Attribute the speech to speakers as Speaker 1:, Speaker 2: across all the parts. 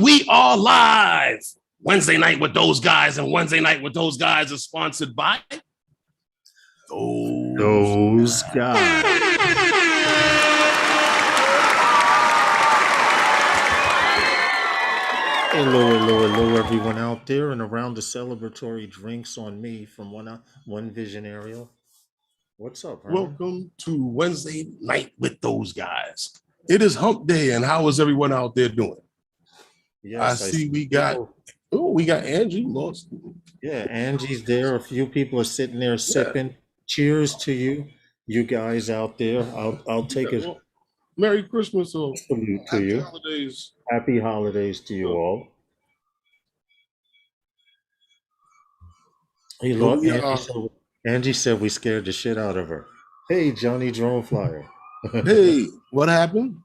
Speaker 1: we are live. Wednesday night with those guys, and Wednesday night with those guys is sponsored by
Speaker 2: those guys. Hello, everyone out there and around the celebratory drinks on me from one Visionarial. What's up, Herman?
Speaker 1: Welcome to Wednesday night with those guys. It is hump day, and how is everyone out there doing? Yes, I see we got Angie lost.
Speaker 2: Yeah, Angie's there. A few people are sitting there sipping. Yeah. Cheers to you guys out there. I'll take it. Well,
Speaker 1: Merry Christmas or
Speaker 2: happy
Speaker 1: holidays.
Speaker 2: Happy holidays to you all. Hey, look, Angie said we scared the shit out of her. Hey, Johnny Drone Flyer.
Speaker 1: Hey, what happened?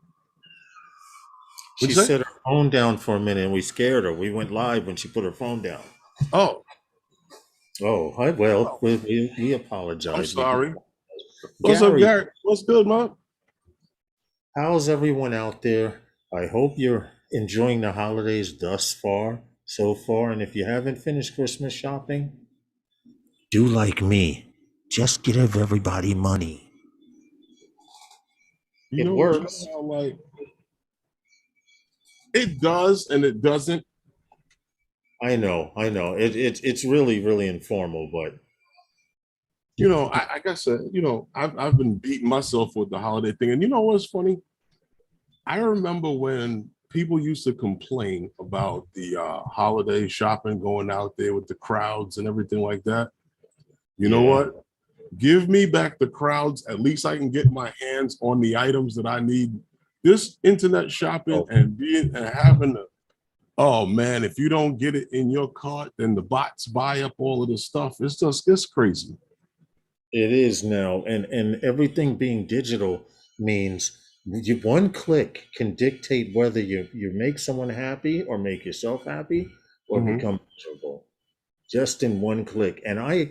Speaker 2: She set her phone down for a minute and we scared her. We went live when she put her phone down.
Speaker 1: Oh,
Speaker 2: well, we apologize.
Speaker 1: I'm sorry. What's up, Gary? What's good, man?
Speaker 2: How's everyone out there? I hope you're enjoying the holidays so far. And if you haven't finished Christmas shopping, do like me. Just give everybody money.
Speaker 1: It works. It does and it doesn't.
Speaker 2: I know. It's really, really informal, but
Speaker 1: like I said, I've been beating myself with the holiday thing. And you know what's funny? I remember when people used to complain about the holiday shopping, going out there with the crowds and everything like that. You know what? Give me back the crowds. At least I can get my hands on the items that I need. This internet shopping and having oh man, if you don't get it in your cart, then the bots buy up all of this stuff. It's crazy.
Speaker 2: It is now, and everything being digital means one click can dictate whether you make someone happy or make yourself happy or become miserable, just in one click. And I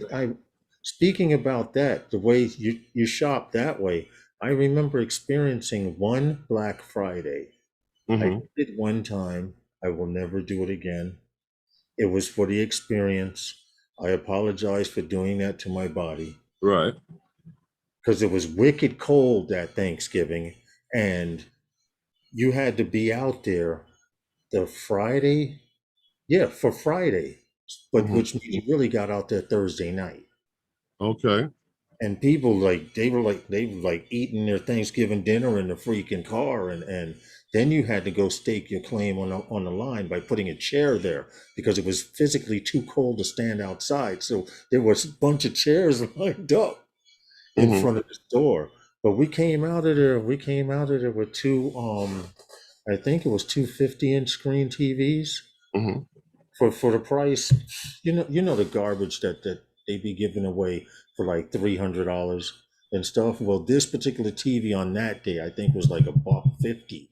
Speaker 2: speaking about that, the way you shop that way, I remember experiencing one Black Friday. I did it one time. I will never do it again. It was for the experience. I apologize for doing that to my body.
Speaker 1: Right.
Speaker 2: Because it was wicked cold that Thanksgiving, and you had to be out there the Friday. Yeah, for Friday. But which means you really got out there Thursday night.
Speaker 1: Okay.
Speaker 2: And people they were eating their Thanksgiving dinner in the freaking car, and then you had to go stake your claim on the line by putting a chair there because it was physically too cold to stand outside. So there was a bunch of chairs lined up in front of the store. But we came out of there with two I think it was two 50-inch screen TVs for the price. You know the garbage that they be giving away for like $300 and stuff. Well, this particular TV on that day, I think was like $150.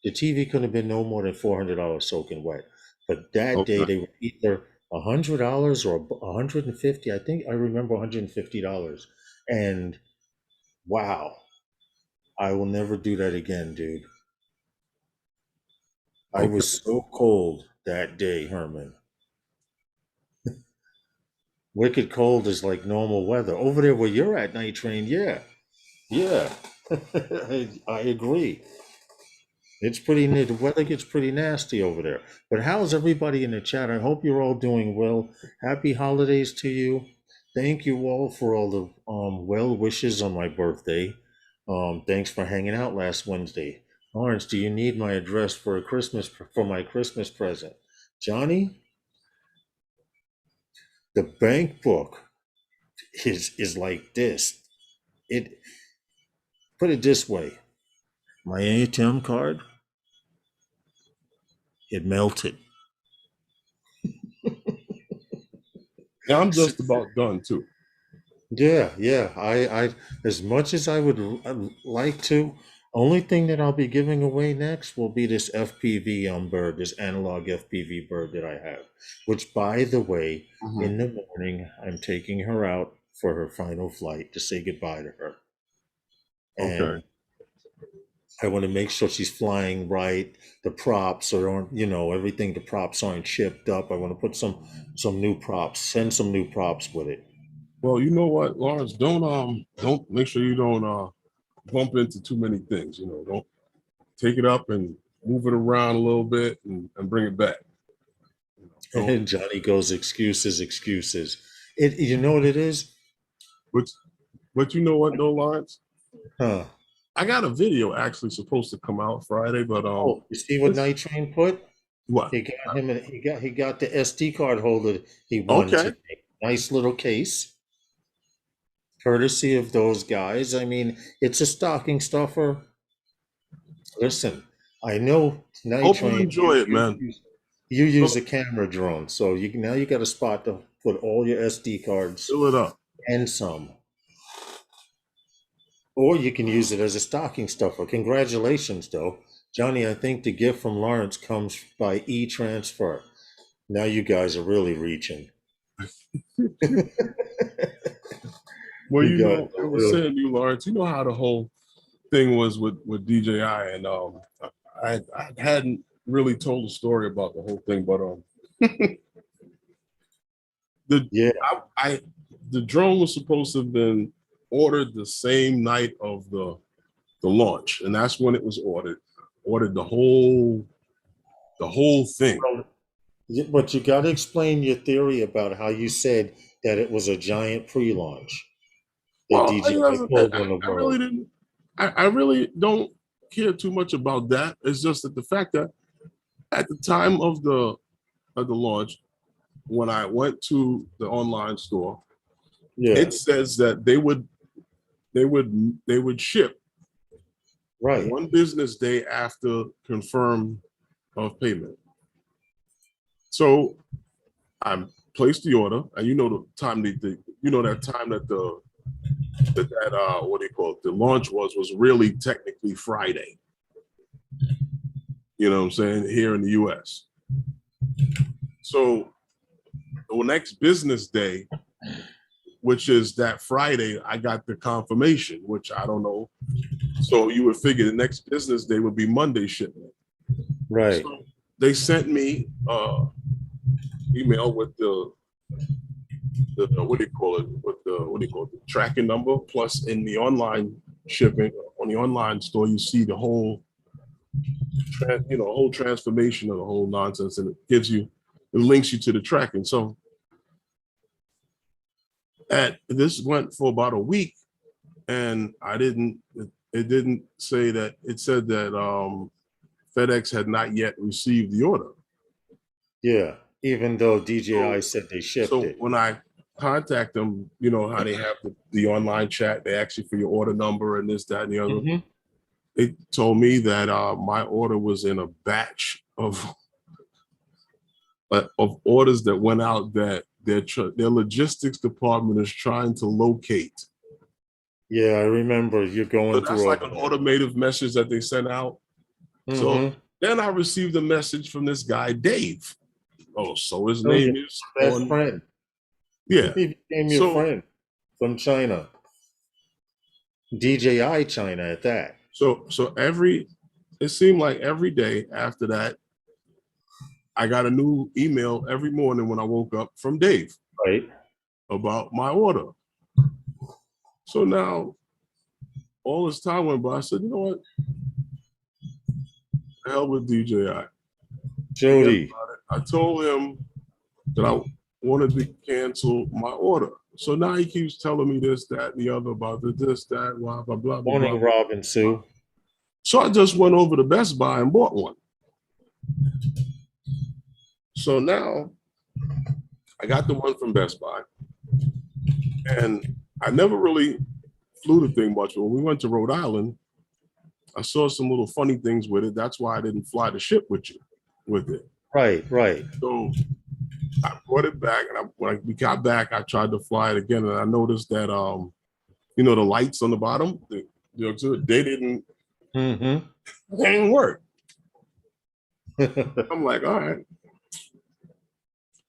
Speaker 2: The TV couldn't have been no more than $400 soaking wet. But that day they were either $100 or $150. I think I remember $150. And wow, I will never do that again, dude. I was so cold that day, Herman. Wicked cold is like normal weather. Over there where you're at, Night Train, yeah. I agree. The weather gets pretty nasty over there. But how's everybody in the chat? I hope you're all doing well. Happy holidays to you. Thank you all for all the well wishes on my birthday. Thanks for hanging out last Wednesday. Lawrence, do you need my address for my Christmas present? Johnny? The bank book is like this. Put it this way. My ATM card, it melted.
Speaker 1: Yeah, I'm just about done too.
Speaker 2: Yeah. I as much as I would like to, only thing that I'll be giving away next will be this FPV bird, this analog FPV bird that I have, which, by the way, in the morning, I'm taking her out for her final flight to say goodbye to her. And I want to make sure she's flying right. The props aren't, everything. The props aren't chipped up. I want to put some new props. Send some new props with it.
Speaker 1: Well, you know what, Lawrence, don't make sure you don't bump into too many things. You know, don't take it up and move it around a little bit and bring it back. Don't,
Speaker 2: And Johnny goes, excuses, excuses. You know what it is?
Speaker 1: but but you know what though, Lawrence?
Speaker 2: Huh?
Speaker 1: I got a video actually supposed to come out Friday, but
Speaker 2: Oh, you see what
Speaker 1: it's
Speaker 2: Night Train put?
Speaker 1: what?
Speaker 2: He got him. He got the SD card holder he won
Speaker 1: Okay.
Speaker 2: today. Nice little case, courtesy of those guys. I mean, it's a stocking stuffer. Listen, I know Night
Speaker 1: Hope you
Speaker 2: Train.
Speaker 1: enjoy it, man.
Speaker 2: You use
Speaker 1: So
Speaker 2: a camera drone, so you got a spot to put all your SD cards
Speaker 1: fill it up.
Speaker 2: and some, or you can use it as a stocking stuffer. Congratulations, though, Johnny. I think the gift from Lawrence comes by e-transfer. Now you guys are really reaching.
Speaker 1: Well,
Speaker 2: You
Speaker 1: you
Speaker 2: guys
Speaker 1: know, I
Speaker 2: are
Speaker 1: was
Speaker 2: really.
Speaker 1: saying to you, Lawrence, you know how the whole thing was with DJI, and I hadn't really told the story about the whole thing, but the
Speaker 2: Yeah,
Speaker 1: I the drone was supposed to have been ordered the same night of the launch, and that's when it was ordered. Ordered the whole thing.
Speaker 2: well, but you got to explain your theory about how you said that it was a giant pre-launch that
Speaker 1: Well,
Speaker 2: DJI pulled on the
Speaker 1: I really
Speaker 2: world.
Speaker 1: didn't. I really don't care too much about that. It's just that the fact that at the time of the launch, when I went to the online store,
Speaker 2: Yeah,
Speaker 1: it says that they would ship
Speaker 2: right.
Speaker 1: 1 business day after confirm of payment. So I placed the order, and you know the time that time that what do you call it? The launch was really technically Friday. You know what I'm saying? Here in the US. So the next business day, which is that Friday, I got the confirmation, which I don't know. So you would figure the next business day would be Monday shipment.
Speaker 2: Right.
Speaker 1: So they sent me email with the what do you call it? With the what do you call it? The tracking number. Plus, in the online shipping on the online store, you see the whole whole transformation of the whole nonsense, and it links you to the tracking. So this went for about a week, and it didn't say that. It said that FedEx had not yet received the order.
Speaker 2: Yeah. Even though DJI
Speaker 1: So,
Speaker 2: said they shipped
Speaker 1: so
Speaker 2: it.
Speaker 1: when I contact them, you know how they have the online chat. They ask you for your order number and this, that, and the other.
Speaker 2: Hmm.
Speaker 1: They told me that my order was in a batch of orders that went out that their logistics department is trying to locate.
Speaker 2: Yeah, I remember you
Speaker 1: So
Speaker 2: going
Speaker 1: that's
Speaker 2: through all
Speaker 1: like an
Speaker 2: that.
Speaker 1: automated message that they sent out. So
Speaker 2: Mm-hmm.
Speaker 1: then I received a message from this guy, Dave. Oh, so his
Speaker 2: Oh, your
Speaker 1: name is
Speaker 2: best
Speaker 1: on,
Speaker 2: friend.
Speaker 1: yeah.
Speaker 2: He became your
Speaker 1: So,
Speaker 2: friend from China. DJI China at that.
Speaker 1: it seemed like every day after that, I got a new email every morning when I woke up from Dave
Speaker 2: Right.
Speaker 1: about my order. So now all this time went by. I said, you know what? The hell with DJI. Forget
Speaker 2: Jody.
Speaker 1: about it. I told him that I wanted to cancel my order. So now he keeps telling me this, that, and the other about this, that, blah, blah, blah, blah, blah.
Speaker 2: Morning, Robin Sue.
Speaker 1: So I just went over to Best Buy and bought one. So now I got the one from Best Buy, and I never really flew the thing much. But when we went to Rhode Island, I saw some little funny things with it. That's why I didn't fly the ship with it.
Speaker 2: Right, right.
Speaker 1: So I brought it back, and when we got back, I tried to fly it again, and I noticed that the lights on the bottom, they didn't
Speaker 2: Mm-hmm.
Speaker 1: they didn't work. I'm like, all right,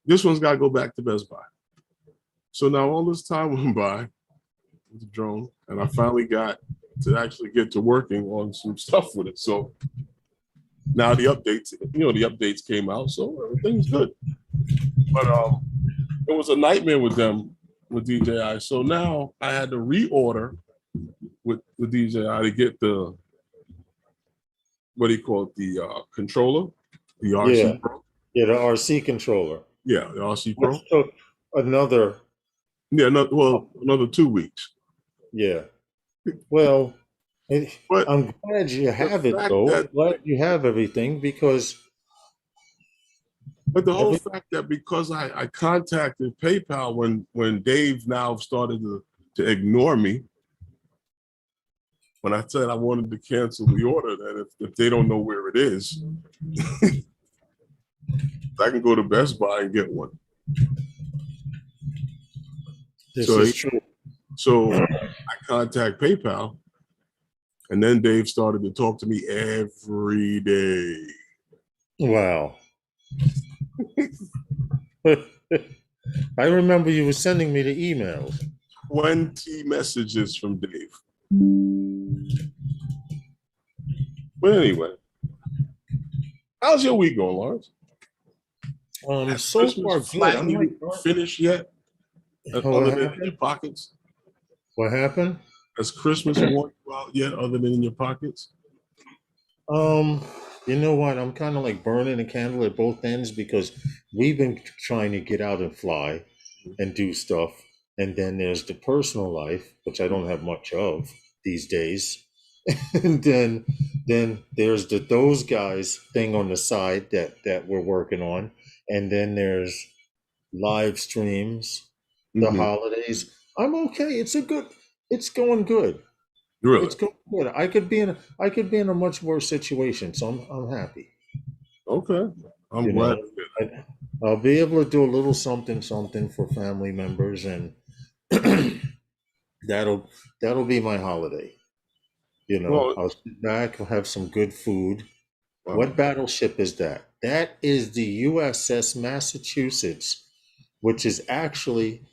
Speaker 1: this one's got to go back to Best Buy. So now all this time went by with the drone, and I finally got to actually get to working on some stuff with it. So now the updates, the updates came out, so everything's good. But it was a nightmare with them with DJI. So now I had to reorder with DJI to get the what do you call it, the controller, the RC Pro.
Speaker 2: Yeah, the RC controller.
Speaker 1: Yeah, the RC Pro.
Speaker 2: Which took another.
Speaker 1: Yeah, another 2 weeks.
Speaker 2: Yeah. Well,
Speaker 1: But
Speaker 2: I'm glad you have it, though. I'm glad you have everything because.
Speaker 1: But the whole fact that because I contacted PayPal when Dave now started to ignore me, when I said I wanted to cancel the order, that if they don't know where it is, I can go to Best Buy and get one.
Speaker 2: This is true.
Speaker 1: So I contact PayPal, and then Dave started to talk to me every day.
Speaker 2: Wow. I remember you were sending me the emails.
Speaker 1: 20 messages from Dave. But anyway, how's your week going, Lawrence?
Speaker 2: So
Speaker 1: Christmas
Speaker 2: far good.
Speaker 1: You finished yet? Other than in your pockets?
Speaker 2: What happened?
Speaker 1: Has Christmas worn you out yet, other than in your pockets?
Speaker 2: You know what? I'm kind of like burning a candle at both ends because we've been trying to get out and fly and do stuff. And then there's the personal life, which I don't have much of these days. And then there's those guys thing on the side that we're working on. And then there's live streams, the holidays. I'm okay. It's going good.
Speaker 1: Really?
Speaker 2: It's going good. I could be in a much worse situation, so I'm happy.
Speaker 1: Okay. I'm glad.
Speaker 2: I'll be able to do a little something for family members, and that'll be my holiday. I'll sit back, I'll have some good food. Wow. What battleship is that? That is the USS Massachusetts, which is actually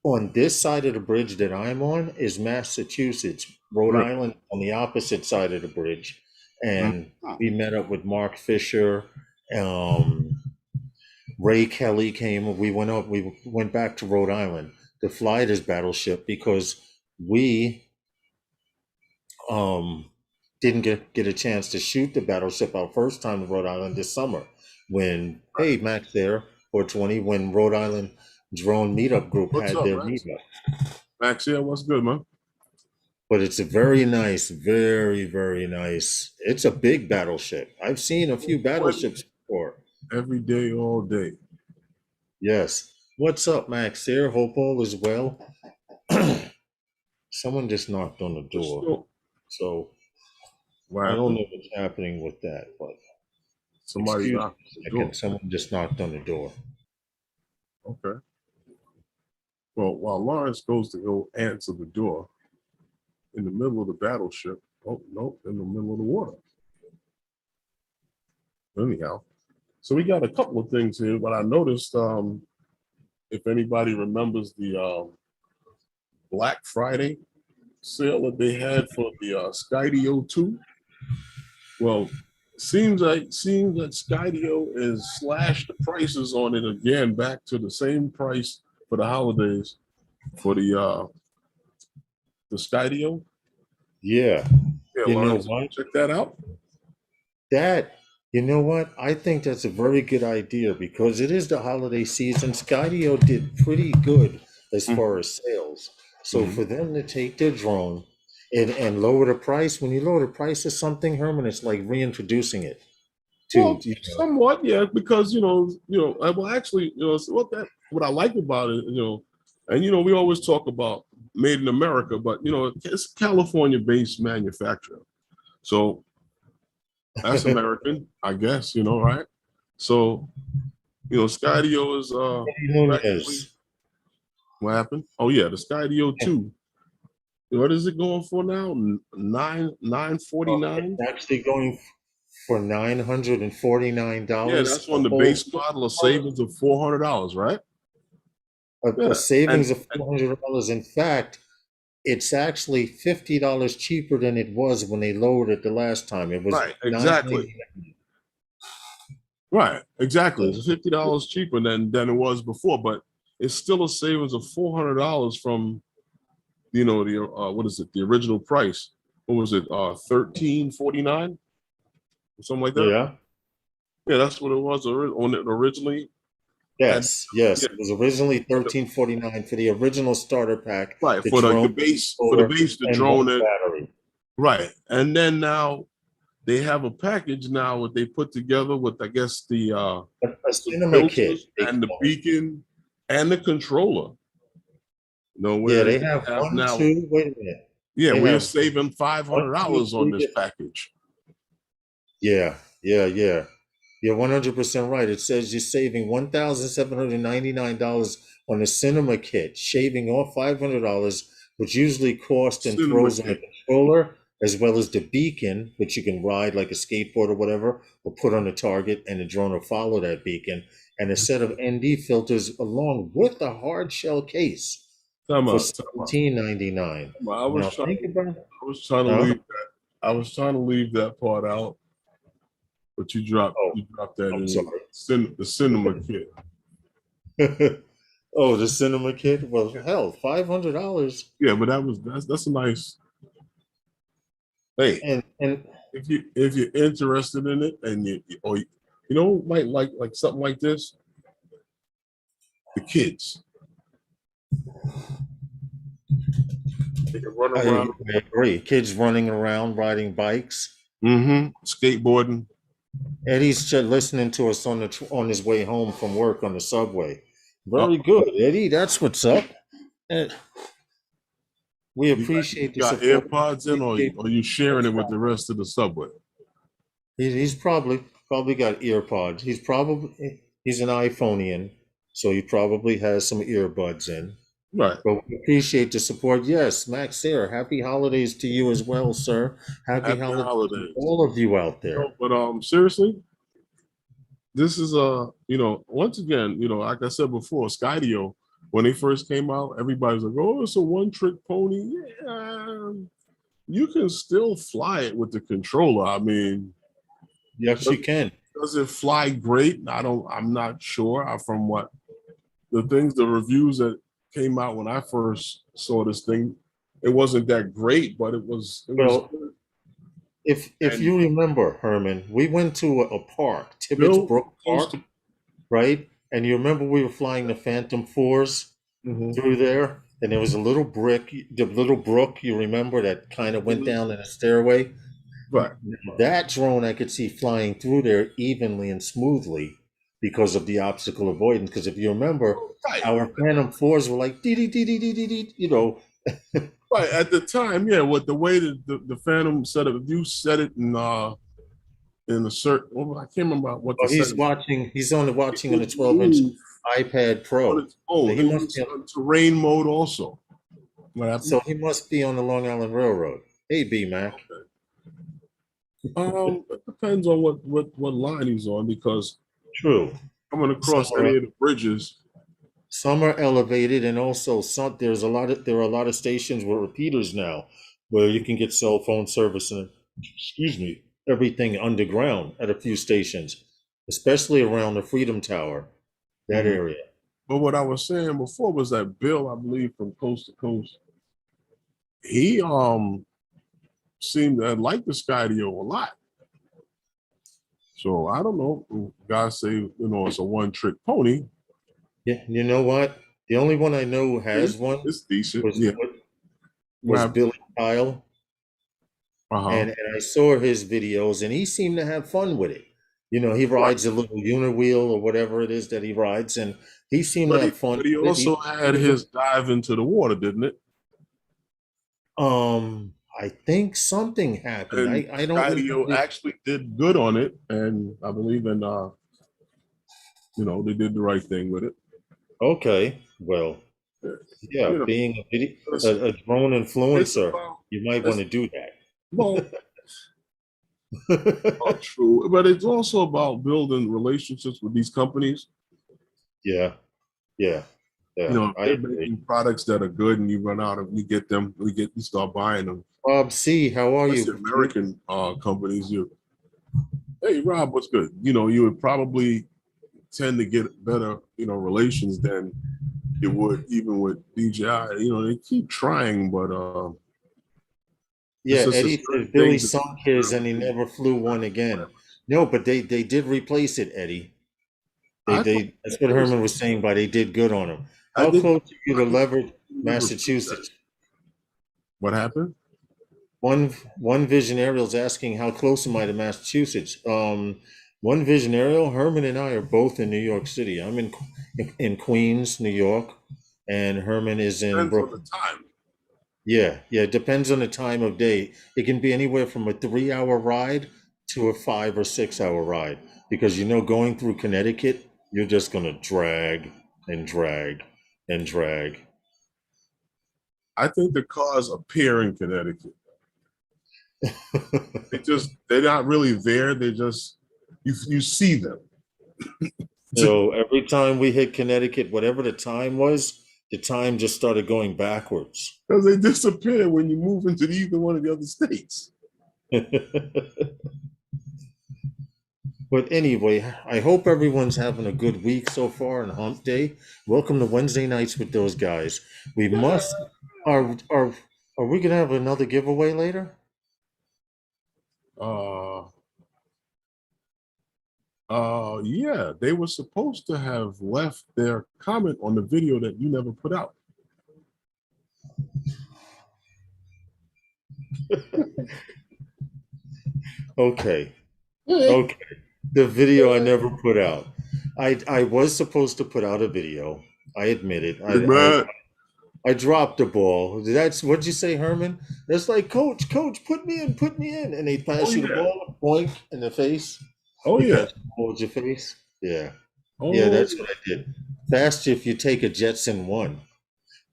Speaker 2: on this side of the bridge that I'm on is Massachusetts. Rhode Island on the opposite side of the bridge. And we met up with Mark Fisher. Ray Kelly came. We went back to Rhode Island to fly this battleship because we didn't get a chance to shoot the battleship our first time to Rhode Island this summer when Max there, 420, when Rhode Island Drone Meetup Group had their meetup.
Speaker 1: Max, yeah, what's good, man?
Speaker 2: But it's a very nice, very, very nice. It's a big battleship. I've seen a few battleships before.
Speaker 1: Every day, all day.
Speaker 2: Yes. What's up, Max here? Hope all is well. Someone just knocked on the door. So I don't know what's happening with that, but
Speaker 1: somebody knocked on the door.
Speaker 2: Someone just knocked on the door.
Speaker 1: Okay. Well, while Lawrence goes to go answer the door, in the middle of the battleship, in the middle of the water. Anyhow, so we got a couple of things here, but I noticed, if anybody remembers the Black Friday sale that they had for the Skydio 2, well, seems like Skydio is slashed the prices on it again back to the same price for the holidays for the Skydio.
Speaker 2: Yeah.
Speaker 1: You know what? Check that out.
Speaker 2: You know what? I think that's a very good idea because it is the holiday season. Skydio did pretty good as far as sales. So for them to take their drone and lower the price, when you lower the price of something, Herman, it's like reintroducing it.
Speaker 1: Somewhat, yeah, because well, actually, what I like about it, and we always talk about made in America, but it's California-based manufacturer, so that's American, I guess, right? So, Skydio is what happened? Oh yeah, the Skydio 2. What is it going for now? $949?
Speaker 2: It's actually going for $949.
Speaker 1: Yeah, that's on the base model, of savings of $400, right?
Speaker 2: A savings of $400. In fact, it's actually $50 cheaper than it was when they lowered it the last time. It was
Speaker 1: Right, exactly.
Speaker 2: 9.99.
Speaker 1: Right, exactly. It's $50 cheaper than it was before, but it's still a savings of $400 from the what is it? The original price. What was it? 1349 or something like that.
Speaker 2: Yeah.
Speaker 1: Yeah, that's what it was on it originally. And
Speaker 2: Yes, yes.
Speaker 1: yeah,
Speaker 2: It was originally 1349 for the original starter pack,
Speaker 1: right,
Speaker 2: the
Speaker 1: for like the
Speaker 2: drone,
Speaker 1: base,
Speaker 2: controller,
Speaker 1: the
Speaker 2: and
Speaker 1: drone,
Speaker 2: one battery.
Speaker 1: right. And then now they have a package now what they put together with I guess
Speaker 2: A
Speaker 1: the
Speaker 2: cinema kit,
Speaker 1: filters
Speaker 2: they
Speaker 1: and the
Speaker 2: call it.
Speaker 1: beacon and the controller.
Speaker 2: Yeah,
Speaker 1: Whereas
Speaker 2: they
Speaker 1: they
Speaker 2: have
Speaker 1: have
Speaker 2: one,
Speaker 1: now,
Speaker 2: two, wait a minute.
Speaker 1: yeah,
Speaker 2: They
Speaker 1: we're
Speaker 2: have
Speaker 1: saving
Speaker 2: one, two,
Speaker 1: $500 on
Speaker 2: three.
Speaker 1: this package.
Speaker 2: Yeah, yeah, yeah. You're 100% right. It says you're saving $1,799 on a cinema kit, shaving off $500, which usually costs and
Speaker 1: Cinema
Speaker 2: throws on a
Speaker 1: kit.
Speaker 2: controller, as well as the beacon, which you can ride like a skateboard or whatever, or put on a target, and the drone will follow that beacon, and a set of ND filters along with a hard shell case
Speaker 1: Time
Speaker 2: for
Speaker 1: out. Time out.
Speaker 2: $17.99.
Speaker 1: I
Speaker 2: Now think about it.
Speaker 1: I was trying to
Speaker 2: Huh?
Speaker 1: leave that. I was trying to leave that part out, but
Speaker 2: Oh,
Speaker 1: you dropped that
Speaker 2: I'm
Speaker 1: in
Speaker 2: sorry.
Speaker 1: the cinema kit.
Speaker 2: Oh, the cinema kit? Well, hell, $500.
Speaker 1: Yeah, but that's a nice. Hey,
Speaker 2: And
Speaker 1: if you're interested in it and might like something like this, the kids they can run
Speaker 2: I
Speaker 1: around.
Speaker 2: agree. Kids running around riding bikes.
Speaker 1: Skateboarding.
Speaker 2: Eddie's just listening to us on his way home from work on the subway.
Speaker 1: Uh,
Speaker 2: Very good, Eddie. That's what's up. And we
Speaker 1: you
Speaker 2: appreciate the
Speaker 1: got
Speaker 2: support.
Speaker 1: AirPods in, or you sharing it with the rest of the subway?
Speaker 2: He's probably got ear pods. He's an iPhoneian, so he probably has some earbuds in.
Speaker 1: Right.
Speaker 2: But we appreciate the support. Yes, Max here. Happy holidays to you as well, sir. Happy
Speaker 1: Happy
Speaker 2: holidays to
Speaker 1: holidays.
Speaker 2: all of you out there.
Speaker 1: But seriously, this is once again, like I said before, Skydio, when they first came out, everybody's like, oh, it's a one-trick pony. Yeah, you can still fly it with the controller. I mean,
Speaker 2: Yes, you can.
Speaker 1: does it fly great? I'm not sure. From what the reviews that came out when I first saw this thing, it wasn't that great, but it was
Speaker 2: Well,
Speaker 1: good.
Speaker 2: if
Speaker 1: And
Speaker 2: you remember, Herman, we went to a park, Tibbetts
Speaker 1: built
Speaker 2: Brook
Speaker 1: close
Speaker 2: Park,
Speaker 1: to.
Speaker 2: right? And you remember we were flying the Phantom Fours
Speaker 1: Mhm.
Speaker 2: through there, and there was a little the little brook. You remember that kind of went down in a stairway.
Speaker 1: Right.
Speaker 2: That drone I could see flying through there evenly and smoothly because of the obstacle avoidance. Because if you remember,
Speaker 1: Right.
Speaker 2: our Phantom Fours were like dee dee dee dee dee dee dee, you know.
Speaker 1: Right. At the time, yeah, with the way that the Phantom set it, if you set it in a certain, well, I can't remember what the
Speaker 2: Oh, he's
Speaker 1: setting.
Speaker 2: watching. He's only
Speaker 1: It
Speaker 2: watching on a
Speaker 1: would
Speaker 2: 12-inch
Speaker 1: move
Speaker 2: iPad
Speaker 1: on
Speaker 2: Pro.
Speaker 1: its
Speaker 2: So
Speaker 1: own.
Speaker 2: he
Speaker 1: It
Speaker 2: must
Speaker 1: was
Speaker 2: be.
Speaker 1: on terrain mode also. What happened?
Speaker 2: So he must be on the Long Island Railroad. Hey, B Mac.
Speaker 1: It depends on what line he's on because
Speaker 2: True.
Speaker 1: coming
Speaker 2: Some
Speaker 1: across
Speaker 2: are
Speaker 1: any of the bridges.
Speaker 2: some are elevated, and also there are a lot of stations with repeaters now, where you can get cell phone service and excuse me everything underground at a few stations, especially around the Freedom Tower, that
Speaker 1: Mhm.
Speaker 2: area.
Speaker 1: But what I was saying before was that Bill, I believe, from Coast to Coast, he seemed to like the Skydio a lot. So I don't know. Guys say it's a one-trick pony.
Speaker 2: Yeah, you know what? The only one I know who has one
Speaker 1: It's decent.
Speaker 2: was
Speaker 1: Yeah.
Speaker 2: was Billy Kyle.
Speaker 1: Uh-huh.
Speaker 2: And I saw his videos, and he seemed to have fun with it. You know, he
Speaker 1: Right.
Speaker 2: rides a little unibrow or whatever it is that he rides, and he seemed to
Speaker 1: But
Speaker 2: have fun
Speaker 1: he
Speaker 2: with it.
Speaker 1: also had his dive into the water, didn't it?
Speaker 2: I think something happened.
Speaker 1: And
Speaker 2: I don't
Speaker 1: Skydio
Speaker 2: remember.
Speaker 1: actually did good on it, and I believe they did the right thing with it.
Speaker 2: Okay, well,
Speaker 1: Yeah.
Speaker 2: yeah, being
Speaker 1: It's,
Speaker 2: a drone
Speaker 1: it's
Speaker 2: influencer,
Speaker 1: about
Speaker 2: you might want
Speaker 1: it's
Speaker 2: to do
Speaker 1: well,
Speaker 2: that.
Speaker 1: true, but it's also about building relationships with these companies.
Speaker 2: Yeah, yeah,
Speaker 1: You
Speaker 2: Yeah,
Speaker 1: know, if
Speaker 2: I
Speaker 1: they're
Speaker 2: agree.
Speaker 1: making products that are good and you run out of, you get them, we start buying them.
Speaker 2: Bob C, how are
Speaker 1: Especially
Speaker 2: you?
Speaker 1: American companies, hey Rob, what's good? You know, you would probably tend to get better, you know, relations than you would even with DJI. You know, they keep trying, but it's
Speaker 2: Yeah,
Speaker 1: just a
Speaker 2: Eddie says
Speaker 1: certain
Speaker 2: Billy
Speaker 1: things that
Speaker 2: sunk his and he never flew one again. No, but they did replace it, Eddie.
Speaker 1: I thought
Speaker 2: That's what Herman was saying, but they did good on him.
Speaker 1: I
Speaker 2: How
Speaker 1: did
Speaker 2: close are you
Speaker 1: I
Speaker 2: to
Speaker 1: did
Speaker 2: Leverett,
Speaker 1: repeat that.
Speaker 2: Massachusetts?
Speaker 1: What happened?
Speaker 2: One Vision Aerial's asking how close am I to Massachusetts? One Vision Aerial, Herman and I are both in New York City. I'm in Queens, New York, and Herman is in
Speaker 1: Depends on the
Speaker 2: Brooklyn.
Speaker 1: time.
Speaker 2: Yeah, yeah, it depends on the time of day. It can be anywhere from a 3 hour ride to a 5 or 6 hour ride. Because going through Connecticut, you're just gonna drag and drag and drag.
Speaker 1: I think the cars appear in Connecticut. They're not really there. They just you see them.
Speaker 2: So every time we hit Connecticut, whatever the time was, the time just started going backwards.
Speaker 1: Because they disappear when you move into either one of the other states.
Speaker 2: But anyway, I hope everyone's having a good week so far on Hump Day. Welcome to Wednesday nights with those guys. We must are we gonna have another giveaway later?
Speaker 1: Uh yeah, they were supposed to have left their comment on the video that you never put out.
Speaker 2: Okay.
Speaker 1: Hey,
Speaker 2: Okay. The video I never put out. I was supposed to put out a video. I admit it.
Speaker 1: man.
Speaker 2: I dropped the ball. That's what'd you say, Herman? That's like, coach, put me in. And they
Speaker 1: Oh
Speaker 2: pass you the
Speaker 1: yeah.
Speaker 2: ball, boink in the face.
Speaker 1: Oh
Speaker 2: You
Speaker 1: yeah.
Speaker 2: catch the ball with your face. Yeah. Yeah,
Speaker 1: Oh
Speaker 2: that's what I did. Fast if you take a Jetson 1.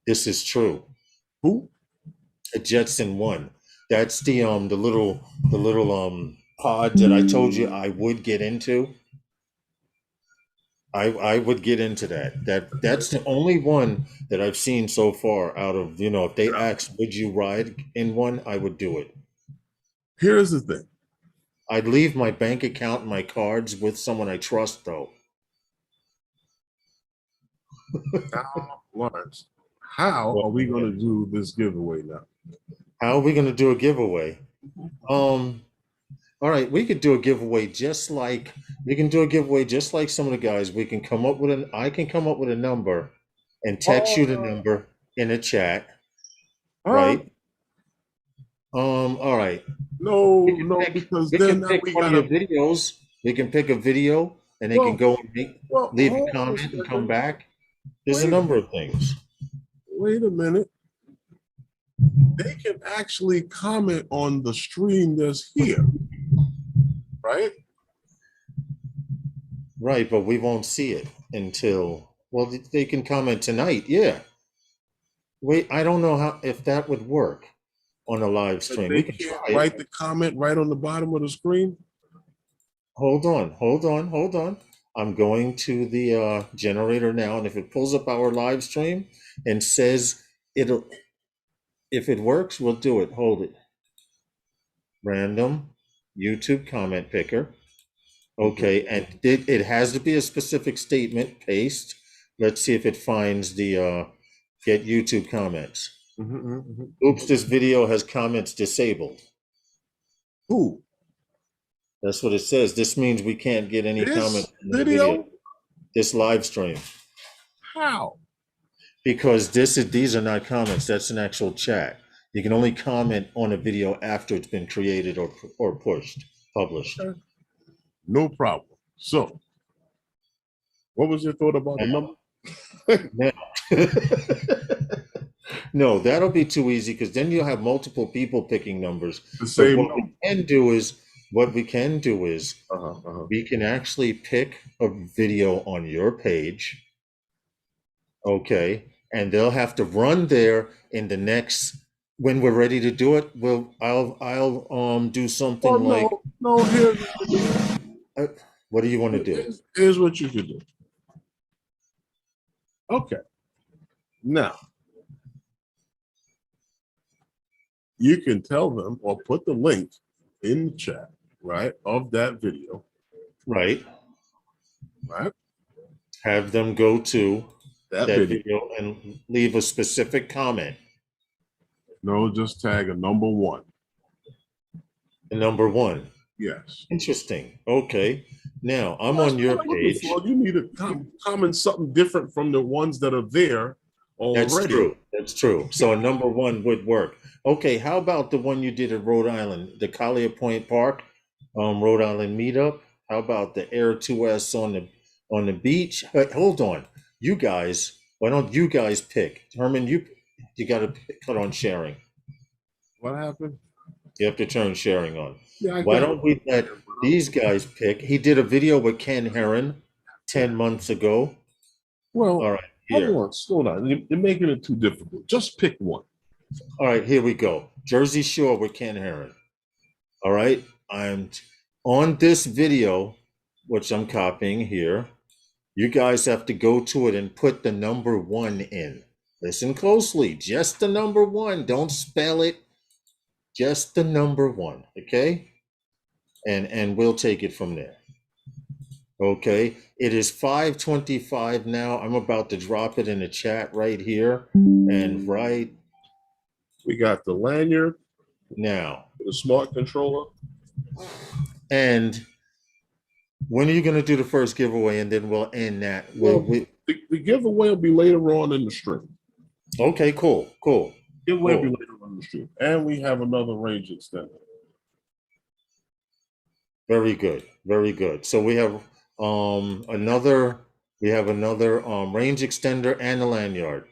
Speaker 2: This is true.
Speaker 1: who?
Speaker 2: A Jetson 1. That's the little pod that I told you I would get into. I would get into that. That's the only one that I've seen so far out of, if they ask, would you ride in one, I would do it.
Speaker 1: Here's the thing.
Speaker 2: I'd leave my bank account and my cards with someone I trust though.
Speaker 1: Now, Lawrence, how are we gonna do this giveaway now?
Speaker 2: How are we gonna do a giveaway? All right, we could do a giveaway just like some of the guys. I can come up with a number and text you the
Speaker 1: Uh,
Speaker 2: number in a chat,
Speaker 1: uh,
Speaker 2: right? All right. We
Speaker 1: no,
Speaker 2: can
Speaker 1: no,
Speaker 2: pick
Speaker 1: because
Speaker 2: we can
Speaker 1: then
Speaker 2: pick
Speaker 1: we
Speaker 2: one of your
Speaker 1: gotta.
Speaker 2: videos. We can pick a video and they can
Speaker 1: Well,
Speaker 2: go and leave a
Speaker 1: hold on a
Speaker 2: comment and come
Speaker 1: second.
Speaker 2: back. There's a
Speaker 1: Wait,
Speaker 2: number of things.
Speaker 1: wait a minute. They can actually comment on the stream that's here, right?
Speaker 2: Right, but we won't see it until they can comment tonight. Yeah. Wait, I don't know how if that would work on a live
Speaker 1: But
Speaker 2: stream.
Speaker 1: they
Speaker 2: We can
Speaker 1: can't
Speaker 2: try it.
Speaker 1: write the comment right on the bottom of the screen.
Speaker 2: Hold on. I'm going to the generator now, and if it pulls up our live stream and says it'll, if it works, we'll do it. Hold it. Random YouTube comment picker.
Speaker 1: Mhm,
Speaker 2: Okay, and it has to be a specific statement. Paste. Let's see if it finds the get YouTube comments.
Speaker 1: mhm, mhm, mhm.
Speaker 2: Oops, this video has comments disabled.
Speaker 1: Who?
Speaker 2: That's what it says. This means we can't get any comments
Speaker 1: This
Speaker 2: on the video.
Speaker 1: video?
Speaker 2: This live stream.
Speaker 1: How?
Speaker 2: Because these are not comments, that's an actual chat. You can only comment on a video after it's been created or published.
Speaker 1: Okay, no problem. So, what was your thought about the number?
Speaker 2: Now, no, that'll be too easy because then you'll have multiple people picking numbers.
Speaker 1: The
Speaker 2: But
Speaker 1: same number.
Speaker 2: what we can do is
Speaker 1: Uh-huh.
Speaker 2: we can actually pick a video on your page, okay, and they'll have to run there in the next when we're ready to do it. I'll do
Speaker 1: Well,
Speaker 2: something like
Speaker 1: no. Here's what you do.
Speaker 2: uh, what do you want to do?
Speaker 1: Here's what you could do. Okay. Now, you can tell them or put the link in the chat, right, of that video,
Speaker 2: Right.
Speaker 1: right?
Speaker 2: Have them go to
Speaker 1: That
Speaker 2: that
Speaker 1: video.
Speaker 2: video and leave a specific comment.
Speaker 1: No, just tag a number 1.
Speaker 2: Number 1.
Speaker 1: Yes.
Speaker 2: Interesting. Okay. Now I'm
Speaker 1: That's
Speaker 2: on
Speaker 1: what
Speaker 2: your
Speaker 1: I'm looking
Speaker 2: page.
Speaker 1: for. You need to comment something different from the ones that are there already.
Speaker 2: That's true. That's true. So a number 1 would work. Okay. How about the one you did at Rhode Island, the Collier Point Park, Rhode Island meetup? How about the Air 2S on the beach? But hold on, you guys. Why don't you guys pick? Herman, you got to cut on sharing.
Speaker 1: What happened?
Speaker 2: You have to turn sharing on.
Speaker 1: Yeah,
Speaker 2: Why don't we let these guys pick? He did a video with Ken Heron 10 months ago.
Speaker 1: Well,
Speaker 2: all right, here.
Speaker 1: hold on, slow down. You're making it too difficult. Just pick one.
Speaker 2: All right, here we go. Jersey Shore with Ken Heron. All right, I'm on this video, which I'm copying here. You guys have to go to it and put the number 1 in. Listen closely, just the number 1. Don't spell it. Just the number 1, okay? And we'll take it from there. Okay, it is 5:25 now. I'm about to drop it in the chat right here. And right
Speaker 1: We got the lanyard,
Speaker 2: now.
Speaker 1: the smart controller.
Speaker 2: And when are you going to do the first giveaway? And then we'll end that.
Speaker 1: Well, the giveaway will be later on in the stream.
Speaker 2: Okay, cool.
Speaker 1: Giveaway will be later on in the stream. And we have another range extender.
Speaker 2: Very good. So we have another range extender and a lanyard.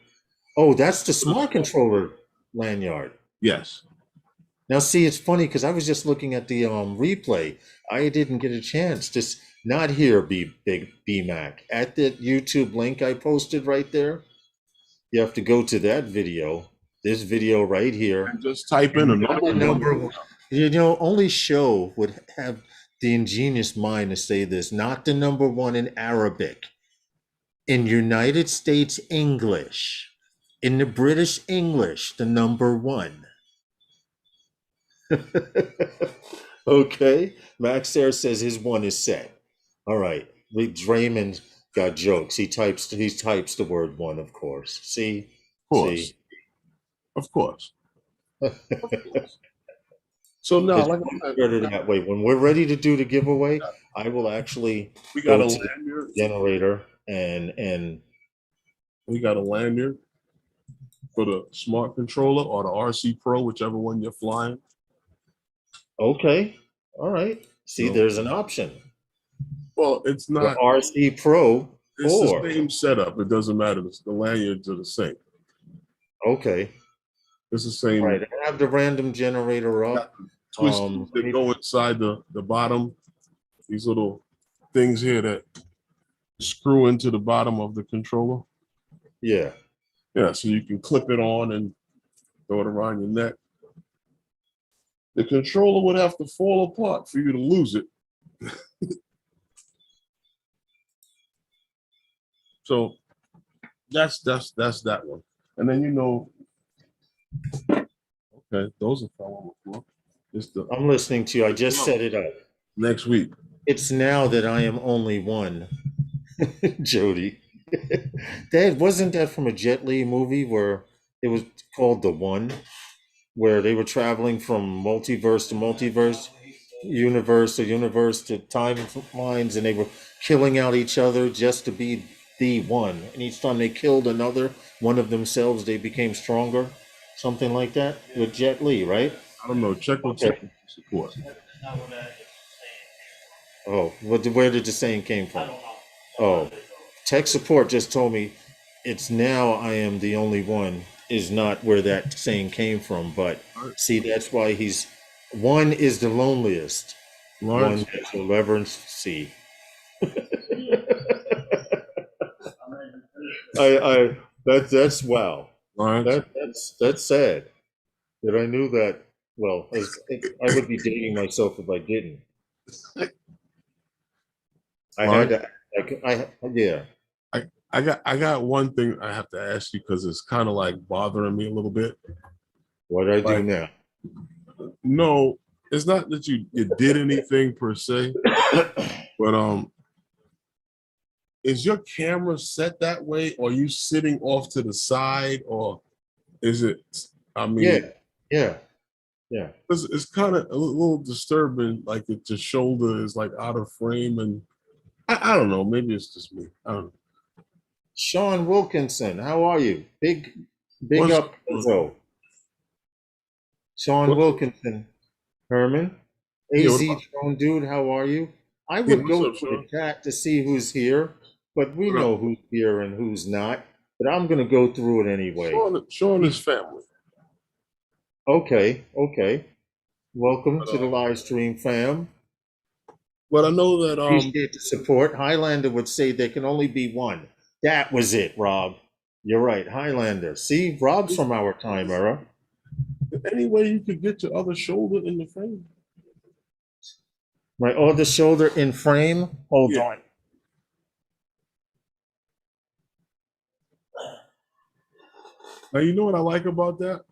Speaker 2: Oh, that's the smart controller lanyard.
Speaker 1: Yes.
Speaker 2: Now see, it's funny because I was just looking at the replay. I didn't get a chance to not here, Big Mac, at the YouTube link I posted right there. You have to go to that video. This video right here.
Speaker 1: And just type in a number.
Speaker 2: You know, only show would have the ingenious mind to say this, not the number 1 in Arabic, in United States English, in the British English, the number 1. Okay, Max there says his 1 is set. All right, Draymond got jokes. He types the word 1, of course. See?
Speaker 1: Of course. So now, like
Speaker 2: that way, when we're ready to do the giveaway, I will actually
Speaker 1: we got a lanyard
Speaker 2: generator and
Speaker 1: we got a lanyard for the smart controller or the RC Pro, whichever one you're flying.
Speaker 2: Okay, all right. See, there's an option.
Speaker 1: Well, it's not
Speaker 2: the RC Pro.
Speaker 1: It's the same setup. It doesn't matter. The lanyards are the same.
Speaker 2: Okay.
Speaker 1: It's the same.
Speaker 2: Right. I have the random generator up.
Speaker 1: Twisters that go inside the bottom. These little things here that screw into the bottom of the controller.
Speaker 2: Yeah.
Speaker 1: Yeah, so you can clip it on and throw it around your neck. The controller would have to fall apart for you to lose it. So that's that one. And then okay, those are fell on the floor.
Speaker 2: I'm listening to you. I just set it up.
Speaker 1: Next week.
Speaker 2: It's now that I am only 1. Jody. Wasn't that from a Jet Li movie where it was called The One, where they were traveling from multiverse to multiverse, universe to universe to timelines, and they were killing out each other just to be the one. And each time they killed another one of themselves, they became stronger. Something like that with Jet Li, right?
Speaker 1: I don't know. Check with technical support.
Speaker 2: Oh, where did the saying came from? Oh, tech support just told me it's now I am the only one is not where that saying came from. But see, that's why he's 1 is the loneliest.
Speaker 1: Lawrence.
Speaker 2: 1 that you'll ever see. That's wow. That's sad that I knew that. Well, I would be dating myself if I didn't. I had to. Yeah.
Speaker 1: I got one thing I have to ask you because it's kind of like bothering me a little bit.
Speaker 2: What do I do
Speaker 1: Like,
Speaker 2: now?
Speaker 1: no, it's not that you did anything per se, but is your camera set that way, or are you sitting off to the side, or is it? I
Speaker 2: Yeah,
Speaker 1: mean,
Speaker 2: yeah, yeah.
Speaker 1: it's kind of a little disturbing. Like the shoulder is like out of frame, and I don't know. Maybe it's just me. I don't know.
Speaker 2: Sean Wilkinson, how are you? Big
Speaker 1: What's
Speaker 2: up, Izzo. Sean
Speaker 1: what's
Speaker 2: Wilkinson, Herman,
Speaker 1: yeah?
Speaker 2: AZ Drone Dude, how are you? I
Speaker 1: Yeah,
Speaker 2: would
Speaker 1: what's
Speaker 2: go
Speaker 1: up,
Speaker 2: through
Speaker 1: Sean?
Speaker 2: the chat to see who's here, but we
Speaker 1: What up?
Speaker 2: know who's here and who's not. But I'm gonna go through it anyway.
Speaker 1: Sean is family.
Speaker 2: Okay, okay. Welcome
Speaker 1: But,
Speaker 2: to the live stream, fam.
Speaker 1: but I know that
Speaker 2: Appreciate the support. Highlander would say there can only be one. That was it, Rob. You're right, Highlander. See, Rob's from our time era.
Speaker 1: any way you could get your other shoulder in the frame.
Speaker 2: My other shoulder in frame. Hold
Speaker 1: Yeah.
Speaker 2: on.
Speaker 1: Now you know what I like about that?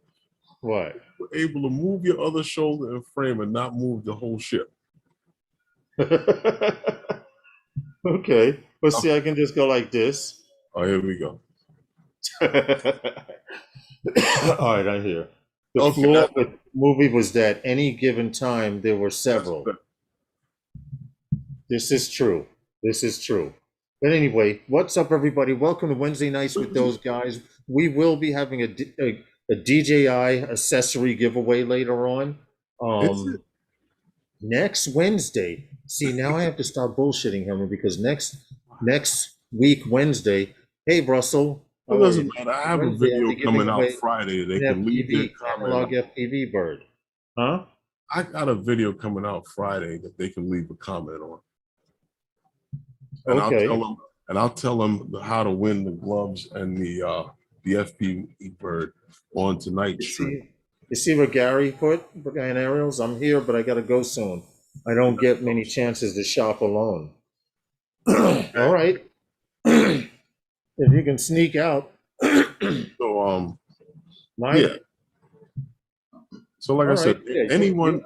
Speaker 2: What?
Speaker 1: You're able to move your other shoulder in frame and not move the whole ship.
Speaker 2: Okay. Let's see, I can just go like this.
Speaker 1: Oh, here we go.
Speaker 2: All right, I'm here. The
Speaker 1: Okay,
Speaker 2: flaw with the movie was that any given time there were several. This is true. This is true. But anyway, what's up, everybody? Welcome to Wednesday Nights with those guys. We will be having a DJI accessory giveaway later on.
Speaker 1: Is it?
Speaker 2: Next Wednesday. See, now I have to start bullshitting him because next week Wednesday. Hey, Russell.
Speaker 1: It doesn't matter. I have a
Speaker 2: Wednesday, I'll
Speaker 1: video
Speaker 2: be giving
Speaker 1: coming out
Speaker 2: away
Speaker 1: Friday. They
Speaker 2: an
Speaker 1: can leave their
Speaker 2: FPV,
Speaker 1: comment.
Speaker 2: analog FPV bird. Huh?
Speaker 1: I got a video coming out Friday that they can leave a comment on. And
Speaker 2: Okay.
Speaker 1: I'll tell them how to win the gloves and the FPV bird on tonight's stream.
Speaker 2: You see what Gary put and Ariels? I'm here, but I gotta go soon. I don't get many chances to shop alone. All right. If you can sneak out.
Speaker 1: So yeah. So like I said, anyone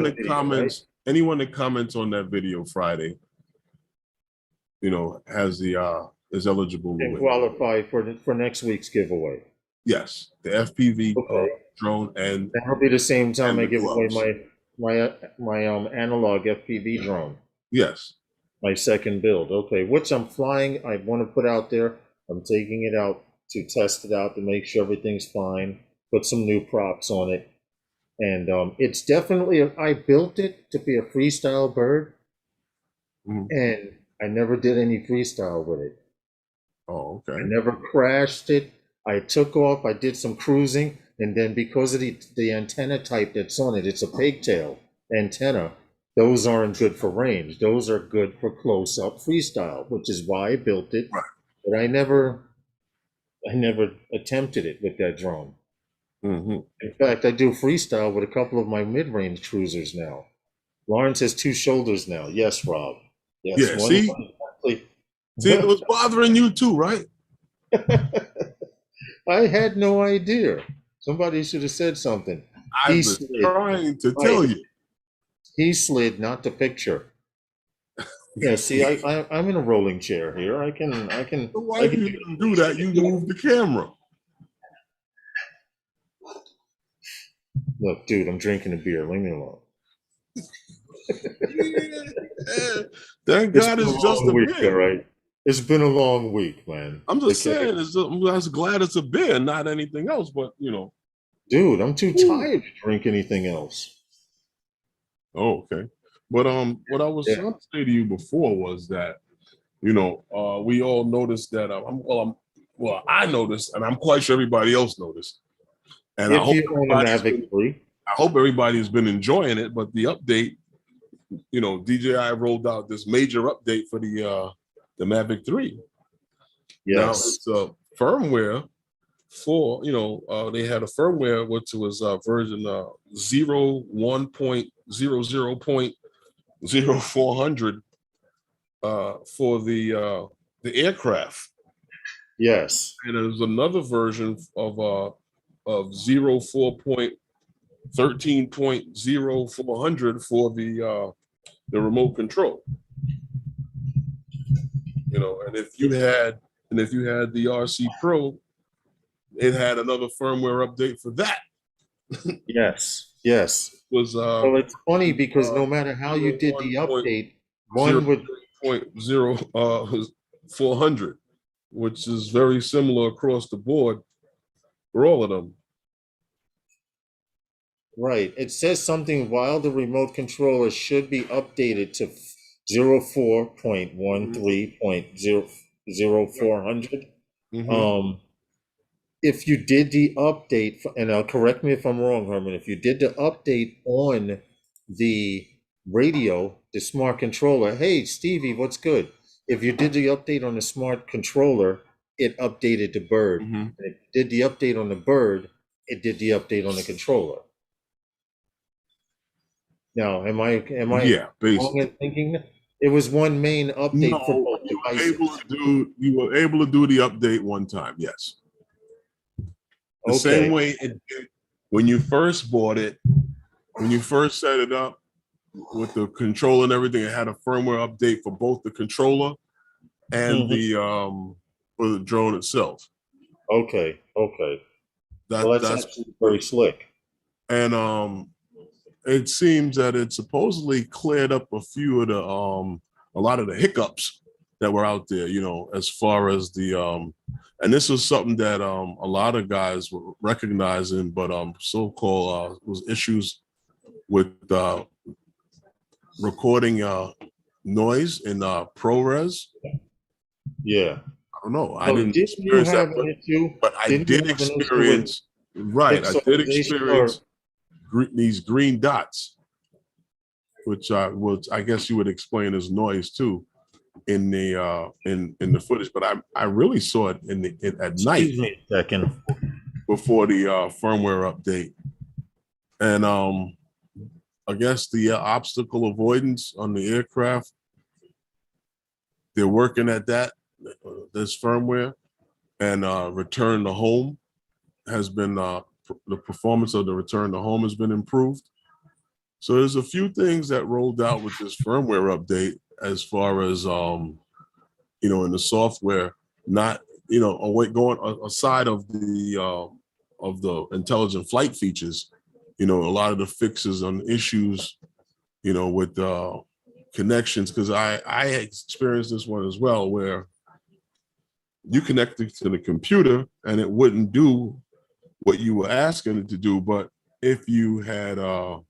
Speaker 1: that comments on that video Friday, you know, has the is eligible to
Speaker 2: And
Speaker 1: win.
Speaker 2: qualify for next week's giveaway.
Speaker 1: Yes, the FPV drone, and
Speaker 2: that'll be the same time I give
Speaker 1: gloves.
Speaker 2: away my analog FPV drone.
Speaker 1: Yes.
Speaker 2: My second build. Okay, which I'm flying. I want to put out there. I'm taking it out to test it out to make sure everything's fine. Put some new props on it. And it's definitely, I built it to be a freestyle bird.
Speaker 1: Mm-hmm.
Speaker 2: And I never did any freestyle with it.
Speaker 1: Oh, okay.
Speaker 2: I never crashed it. I took off, I did some cruising. And then because of the antenna type that's on it, it's a pigtail antenna. Those aren't good for range. Those are good for close-up freestyle, which is why I built it.
Speaker 1: Right.
Speaker 2: But I never attempted it with that drone.
Speaker 1: Mm-hmm.
Speaker 2: In fact, I do freestyle with a couple of my mid-range cruisers now. Lawrence has two shoulders now. Yes, Rob. Yes.
Speaker 1: Yeah, see, it was bothering you too, right?
Speaker 2: I had no idea. Somebody should have said something.
Speaker 1: I was trying to tell you.
Speaker 2: He slid, not the picture. Yeah, see, I'm in a rolling chair here. I can.
Speaker 1: Why you didn't do that? You moved the camera.
Speaker 2: Look, dude, I'm drinking a beer. Leave me alone.
Speaker 1: Yeah. Thank God it's just a
Speaker 2: week,
Speaker 1: beer.
Speaker 2: Right? It's been a long week, man.
Speaker 1: I'm just saying, I'm just glad it's a beer, not anything else. But you know,
Speaker 2: dude, I'm too tired to drink anything else.
Speaker 1: Oh, okay. But what I was trying to say to you before was that, you know, we all noticed that I noticed, and I'm quite sure everybody else noticed. And I hope everybody's been enjoying it. But the update, you know, DJI rolled out this major update for the Mavic 3. Yes. Now it's firmware for, you know, they had a firmware which was version 01.00.0400 for the aircraft.
Speaker 2: Yes.
Speaker 1: And there's another version of 04.13.0400 for the remote control. You know, and if you had the RC Pro, it had another firmware update for that.
Speaker 2: Yes. Yes.
Speaker 1: Was
Speaker 2: Well, it's funny because no matter how you did the update, one would
Speaker 1: 0.0 400, which is very similar across the board for all of them.
Speaker 2: right. It says something while the remote controller should be updated to 04.13.00400. If you did the update, and correct me if I'm wrong, Herman, if you did the update on the radio, the smart controller, hey, Stevie, what's good? If you did the update on the smart controller, it updated the bird. And if you did the update on the bird, it did the update on the controller. Now, am I
Speaker 1: Yeah,
Speaker 2: wrong in thinking that? It was one main update for
Speaker 1: No,
Speaker 2: both devices.
Speaker 1: you were able to do the update one time, yes. The same way it did when you first bought it, when you first set it up with the controller and everything, it had a firmware update for both the controller and the for the drone itself.
Speaker 2: Okay. Well, that's actually very slick.
Speaker 1: And it seems that it supposedly cleared up a few of the a lot of the hiccups that were out there, you know, as far as the and this was something that a lot of guys were recognizing, but so-called was issues with recording noise in ProRes.
Speaker 2: Yeah.
Speaker 1: I don't know. I
Speaker 2: So
Speaker 1: didn't
Speaker 2: didn't you
Speaker 1: experience
Speaker 2: have
Speaker 1: that,
Speaker 2: an issue?
Speaker 1: but I
Speaker 2: Didn't you
Speaker 1: did
Speaker 2: have an issue with
Speaker 1: experience. Right, I did
Speaker 2: pixelization
Speaker 1: experience these green dots, which I guess you would explain as noise too, in the footage. But I really saw it at night.
Speaker 2: Excuse me a second.
Speaker 1: Before the firmware update, and I guess the obstacle avoidance on the aircraft, they're working at that. This firmware and return to home has been the performance of the return to home has been improved. So there's a few things that rolled out with this firmware update as far as you know, in the software, not, you know, going aside of the intelligent flight features, you know, a lot of the fixes on issues, you know, with connections, because I experienced this one as well, where you connected to the computer and it wouldn't do what you were asking it to do. But if you had done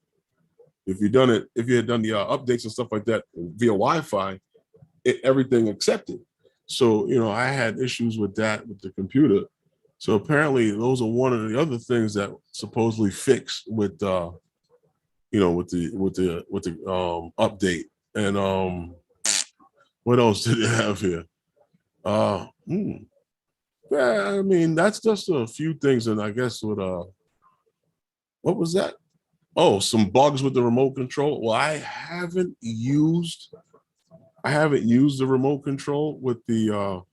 Speaker 1: the updates and stuff like that via Wi-Fi, everything accepted. So, you know, I had issues with that with the computer. So apparently those are one of the other things that supposedly fixed with you know, with the update. And what else did it have here? Yeah, I mean, that's just a few things. And I guess with what was that? Oh, some bugs with the remote control. Well, I haven't used the remote control with the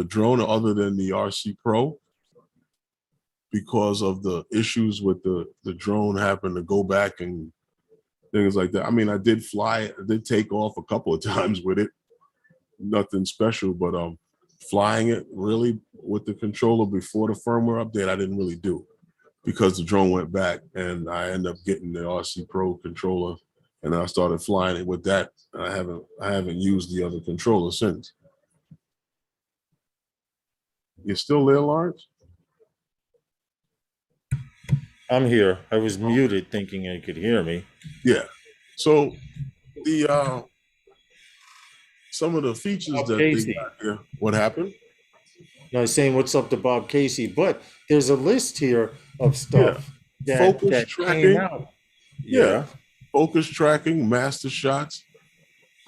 Speaker 1: drone other than the RC Pro, because of the issues with the drone having to go back and things like that. I mean, I did take off a couple of times with it, nothing special, but flying it really with the controller before the firmware update, I didn't really do, because the drone went back and I ended up getting the RC Pro controller and I started flying it with that. I haven't used the other controller since. You still there, Lawrence?
Speaker 2: I'm here. I was muted thinking you could hear me.
Speaker 1: Yeah. So the some of the features
Speaker 2: Bob
Speaker 1: that
Speaker 2: Casey.
Speaker 1: they got here. What happened?
Speaker 2: I was saying what's up to Bob Casey, but there's a list here of stuff
Speaker 1: Focus
Speaker 2: that
Speaker 1: tracking.
Speaker 2: came out.
Speaker 1: Yeah. Focus tracking, master shots,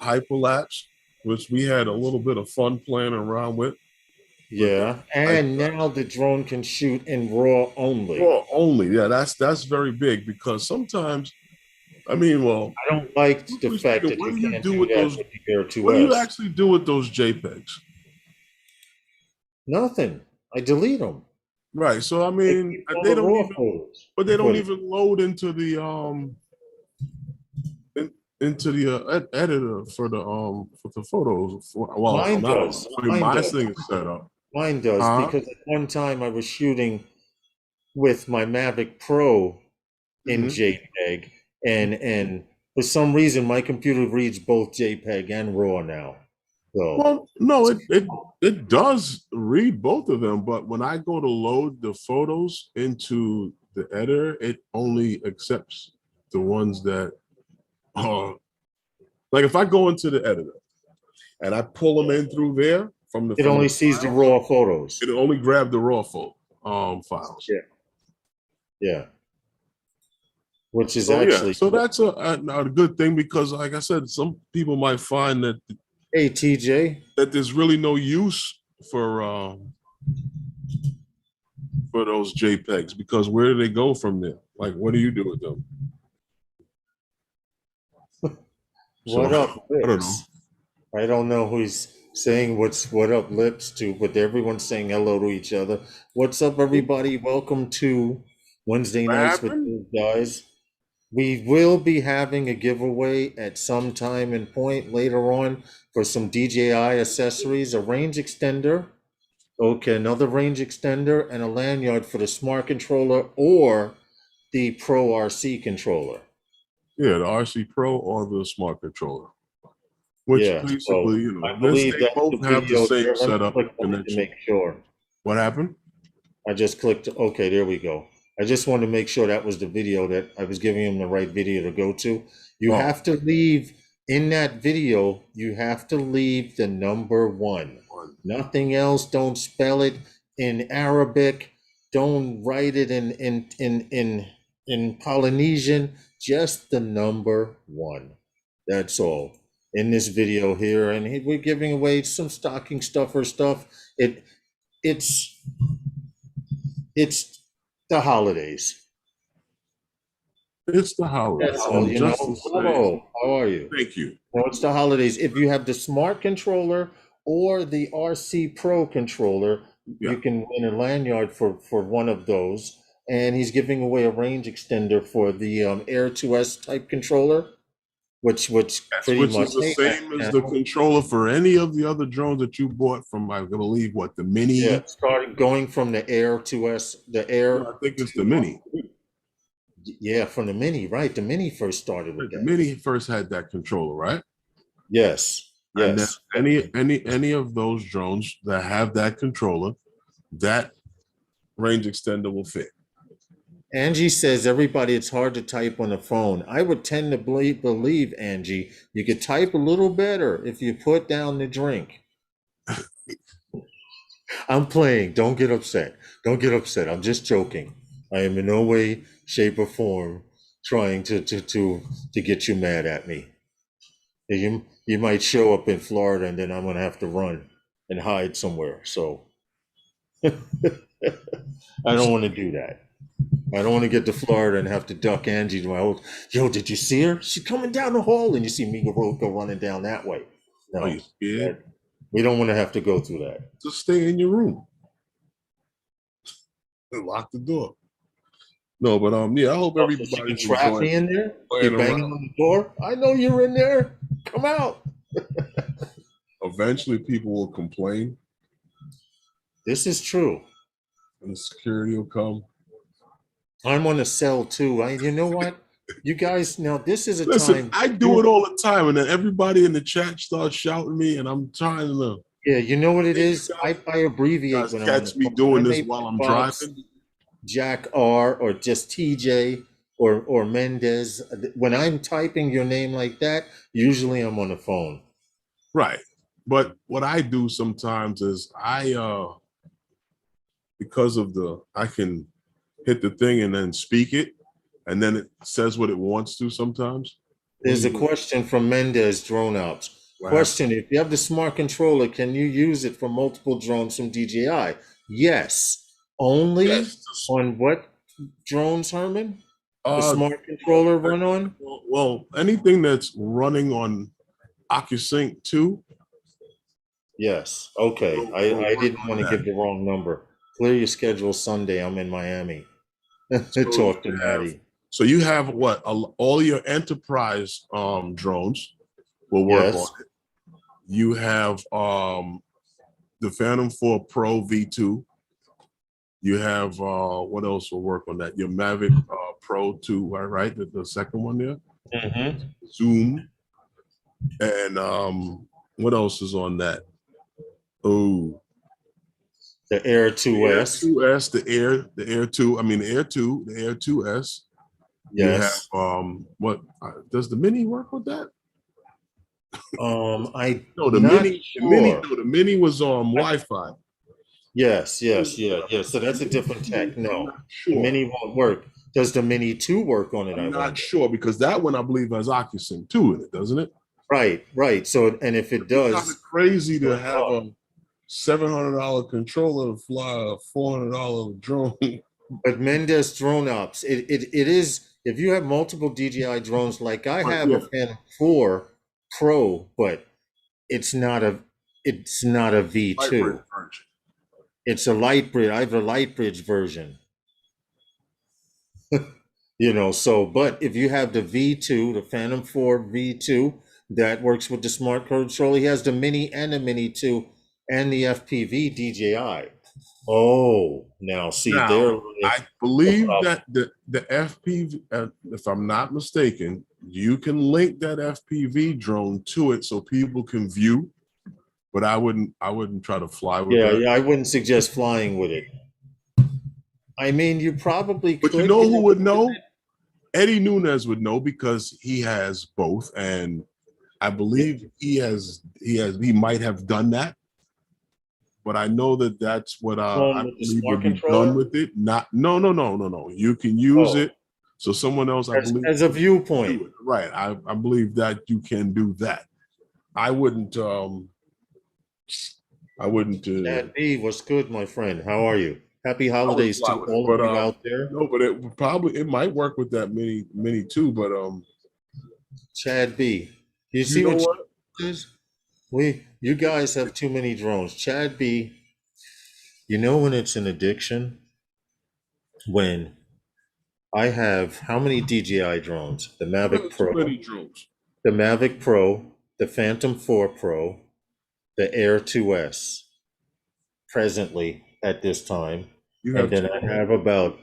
Speaker 1: hyperlapse, which we had a little bit of fun playing around with.
Speaker 2: Yeah, and now the drone can shoot in RAW only.
Speaker 1: RAW only, yeah, that's very big, because sometimes, I mean, well,
Speaker 2: I don't like the fact that you can't do that with the Air 2S.
Speaker 1: What do you actually do with those JPEGs?
Speaker 2: Nothing. I delete them.
Speaker 1: Right. So I
Speaker 2: I
Speaker 1: mean,
Speaker 2: keep all
Speaker 1: they
Speaker 2: the
Speaker 1: don't
Speaker 2: raw
Speaker 1: even,
Speaker 2: photos.
Speaker 1: but they don't
Speaker 2: But
Speaker 1: even load into the editor for the photos. Well,
Speaker 2: mine
Speaker 1: not
Speaker 2: does.
Speaker 1: the way
Speaker 2: Mine
Speaker 1: my
Speaker 2: does.
Speaker 1: thing is set up.
Speaker 2: Mine does
Speaker 1: Huh?
Speaker 2: because at one time I was shooting with my Mavic Pro in
Speaker 1: Hmm.
Speaker 2: JPEG, and for some reason my computer reads both JPEG and RAW now. So
Speaker 1: Well, no, it does read both of them, but when I go to load the photos into the editor, it only accepts the ones that like if I go into the editor and I pull them in through there
Speaker 2: it
Speaker 1: from
Speaker 2: only
Speaker 1: the
Speaker 2: sees the
Speaker 1: files,
Speaker 2: raw photos.
Speaker 1: it only grab the raw files.
Speaker 2: Yeah, yeah. Which is
Speaker 1: So yeah,
Speaker 2: actually,
Speaker 1: so that's a good thing because, like I said, some people might find
Speaker 2: hey TJ,
Speaker 1: that there's really no use for those JPEGs because where do they go from there? Like, what do you do with them? So
Speaker 2: what up,
Speaker 1: I don't know.
Speaker 2: Lips? I don't know who's saying what up, Lips, to, but everyone's saying hello to each other. What's up, everybody? Welcome to Wednesday
Speaker 1: What
Speaker 2: nights with
Speaker 1: happened?
Speaker 2: these guys. We will be having a giveaway at some time and point later on for some DJI accessories, a range extender, okay, another range extender, and a lanyard for the smart controller or the Pro RC controller.
Speaker 1: Yeah, the RC Pro or the Smart Controller, which
Speaker 2: Yeah, so
Speaker 1: basically,
Speaker 2: I
Speaker 1: this
Speaker 2: believe
Speaker 1: they
Speaker 2: that's the
Speaker 1: both have the
Speaker 2: video
Speaker 1: same
Speaker 2: there. Let me
Speaker 1: setup
Speaker 2: click
Speaker 1: and
Speaker 2: on it to
Speaker 1: connection.
Speaker 2: make sure.
Speaker 1: What happened?
Speaker 2: I just clicked, okay, there we go. I just wanted to make sure that was the video that I was giving him the right video to go to. You
Speaker 1: Oh,
Speaker 2: have to leave in that video, you have to leave the number 1.
Speaker 1: one.
Speaker 2: Nothing else. Don't spell it in Arabic. Don't write it in Polynesian. Just the number 1. That's all. In this video here, and we're giving away some stocking stuffer stuff. It's it's the holidays.
Speaker 1: It's the holidays,
Speaker 2: That's all,
Speaker 1: and
Speaker 2: you know.
Speaker 1: just to say
Speaker 2: Hello, how are you?
Speaker 1: thank you.
Speaker 2: No, it's the holidays. If you have the smart controller or the RC Pro controller, you
Speaker 1: Yeah,
Speaker 2: can win a lanyard for one of those. And he's giving away a range extender for the Air 2S type controller, which
Speaker 1: yes,
Speaker 2: pretty
Speaker 1: which
Speaker 2: much,
Speaker 1: is the
Speaker 2: hey,
Speaker 1: same as the
Speaker 2: now,
Speaker 1: controller for any of the other drones that you bought from, I believe, what the
Speaker 2: yeah,
Speaker 1: Mini.
Speaker 2: starting going from the Air 2S, the
Speaker 1: No,
Speaker 2: Air
Speaker 1: I think it's the
Speaker 2: 2,
Speaker 1: Mini.
Speaker 2: yeah, from the Mini, right? The Mini first started with
Speaker 1: Right, the
Speaker 2: that.
Speaker 1: Mini first had that controller, right?
Speaker 2: Yes,
Speaker 1: And then
Speaker 2: yes.
Speaker 1: any of those drones that have that controller, that range extender will fit.
Speaker 2: Angie says, everybody, it's hard to type on the phone. I would tend to believe, Angie, you could type a little better if you put down the drink. I'm playing. Don't get upset. Don't get upset. I'm just joking. I am in no way, shape, or form trying to get you mad at me. You might show up in Florida and then I'm gonna have to run and hide somewhere. So I don't want to do that. I don't want to get to Florida and have to duck Angie to my old. Yo, did you see her? She's coming down the hall, and you see me go running down that way.
Speaker 1: Are
Speaker 2: No,
Speaker 1: you scared?
Speaker 2: we don't want to have to go through that.
Speaker 1: Just stay in your room and lock the door. No, but yeah, I hope
Speaker 2: Oh, so she can
Speaker 1: everybody's
Speaker 2: trap
Speaker 1: enjoying
Speaker 2: me in there.
Speaker 1: playing
Speaker 2: You're banging
Speaker 1: around.
Speaker 2: on the door. I know you're in there. Come out.
Speaker 1: Eventually, people will complain,
Speaker 2: This is true.
Speaker 1: and the security will come.
Speaker 2: I'm on a cell too. You know what? You guys, now this is a
Speaker 1: Listen,
Speaker 2: time.
Speaker 1: I do it all the time, and then everybody in the chat starts shouting me, and I'm trying to.
Speaker 2: Yeah, you know what it
Speaker 1: Hey,
Speaker 2: is. I
Speaker 1: you
Speaker 2: abbreviate
Speaker 1: guys
Speaker 2: when I'm on the
Speaker 1: catch me
Speaker 2: phone. I
Speaker 1: doing this
Speaker 2: may
Speaker 1: while
Speaker 2: put
Speaker 1: I'm
Speaker 2: Bob's,
Speaker 1: driving.
Speaker 2: Jack R, or just TJ, or Mendez. When I'm typing your name like that, usually I'm on the phone.
Speaker 1: Right. But what I do sometimes is because of I can hit the thing and then speak it, and then it says what it wants to sometimes. What do
Speaker 2: There's
Speaker 1: you
Speaker 2: a
Speaker 1: do?
Speaker 2: question from Mendez Drone Ops.
Speaker 1: What happened?
Speaker 2: Question: if you have the smart controller, can you use it for multiple drones from DJI? Yes. Only
Speaker 1: Yes.
Speaker 2: on what drones, Herman? The
Speaker 1: Uh,
Speaker 2: smart controller run on?
Speaker 1: well, anything that's running on OcuSync 2,
Speaker 2: Yes. Okay.
Speaker 1: We'll
Speaker 2: I
Speaker 1: work
Speaker 2: didn't
Speaker 1: on
Speaker 2: want to
Speaker 1: that.
Speaker 2: give the wrong number. Clear your schedule Sunday. I'm in Miami.
Speaker 1: So
Speaker 2: Talk to Maddie.
Speaker 1: you have what? All your enterprise drones will work on
Speaker 2: Yes.
Speaker 1: it. You have the Phantom 4 Pro V2. You have what else will work on that? Your Mavic Pro 2, right? The second one there.
Speaker 2: Mm-hmm.
Speaker 1: Zoom. And what else is on that? Oh,
Speaker 2: The Air
Speaker 1: the Air
Speaker 2: 2S.
Speaker 1: 2S, the Air 2, I mean the Air 2, the Air 2S. You have
Speaker 2: Yes.
Speaker 1: what does the Mini work with that?
Speaker 2: I
Speaker 1: No,
Speaker 2: not sure.
Speaker 1: the Mini was on Wi-Fi.
Speaker 2: Yes, yeah. So that's a different tech.
Speaker 1: I'm
Speaker 2: No,
Speaker 1: not
Speaker 2: the
Speaker 1: sure.
Speaker 2: Mini won't work. Does the Mini 2 work on it, I
Speaker 1: I'm not
Speaker 2: wonder?
Speaker 1: sure because that one I believe has OcuSync 2 in it, doesn't it?
Speaker 2: Right. So, and if it
Speaker 1: It's kind of
Speaker 2: does,
Speaker 1: crazy to
Speaker 2: look it
Speaker 1: have
Speaker 2: up.
Speaker 1: a $700 controller to fly a $400 drone.
Speaker 2: But Mendes Drone Ops, it is, if you have multiple DJI drones, like I
Speaker 1: But
Speaker 2: have
Speaker 1: yeah,
Speaker 2: a Phantom 4 Pro, but it's not a
Speaker 1: hybrid
Speaker 2: V2.
Speaker 1: version.
Speaker 2: It's a light bridge. I have a light bridge version. So, but if you have the V2, the Phantom 4 V2, that works with the smart control. He has the Mini and the Mini 2 and the FPV DJI. Oh, now see,
Speaker 1: Now,
Speaker 2: there.
Speaker 1: I believe that the FPV, if I'm not mistaken, you can link that FPV drone to it so people can view. But I wouldn't try to fly with that.
Speaker 2: Yeah, I wouldn't suggest flying with it. I mean, you probably
Speaker 1: But you
Speaker 2: could
Speaker 1: know
Speaker 2: get
Speaker 1: who
Speaker 2: away
Speaker 1: would
Speaker 2: with
Speaker 1: know?
Speaker 2: it.
Speaker 1: Eddie Nunez would know because he has both, and I believe he might have done that. But I know that that's what I
Speaker 2: Phone with the
Speaker 1: believe
Speaker 2: smart
Speaker 1: would be done
Speaker 2: controller.
Speaker 1: with it. Not no. You can use
Speaker 2: Oh,
Speaker 1: it. So someone else, I believe,
Speaker 2: as a viewpoint.
Speaker 1: do it. Right. I believe that you can do that. I wouldn't. I wouldn't.
Speaker 2: Chad B, what's good, my friend? How are you? Happy
Speaker 1: I would
Speaker 2: holidays
Speaker 1: fly
Speaker 2: to
Speaker 1: with it,
Speaker 2: all
Speaker 1: but
Speaker 2: of you out there.
Speaker 1: no. But it might work with that mini too. But
Speaker 2: Chad B, you
Speaker 1: you
Speaker 2: see
Speaker 1: know
Speaker 2: what
Speaker 1: what?
Speaker 2: Chad is? You guys have too many drones. Chad B, when it's an addiction? When I have how many DJI drones? The Mavic
Speaker 1: Too
Speaker 2: Pro,
Speaker 1: many drones.
Speaker 2: the Mavic Pro, the Phantom 4 Pro, the Air 2S presently at this time.
Speaker 1: You
Speaker 2: And
Speaker 1: have
Speaker 2: then
Speaker 1: too
Speaker 2: I
Speaker 1: many.
Speaker 2: have about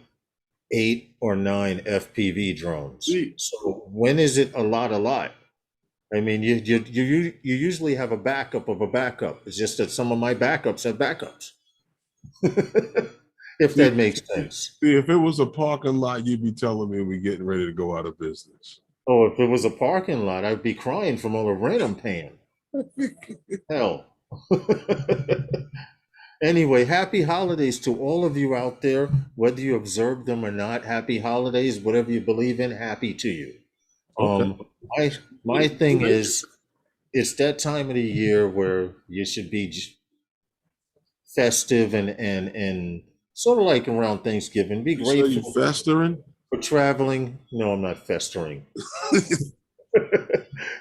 Speaker 2: 8 or 9 FPV drones.
Speaker 1: See,
Speaker 2: So when is it a lot? I mean, you usually have a backup of a backup. It's just that some of my backups have backups. If
Speaker 1: see,
Speaker 2: that makes sense.
Speaker 1: see, if it was a parking lot, you'd be telling me we're getting ready to go out of business.
Speaker 2: Oh, if it was a parking lot, I'd be crying from all the rent I'm paying. Hell. Anyway, happy holidays to all of you out there, whether you observe them or not. Happy holidays, whatever you believe in, happy to you.
Speaker 1: Okay.
Speaker 2: My my thing is, it's that time of the year where you should be festive and sort of like around Thanksgiving. Be
Speaker 1: You say you
Speaker 2: grateful
Speaker 1: festering?
Speaker 2: for traveling. No, I'm not festering.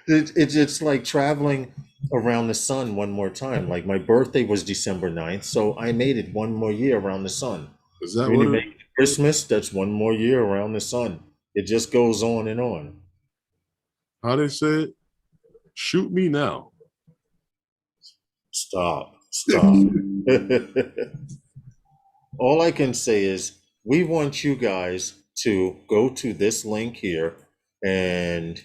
Speaker 2: It's like traveling around the sun one more time. Like my birthday was December 9th, so I made it one more year around the sun.
Speaker 1: Is that
Speaker 2: When
Speaker 1: what
Speaker 2: you
Speaker 1: it
Speaker 2: make Christmas, that's one more year around the sun. It just goes on and on.
Speaker 1: how they say it? Shoot me now.
Speaker 2: Stop. All I can say is we want you guys to go to this link here and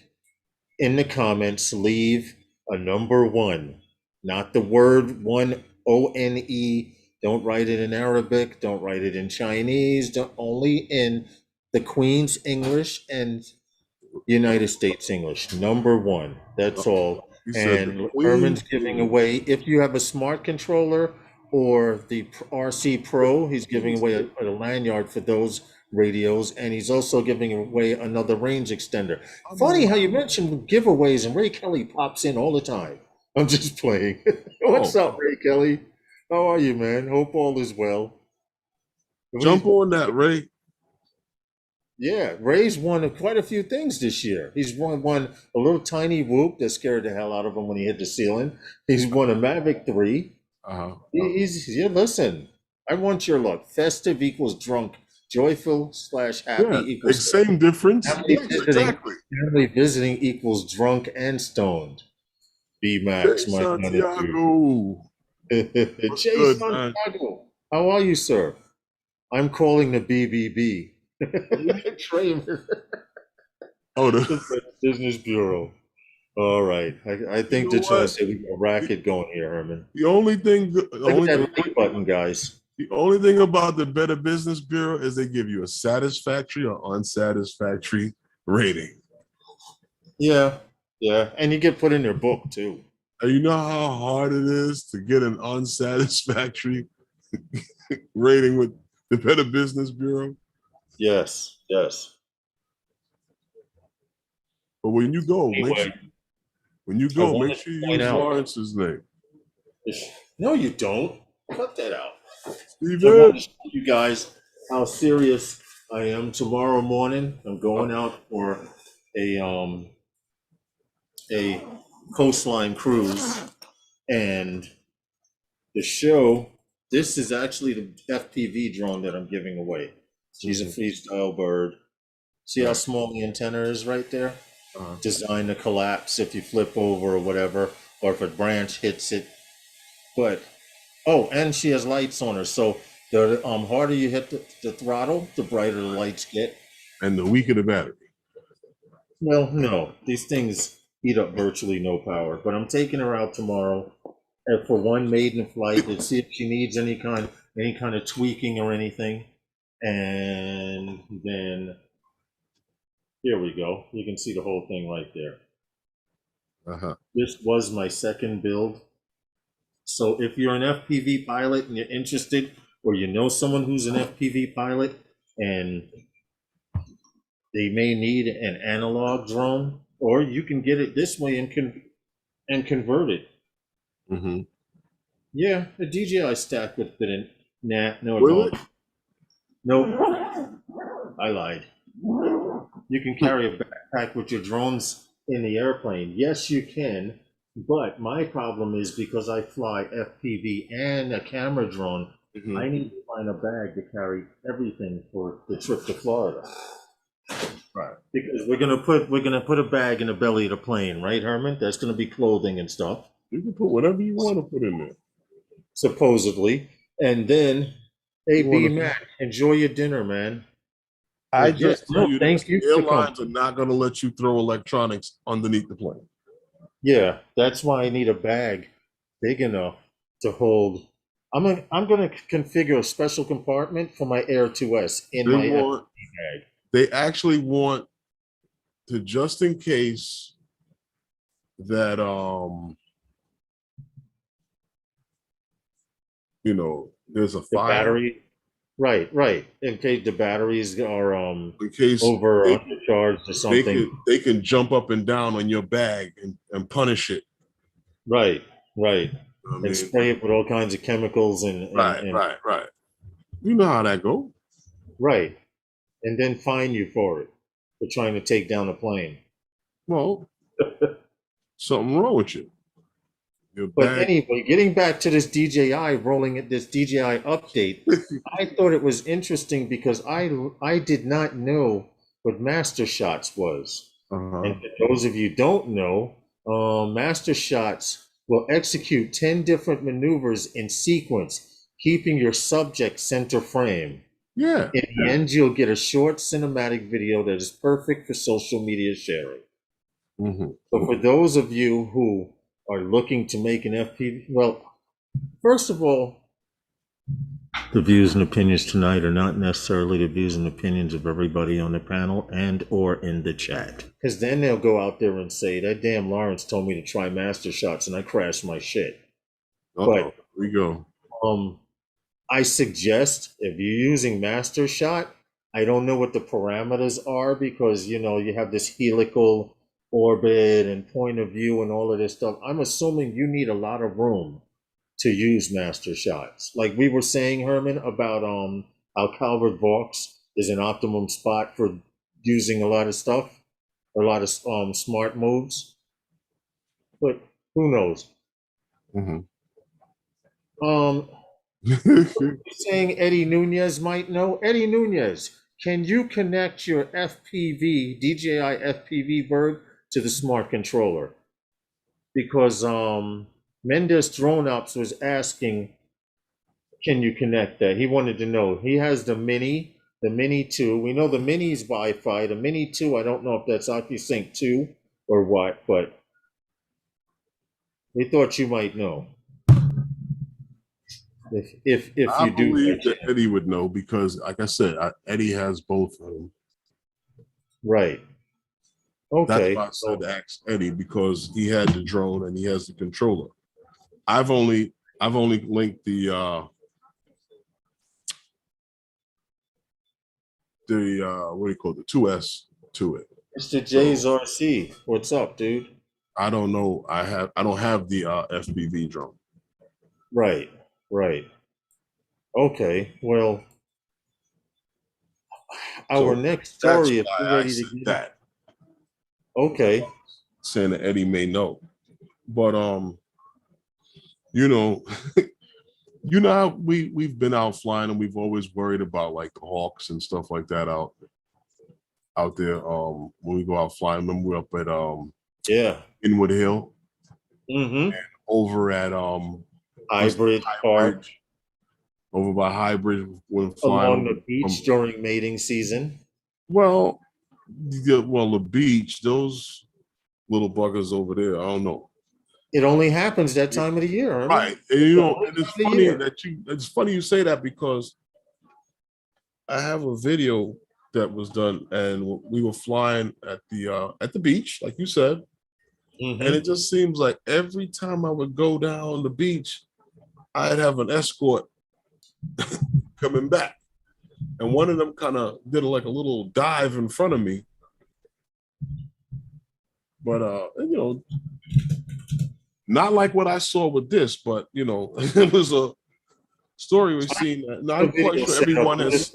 Speaker 2: in the comments leave a number one, not the word one, ONE. Don't write it in Arabic, don't write it in Chinese, only in the Queen's English and United States English. Number one. That's all.
Speaker 1: You said the
Speaker 2: And Herman's
Speaker 1: Queen's
Speaker 2: giving
Speaker 1: English.
Speaker 2: away, if you have a smart controller or the RC Pro, he's giving away a lanyard for those radios. And he's also giving away another range extender. Funny how you mentioned giveaways and Ray Kelly pops in all the time. I'm just playing. What's up, Ray Kelly? How are you, man? Hope all is well.
Speaker 1: Jump on that, Ray.
Speaker 2: Yeah, Ray's won quite a few things this year. He's won a little tiny whoop that scared the hell out of him when he hit the ceiling. He's won a Mavic 3.
Speaker 1: Uh-huh.
Speaker 2: Yeah, listen, I want your luck. Festive equals drunk. Joyful / happy
Speaker 1: Yeah,
Speaker 2: equals
Speaker 1: same difference.
Speaker 2: family
Speaker 1: Yes,
Speaker 2: visiting.
Speaker 1: exactly.
Speaker 2: Family visiting equals drunk and stoned. B
Speaker 1: Hey,
Speaker 2: Max, my kind of
Speaker 1: Santiago.
Speaker 2: dude.
Speaker 1: What's
Speaker 2: Jay
Speaker 1: good, man?
Speaker 2: Santiago, how are you, sir? I'm calling the BBB. Trey,
Speaker 1: Oh,
Speaker 2: the Business Bureau. All right. I
Speaker 1: you
Speaker 2: think
Speaker 1: know
Speaker 2: they're trying to
Speaker 1: what?
Speaker 2: say we got a racket going here, Herman.
Speaker 1: The only thing, the
Speaker 2: Look at
Speaker 1: only thing,
Speaker 2: that like button, guys.
Speaker 1: the only thing about the Better Business Bureau is they give you a satisfactory or unsatisfactory rating.
Speaker 2: Yeah. Yeah. And you get put in their book too.
Speaker 1: And you know how hard it is to get an unsatisfactory rating with the Better Business Bureau?
Speaker 2: Yes. Yes.
Speaker 1: But when you go,
Speaker 2: Anyway, I
Speaker 1: make
Speaker 2: wanted to
Speaker 1: sure you
Speaker 2: point
Speaker 1: use
Speaker 2: out.
Speaker 1: Lawrence's name.
Speaker 2: No, you don't. Cut that out. I want to
Speaker 1: Steven.
Speaker 2: show you guys how serious I am. Tomorrow morning, I'm going out for a a coastline cruise, and the show. This is actually the FPV drone that I'm giving away. She's a freestyle bird. See how small the antenna is right there? Designed to collapse if you flip over or whatever, or if a branch hits it. But oh, and she has lights on her, so the harder you hit the throttle, the brighter the lights get.
Speaker 1: And the weaker the battery.
Speaker 2: Well, no, these things eat up virtually no power. But I'm taking her out tomorrow for one maiden flight to see if she needs any kind of tweaking or anything. And then here we go. You can see the whole thing right there.
Speaker 1: Uh-huh.
Speaker 2: This was my second build. So if you're an FPV pilot and you're interested, or you know someone who's an FPV pilot and they may need an analog drone, or you can get it this way and convert it.
Speaker 1: Mm-hmm.
Speaker 2: Yeah, a DJI stack would fit in. Nah, no, it
Speaker 1: Will
Speaker 2: won't.
Speaker 1: it?
Speaker 2: Nope, I lied. You can carry a backpack with your drones in the airplane. Yes, you can. But my problem is because I fly FPV and a camera drone,
Speaker 1: Mm-hmm.
Speaker 2: I need to find a bag to carry everything for the trip to Florida.
Speaker 1: Right.
Speaker 2: Because we're gonna put a bag in the belly of the plane, right, Herman? That's gonna be clothing and stuff,
Speaker 1: You can put whatever you want to put in there.
Speaker 2: supposedly. And then, hey,
Speaker 1: You wanna-
Speaker 2: B man, enjoy your dinner, man.
Speaker 1: I just tell you
Speaker 2: thank
Speaker 1: this,
Speaker 2: you for
Speaker 1: airlines
Speaker 2: coming.
Speaker 1: are not going to let you throw electronics underneath the plane.
Speaker 2: Yeah, that's why I need a bag big enough to hold. I'm gonna configure a special compartment for my Air 2S in
Speaker 1: They
Speaker 2: my
Speaker 1: want,
Speaker 2: bag.
Speaker 1: they actually want to, just in case that there's a
Speaker 2: The
Speaker 1: fire,
Speaker 2: battery, right. In case the batteries are
Speaker 1: in case
Speaker 2: over
Speaker 1: they,
Speaker 2: undercharged or something.
Speaker 1: they can jump up and down on your bag and punish it.
Speaker 2: Right.
Speaker 1: I
Speaker 2: And
Speaker 1: mean,
Speaker 2: spray it with all kinds of chemicals and
Speaker 1: right. You know how that goes.
Speaker 2: right. And then fine you for it for trying to take down a plane.
Speaker 1: Well, something wrong with you. Your
Speaker 2: But
Speaker 1: bag.
Speaker 2: anyway, getting back to this DJI this DJI update, I thought it was interesting because I did not know what Master Shots was. And for those of you who don't know, Master Shots will execute 10 different maneuvers in sequence, keeping your subject center frame.
Speaker 1: Yeah.
Speaker 2: In the end, you'll get a short cinematic video that is perfect for social media sharing.
Speaker 1: Mm-hmm.
Speaker 2: So for those of you who are looking to make an FPV, well, first of all, the views and opinions tonight are not necessarily the views and opinions of everybody on the panel and or in the chat. Because then they'll go out there and say, that damn Lawrence told me to try Master Shots and I crashed my shit. But
Speaker 1: here we go.
Speaker 2: I suggest if you're using Master Shot, I don't know what the parameters are because, you have this helical orbit and point of view and all of this stuff. I'm assuming you need a lot of room to use Master Shots. Like we were saying, Herman, about how Calvert Vaux is an optimum spot for using a lot of stuff, a lot of smart moves, but who knows?
Speaker 1: Mhm.
Speaker 2: Um, saying Eddie Nunez might know. Eddie Nunez, can you connect your FPV, DJI FPV bird to the smart controller? Because Mendes Drone Ops was asking, can you connect that? He wanted to know. He has the Mini 2. We know the Mini's Wi-Fi. The Mini 2, I don't know if that's OcuSync 2 or what, but we thought you might know. If
Speaker 1: I
Speaker 2: you do.
Speaker 1: believe that Eddie would know because, like I said, Eddie has both of them.
Speaker 2: Right.
Speaker 1: That's
Speaker 2: Okay.
Speaker 1: why I said ask Eddie because he had the drone and he has the controller. I've only linked the what do you call it, the 2S to it.
Speaker 2: Mr.
Speaker 1: So
Speaker 2: J's RC, what's up, dude?
Speaker 1: I don't know. I don't have the FPV drone.
Speaker 2: Right, right. Okay, well, our
Speaker 1: So
Speaker 2: next
Speaker 1: that's
Speaker 2: story, if
Speaker 1: why
Speaker 2: you're
Speaker 1: I
Speaker 2: ready to
Speaker 1: said
Speaker 2: get
Speaker 1: that.
Speaker 2: okay.
Speaker 1: Saying that Eddie may know. But you know, you know how we've been out flying and we've always worried about like the hawks and stuff like that out there when we go out flying. Remember we're up at
Speaker 2: Yeah.
Speaker 1: Inwood Hill
Speaker 2: Mm-hmm.
Speaker 1: over at
Speaker 2: Hybrid Park
Speaker 1: Bridge, over by High Bridge when flying
Speaker 2: along
Speaker 1: over
Speaker 2: the beach during mating season.
Speaker 1: well the beach, those little buggers over there, I don't know.
Speaker 2: It only happens that time of the year,
Speaker 1: Right.
Speaker 2: Herman.
Speaker 1: And
Speaker 2: It's
Speaker 1: you
Speaker 2: the
Speaker 1: know,
Speaker 2: only
Speaker 1: and it's
Speaker 2: time of the
Speaker 1: funny
Speaker 2: year.
Speaker 1: you say that because I have a video that was done and we were flying at the beach, like you said. And it
Speaker 2: Mm-hmm.
Speaker 1: just seems like every time I would go down the beach, I'd have an escort coming back. And one of them kind of did like a little dive in front of me. But you know, not like what I saw with this, but you know, it was a story we've seen. Now,
Speaker 2: The
Speaker 1: I'm quite
Speaker 2: video
Speaker 1: sure
Speaker 2: setup.
Speaker 1: everyone has.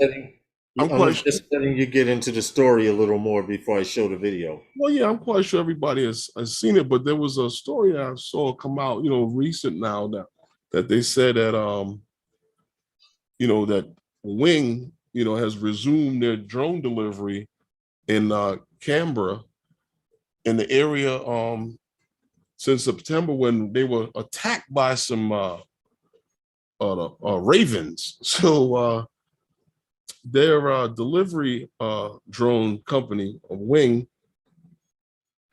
Speaker 1: I'm
Speaker 2: I'm
Speaker 1: quite sure.
Speaker 2: just letting you get into the story a little more before I show the video.
Speaker 1: Well, yeah, I'm quite sure everybody has seen it. But there was a story that I saw come out, you know, recent now that they said that you know, that Wing, you know, has resumed their drone delivery in Canberra in the area since September when they were attacked by some ravens. So their delivery drone company, Wing,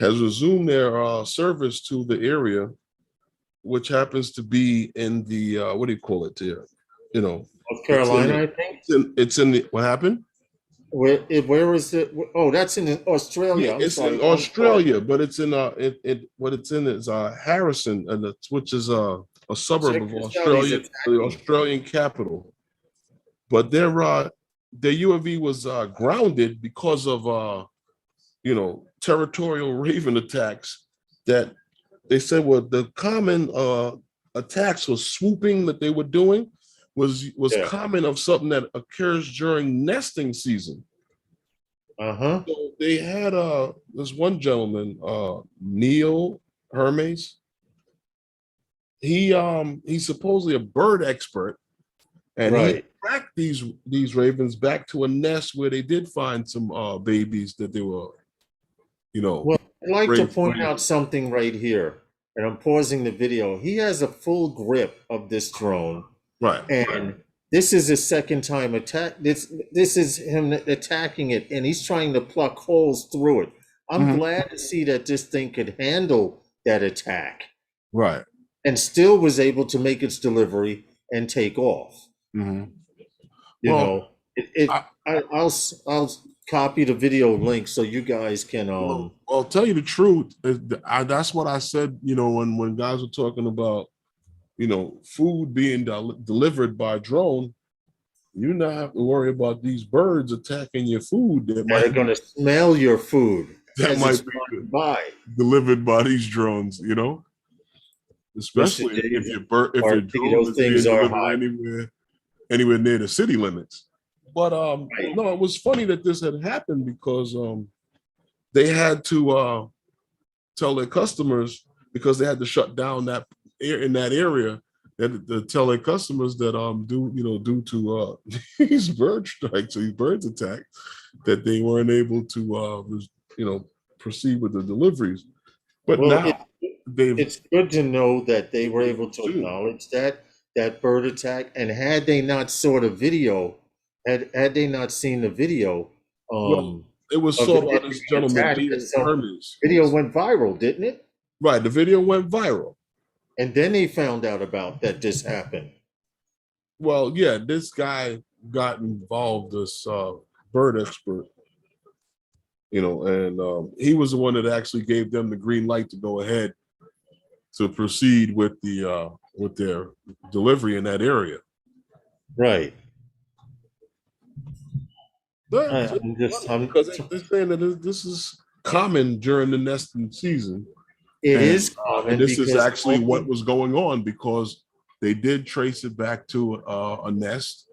Speaker 1: has resumed their service to the area, which happens to be in the what do you call it there? You know,
Speaker 2: North
Speaker 1: it's in
Speaker 2: Carolina,
Speaker 1: the
Speaker 2: I think.
Speaker 1: it's in the what happened?
Speaker 2: Where is it? Oh, that's in
Speaker 1: Yeah,
Speaker 2: Australia. I'm
Speaker 1: it's in
Speaker 2: sorry. Wrong part.
Speaker 1: Australia, but it's in what it's in is Harrison, and which is a suburb
Speaker 2: Check
Speaker 1: of
Speaker 2: this out. He's
Speaker 1: Australia, the
Speaker 2: attacking.
Speaker 1: Australian capital. But their UAV was grounded because of you know, territorial raven attacks that they said were the common attacks or swooping that they were doing was
Speaker 2: Yeah.
Speaker 1: common of something that occurs during nesting season.
Speaker 2: Uh-huh.
Speaker 1: So they had this one gentleman, Neil Hermes. He's supposedly a bird expert, and he
Speaker 2: Right.
Speaker 1: tracked these ravens back to a nest where they did find some babies that they were, you know,
Speaker 2: Well, I'd like to point
Speaker 1: raising.
Speaker 2: out something right here, and I'm pausing the video. He has a full grip of this drone,
Speaker 1: Right.
Speaker 2: and this is his second time attack. This is him attacking it, and he's trying to pluck holes through it. I'm
Speaker 1: Mhm.
Speaker 2: glad to see that this thing could handle that attack
Speaker 1: Right.
Speaker 2: and still was able to make its delivery and take off.
Speaker 1: Mhm.
Speaker 2: You
Speaker 1: Well,
Speaker 2: know,
Speaker 1: I,
Speaker 2: I'll copy the video link so you guys can
Speaker 1: well, I'll tell you the truth. That's what I said. You know, when guys were talking about, you know, food being delivered by drone, you not have to worry about these birds attacking your food.
Speaker 2: that are going to smell your food
Speaker 1: That
Speaker 2: as it's
Speaker 1: might be
Speaker 2: flying by.
Speaker 1: delivered by these drones. You know,
Speaker 2: Mr.
Speaker 1: especially if
Speaker 2: J,
Speaker 1: if your
Speaker 2: our
Speaker 1: drone
Speaker 2: those
Speaker 1: is being
Speaker 2: things are
Speaker 1: delivered
Speaker 2: hot.
Speaker 1: anywhere near the city limits. But no, it was funny that this had happened because they had to tell their customers, because they had to shut down that in that area, and to tell their customers that due to these bird strikes or these birds attack, that they weren't able to proceed with the deliveries. But
Speaker 2: Well,
Speaker 1: now they've
Speaker 2: it's good to know that they were able to
Speaker 1: resumed.
Speaker 2: acknowledge that bird attack, and had they not saw the video, had they not seen the video,
Speaker 1: Well, it was
Speaker 2: of
Speaker 1: saw
Speaker 2: it
Speaker 1: by this
Speaker 2: being
Speaker 1: gentleman,
Speaker 2: attacked,
Speaker 1: David Hermes.
Speaker 2: video went viral, didn't it?
Speaker 1: Right, the video went viral.
Speaker 2: And then they found out about that this happened.
Speaker 1: Well, yeah, this guy got involved, this bird expert, and he was the one that actually gave them the green light to go ahead to proceed with their delivery in that area.
Speaker 2: Right.
Speaker 1: Because they're saying that this is common during the nesting season.
Speaker 2: It is common,
Speaker 1: and this is
Speaker 2: because
Speaker 1: actually what was going on, because they did trace it back to a nest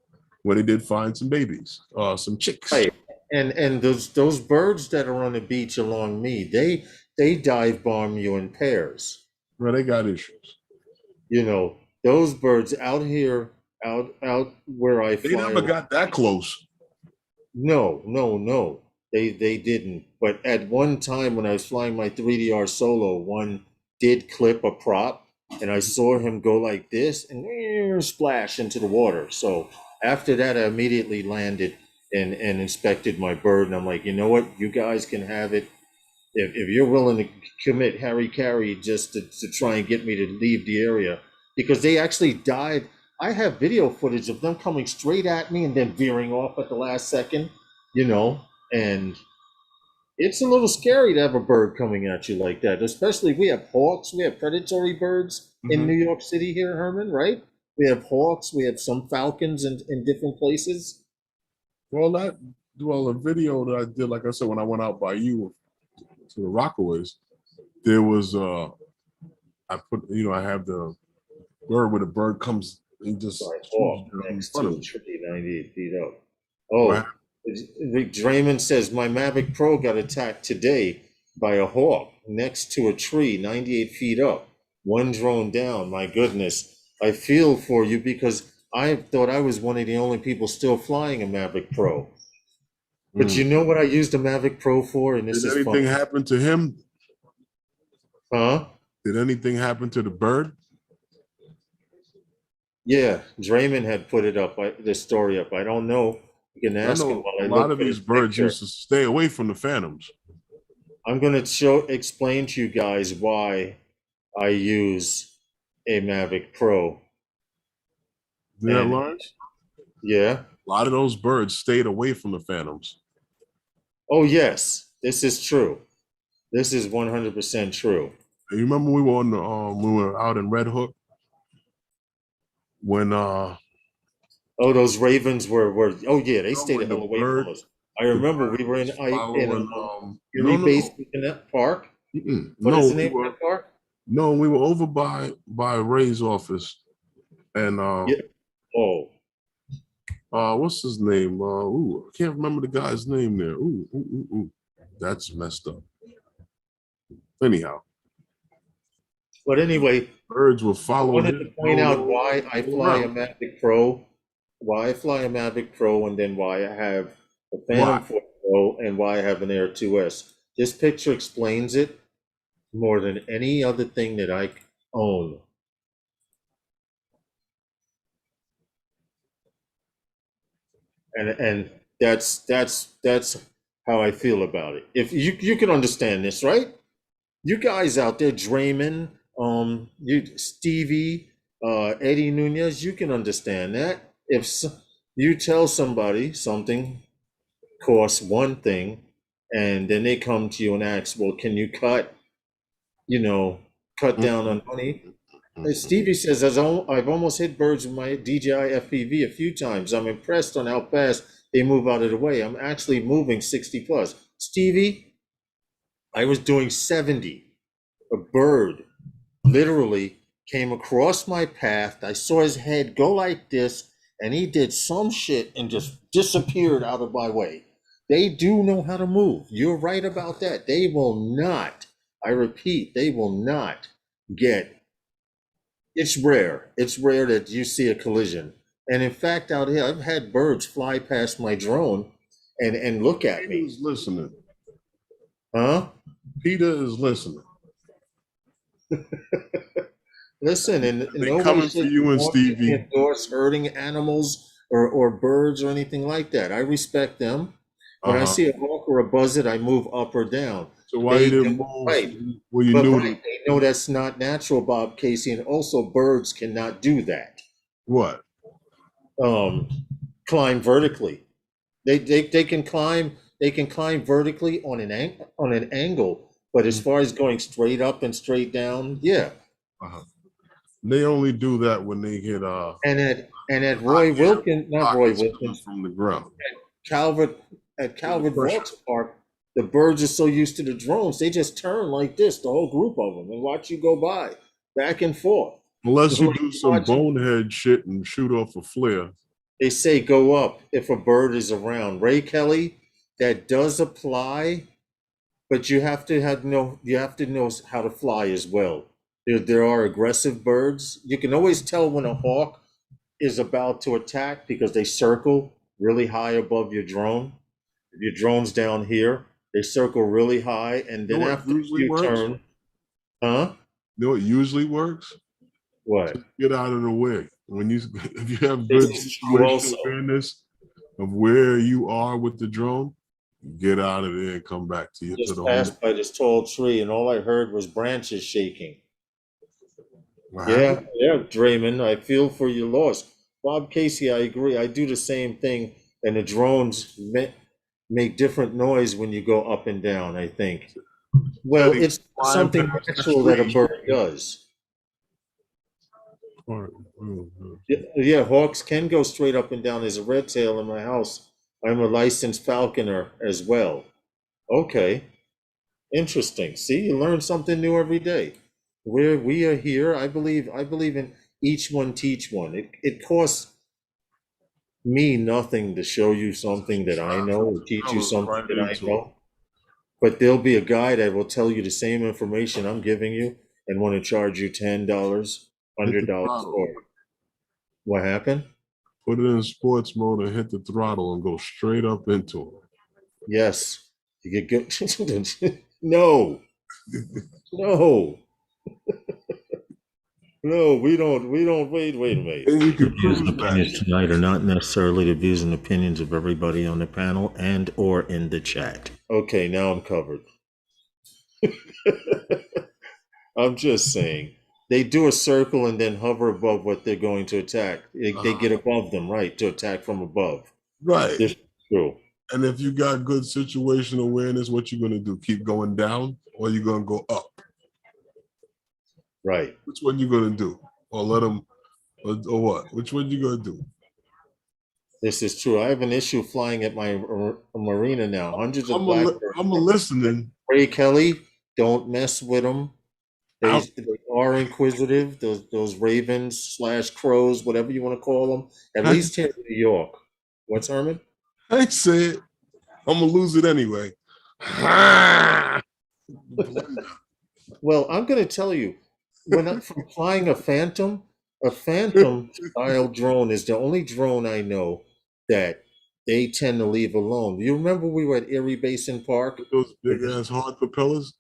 Speaker 1: where they did find some babies, some chicks.
Speaker 2: right. And those birds that are on the beach along me, they dive bomb you in pairs.
Speaker 1: Well, they got issues.
Speaker 2: Those birds out here, out where I fly.
Speaker 1: They never got that close.
Speaker 2: No. They didn't. But at one time when I was flying my 3DR solo, one did clip a prop, and I saw him go like this and splash into the water. So after that, I immediately landed and inspected my bird. And I'm like, you know what? You guys can have it. If you're willing to commit harry-carry just to try and get me to leave the area, because they actually dive. I have video footage of them coming straight at me and then veering off at the last second, and it's a little scary to have a bird coming at you like that. Especially, we have hawks, we have predatory birds in New York City here, Herman, right? We have hawks, we have some falcons in different places.
Speaker 1: Well, the video that I did, like I said, when I went out by you to the Rockaways, there was I have the bird where the bird comes and just
Speaker 2: next to a tree 98 feet up. Oh, Rick Draymond says my Mavic Pro got attacked today by a hawk next to a tree 98 feet up. One drone down. My goodness. I feel for you, because I thought I was one of the only people still flying a Mavic Pro. But you know what I used a Mavic Pro for? And this
Speaker 1: Did
Speaker 2: is
Speaker 1: anything happen to him?
Speaker 2: Huh?
Speaker 1: Did anything happen to the bird?
Speaker 2: Yeah, Draymond had put it up, the story up. I don't know. You can ask him.
Speaker 1: A lot of these birds used to stay away from the phantoms.
Speaker 2: I'm going to explain to you guys why I use a Mavic Pro.
Speaker 1: Yeah, Lawrence?
Speaker 2: Yeah.
Speaker 1: A lot of those birds stayed away from the phantoms.
Speaker 2: Oh, yes. This is true. This is 100% true.
Speaker 1: You remember we were out in Red Hook when
Speaker 2: those ravens were they stayed a hell away from us. I remember we were in base in that park. What is the name of that park?
Speaker 1: No, we were over by Ray's office, and what's his name? I can't remember the guy's name there. That's messed up. Anyhow.
Speaker 2: But anyway,
Speaker 1: birds will follow.
Speaker 2: I wanted to point out why I fly a Mavic Pro, and then why I have a Phantom 4 Pro, and why I have an Air 2S. This picture explains it more than any other thing that I own. And that's how I feel about it. If you can understand this, right? You guys out there, Draymond, Stevie, Eddie Nunez, you can understand that. If you tell somebody something costs one thing, and then they come to you and ask, well, can you cut down on money? Stevie says, I've almost hit birds with my DJI FPV a few times. I'm impressed on how fast they move out of the way. I'm actually moving 60 plus. Stevie, I was doing 70. A bird literally came across my path. I saw his head go like this, and he did some shit and just disappeared out of my way. They do know how to move. You're right about that. They will not, I repeat, they will not get, it's rare. It's rare that you see a collision. And in fact, out here, I've had birds fly past my drone and look at me.
Speaker 1: Peter's listening.
Speaker 2: Huh?
Speaker 1: Peter is listening.
Speaker 2: Listen, and
Speaker 1: They coming for you and Stevie.
Speaker 2: Endorse hurting animals or birds or anything like that. I respect them. When I see a hawk or a buzzard, I move up or down.
Speaker 1: So why you didn't move?
Speaker 2: Right.
Speaker 1: Well, you
Speaker 2: But
Speaker 1: knew
Speaker 2: right, they know that's not natural, Bob Casey, and also birds cannot do that.
Speaker 1: what?
Speaker 2: Climb vertically. They can climb. They can climb vertically on an angle, but as far as going straight up and straight down, yeah.
Speaker 1: They only do that when they get
Speaker 2: And at Roy Wilkins, not Roy Wilkins,
Speaker 1: from the ground.
Speaker 2: At Calvert Walks Park, the birds are so used to the drones, they just turn like this, the whole group of them, and watch you go by, back and forth.
Speaker 1: Unless you do some bonehead shit and shoot off a flare.
Speaker 2: They say go up if a bird is around. Ray Kelly, that does apply, but you have to know how to fly as well. There are aggressive birds. You can always tell when a hawk is about to attack because they circle really high above your drone. If your drone's down here, they circle really high, and then after you turn, huh?
Speaker 1: You know what usually works?
Speaker 2: What?
Speaker 1: Just get out of the way. If you have good situational awareness of where you are with the drone, get out of there and come back to you.
Speaker 2: Just passed by this tall tree, and all I heard was branches shaking. Yeah, Draymond, I feel for your loss. Bob Casey, I agree. I do the same thing, and the drones make different noise when you go up and down, I think. Well, it's something natural that a bird does. Yeah, hawks can go straight up and down. There's a red tail in my house. I'm a licensed falconer as well. Okay, interesting. See, you learn something new every day. We are here. I believe in each one teach one. It costs me nothing to show you something that I know or teach you something that I know. But there'll be a guy that will tell you the same information I'm giving you and want to charge you $10, $100 for it. What happened?
Speaker 1: Put it in sports mode and hit the throttle and go straight up into it.
Speaker 2: Yes. You get good. No. No. No, we don't. Wait a minute.
Speaker 1: And you
Speaker 2: views and opinions tonight are not necessarily the views and opinions of everybody on the panel and or in the chat. Okay, now I'm covered. I'm just saying. They do a circle and then hover above what they're going to attack. They get above them, right, to attack from above.
Speaker 1: Right.
Speaker 2: This is true.
Speaker 1: And if you got good situational awareness, what you going to do? Keep going down or you going to go up?
Speaker 2: Right.
Speaker 1: Which one you going to do? Or let them, or what? Which one you going to do?
Speaker 2: This is true. I have an issue flying at my marina now. Hundreds of blackbirds.
Speaker 1: I'm listening.
Speaker 2: Ray Kelly, don't mess with them. They are inquisitive. Those ravens / crows, whatever you want to call them. At least here in New York. What's Herman?
Speaker 1: I say it. I'm gonna lose it anyway.
Speaker 2: Well, I'm gonna tell you, when I'm from flying a Phantom style drone is the only drone I know that they tend to leave alone. You remember we were at Erie Basin Park?
Speaker 1: Those big ass hard propellers?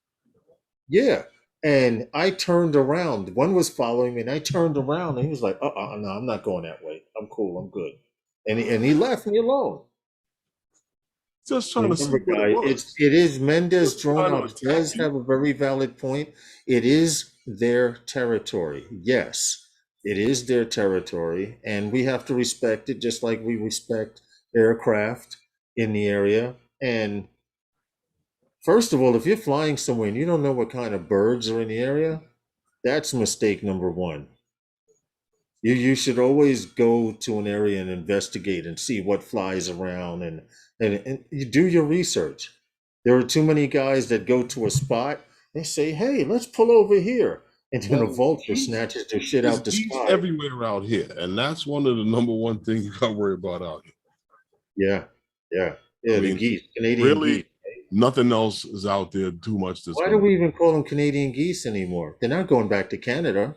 Speaker 2: Yeah. And I turned around. One was following me, and I turned around, and he was like, no, I'm not going that way. I'm cool. I'm good. And he left me alone.
Speaker 1: Just trying to see what
Speaker 2: it is Mendez Drone Ops does have a very valid point. It is their territory. Yes, it is their territory, and we have to respect it just like we respect aircraft in the area. And first of all, if you're flying somewhere and you don't know what kind of birds are in the area, that's mistake number one. You should always go to an area and investigate and see what flies around and you do your research. There are too many guys that go to a spot, they say, hey, let's pull over here. And then a
Speaker 1: Well,
Speaker 2: vulture snatches their shit
Speaker 1: there's
Speaker 2: out the
Speaker 1: geese
Speaker 2: sky.
Speaker 1: everywhere out here, and that's one of the number one thing you gotta worry about out here.
Speaker 2: Yeah, yeah,
Speaker 1: I
Speaker 2: yeah. The
Speaker 1: mean,
Speaker 2: geese, Canadian geese.
Speaker 1: really, nothing else is out there too much that's
Speaker 2: Why do
Speaker 1: gonna.
Speaker 2: we even call them Canadian geese anymore? They're not going back to Canada.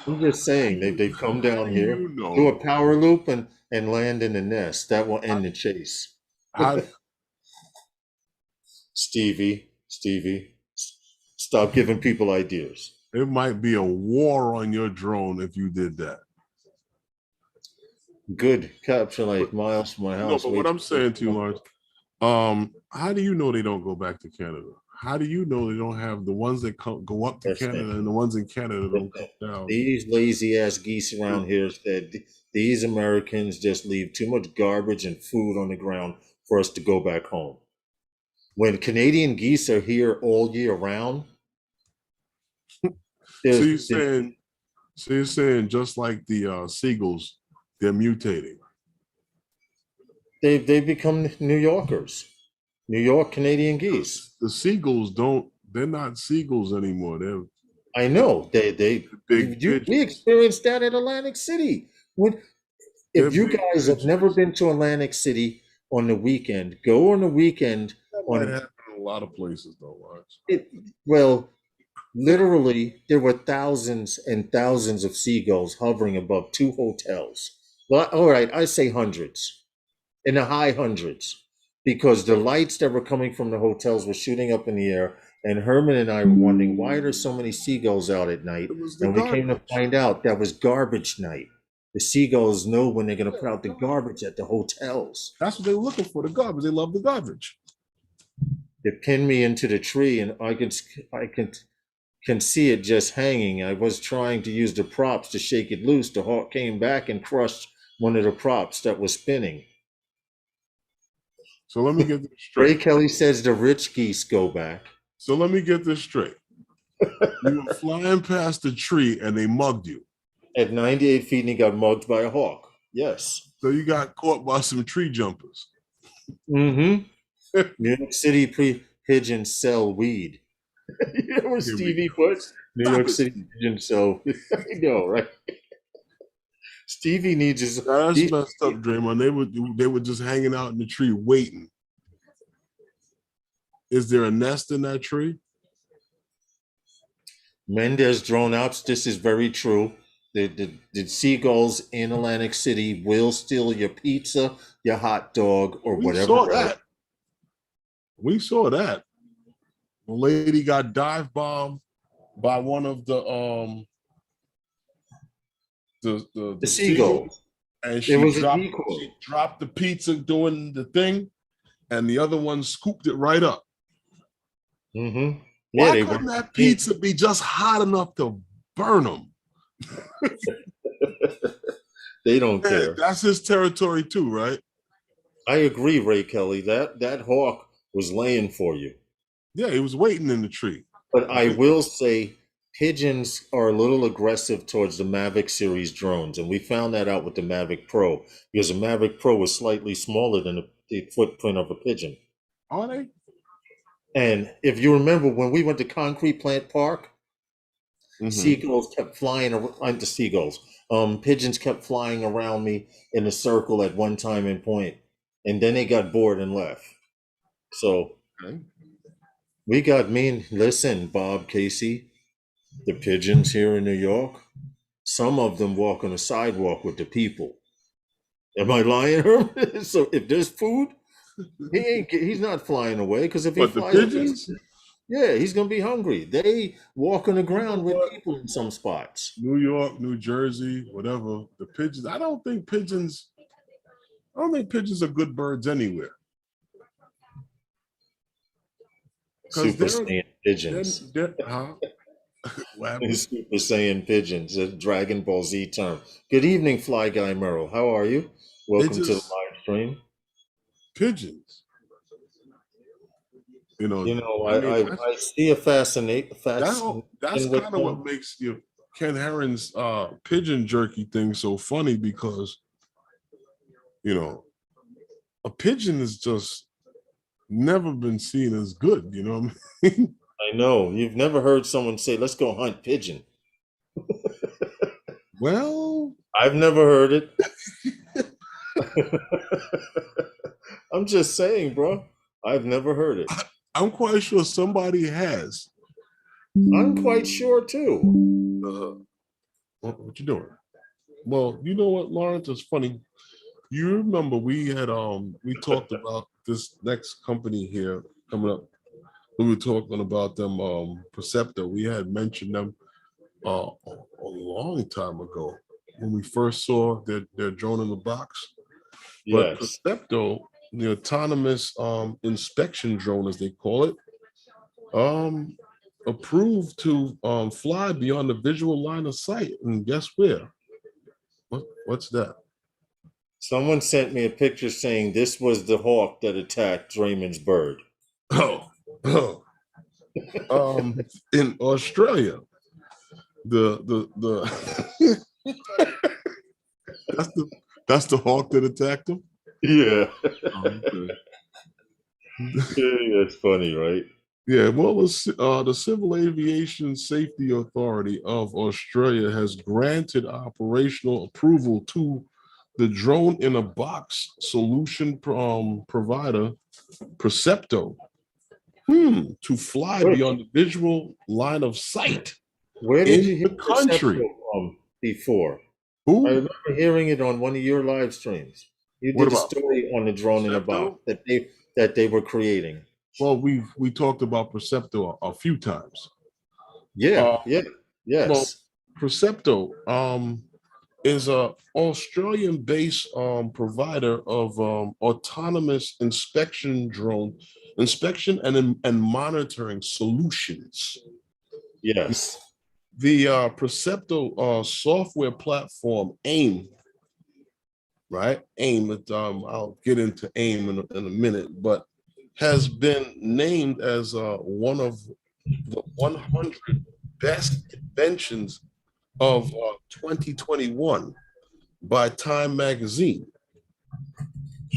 Speaker 2: I'm just saying they've come
Speaker 1: How
Speaker 2: down
Speaker 1: do
Speaker 2: here,
Speaker 1: you
Speaker 2: do
Speaker 1: know?
Speaker 2: a power loop, and land in the nest. That will end the chase.
Speaker 1: How
Speaker 2: Stevie, stop giving people ideas.
Speaker 1: it might be a war on your drone if you did that.
Speaker 2: Good capture
Speaker 1: But
Speaker 2: like miles from my
Speaker 1: no,
Speaker 2: house.
Speaker 1: but what
Speaker 2: Wait.
Speaker 1: I'm saying to you, Lawrence, how do you know they don't go back to Canada? How do you know they don't have the ones that go up to Canada and the ones in Canada don't come down?
Speaker 2: These lazy ass geese around here said these Americans just leave too much garbage and food on the ground for us to go back home. When Canadian geese are here all year round,
Speaker 1: So
Speaker 2: there's,
Speaker 1: you're
Speaker 2: there's
Speaker 1: saying, so you're saying just like the seagulls, they're mutating.
Speaker 2: they become New Yorkers, New York Canadian geese.
Speaker 1: The seagulls don't. They're not seagulls anymore. They're
Speaker 2: I know
Speaker 1: big
Speaker 2: we
Speaker 1: pigeons.
Speaker 2: experienced that in Atlantic City.
Speaker 1: They're
Speaker 2: If you
Speaker 1: big
Speaker 2: guys have never
Speaker 1: pigeons.
Speaker 2: been to Atlantic City on the weekend, go on the weekend
Speaker 1: That might
Speaker 2: on
Speaker 1: happen in a lot of places, though, Lawrence.
Speaker 2: it. Well, literally, there were thousands and thousands of seagulls hovering above two hotels. Well, all right, I say hundreds, in the high hundreds, because the lights that were coming from the hotels were shooting up in the air. And Herman and I were wondering, why are there so many seagulls out at night?
Speaker 1: It was the
Speaker 2: And we came to
Speaker 1: garbage.
Speaker 2: find out that was garbage night. The seagulls know when they're going to put out the garbage at the hotels.
Speaker 1: That's what they were looking for. The garbage. They love the garbage.
Speaker 2: They pinned me into the tree, and I can see it just hanging. I was trying to use the props to shake it loose. The hawk came back and crushed one of the props that was spinning.
Speaker 1: So let me get this
Speaker 2: Ray
Speaker 1: straight.
Speaker 2: Kelly says the rich geese go back.
Speaker 1: So let me get this straight. You were flying past the tree and they mugged you.
Speaker 2: At 98 feet, and he got mugged by a hawk. Yes.
Speaker 1: So you got caught by some tree jumpers.
Speaker 2: Mm-hmm. New York City pigeons sell weed. You know where
Speaker 1: Here we
Speaker 2: Stevie
Speaker 1: go.
Speaker 2: puts New
Speaker 1: Stop
Speaker 2: York
Speaker 1: it.
Speaker 2: City pigeons sell. I know, right? Stevie needs his.
Speaker 1: That's messed up, Draymond. They were just hanging out in the tree waiting. Is there a nest in that tree?
Speaker 2: Mendez drone ops. This is very true. The seagulls in Atlantic City will steal your pizza, your hot dog, or
Speaker 1: We
Speaker 2: whatever
Speaker 1: saw
Speaker 2: else.
Speaker 1: that. We saw that. The lady got dive bombed by one of the
Speaker 2: The
Speaker 1: seagulls,
Speaker 2: seagulls.
Speaker 1: and
Speaker 2: It
Speaker 1: she
Speaker 2: was a
Speaker 1: dropped
Speaker 2: decoy.
Speaker 1: the pizza doing the thing, and the other one scooped it right up.
Speaker 2: Mm-hmm. Yeah,
Speaker 1: Why
Speaker 2: they
Speaker 1: couldn't
Speaker 2: were.
Speaker 1: that pizza be just hot enough to burn them?
Speaker 2: They don't
Speaker 1: Man,
Speaker 2: care.
Speaker 1: that's his territory too, right?
Speaker 2: I agree, Ray Kelly. That hawk was laying for you.
Speaker 1: Yeah, he was waiting in the tree.
Speaker 2: But I will say pigeons are a little aggressive towards the Mavic series drones, and we found that out with the Mavic Pro because the Mavic Pro was slightly smaller than the footprint of a pigeon.
Speaker 1: Are they?
Speaker 2: And if you remember when we went to Concrete Plant Park, seagulls kept flying around the seagulls. Pigeons kept flying around me in a circle at one time and point, and then they got bored and left. So
Speaker 1: Okay.
Speaker 2: we got listen, Bob Casey, the pigeons here in New York. Some of them walk on the sidewalk with the people. Am I lying, Herman? So if there's food, he's not flying away because if he
Speaker 1: But the
Speaker 2: flies away,
Speaker 1: pigeons?
Speaker 2: yeah, he's gonna be hungry. They walk on the ground with people in some spots.
Speaker 1: New York, New Jersey, whatever. The pigeons. I don't think pigeons are good birds anywhere. Because
Speaker 2: Super Saiyan pigeons.
Speaker 1: huh?
Speaker 2: Super Saiyan pigeons, a Dragon Ball Z term. Good evening, Fly Guy Merrill. How are you? Welcome to the live stream.
Speaker 1: Pigeons.
Speaker 2: I see a fascination.
Speaker 1: That's kind of what makes you Ken Herron's pigeon jerky thing so funny because you know, a pigeon is just never been seen as good. You know what I mean?
Speaker 2: I know. You've never heard someone say, let's go hunt pigeon.
Speaker 1: Well,
Speaker 2: I've never heard it. I'm just saying, bro. I've never heard it.
Speaker 1: I'm quite sure somebody has.
Speaker 2: I'm quite sure too.
Speaker 1: What you doing? Well, you know what, Lawrence? It's funny. You remember we had we talked about this next company here coming up. We were talking about them Percepto. We had mentioned them a long time ago when we first saw their drone in the box. But
Speaker 2: Yes.
Speaker 1: Percepto, the autonomous inspection drone, as they call it, um, approved to fly beyond the visual line of sight. And guess where? What's that?
Speaker 2: Someone sent me a picture saying this was the hawk that attacked Raymond's bird.
Speaker 1: Oh, oh. In Australia, the that's the that's the hawk that attacked him.
Speaker 2: Yeah.
Speaker 1: Oh, okay.
Speaker 2: That's funny, right?
Speaker 1: Yeah, well, the Civil Aviation Safety Authority of Australia has granted operational approval to the drone in a box solution provider Percepto to fly
Speaker 2: Wait,
Speaker 1: beyond the visual line of sight
Speaker 2: where did
Speaker 1: in
Speaker 2: you hear
Speaker 1: the country.
Speaker 2: Percepto from before? I
Speaker 1: Who?
Speaker 2: remember hearing it on one of your live streams. You
Speaker 1: What
Speaker 2: did a
Speaker 1: about
Speaker 2: story on the drone in a box
Speaker 1: Percepto?
Speaker 2: that they were creating.
Speaker 1: Well, we talked about Percepto a few times.
Speaker 2: Yeah,
Speaker 1: Uh,
Speaker 2: yeah,
Speaker 1: well,
Speaker 2: yes.
Speaker 1: Percepto is a Australian-based provider of autonomous inspection and monitoring solutions.
Speaker 2: Yes.
Speaker 1: The Percepto software platform AIM, right? AIM. I'll get into AIM in a minute, but has been named as one of the 100 best inventions of 2021 by Time Magazine.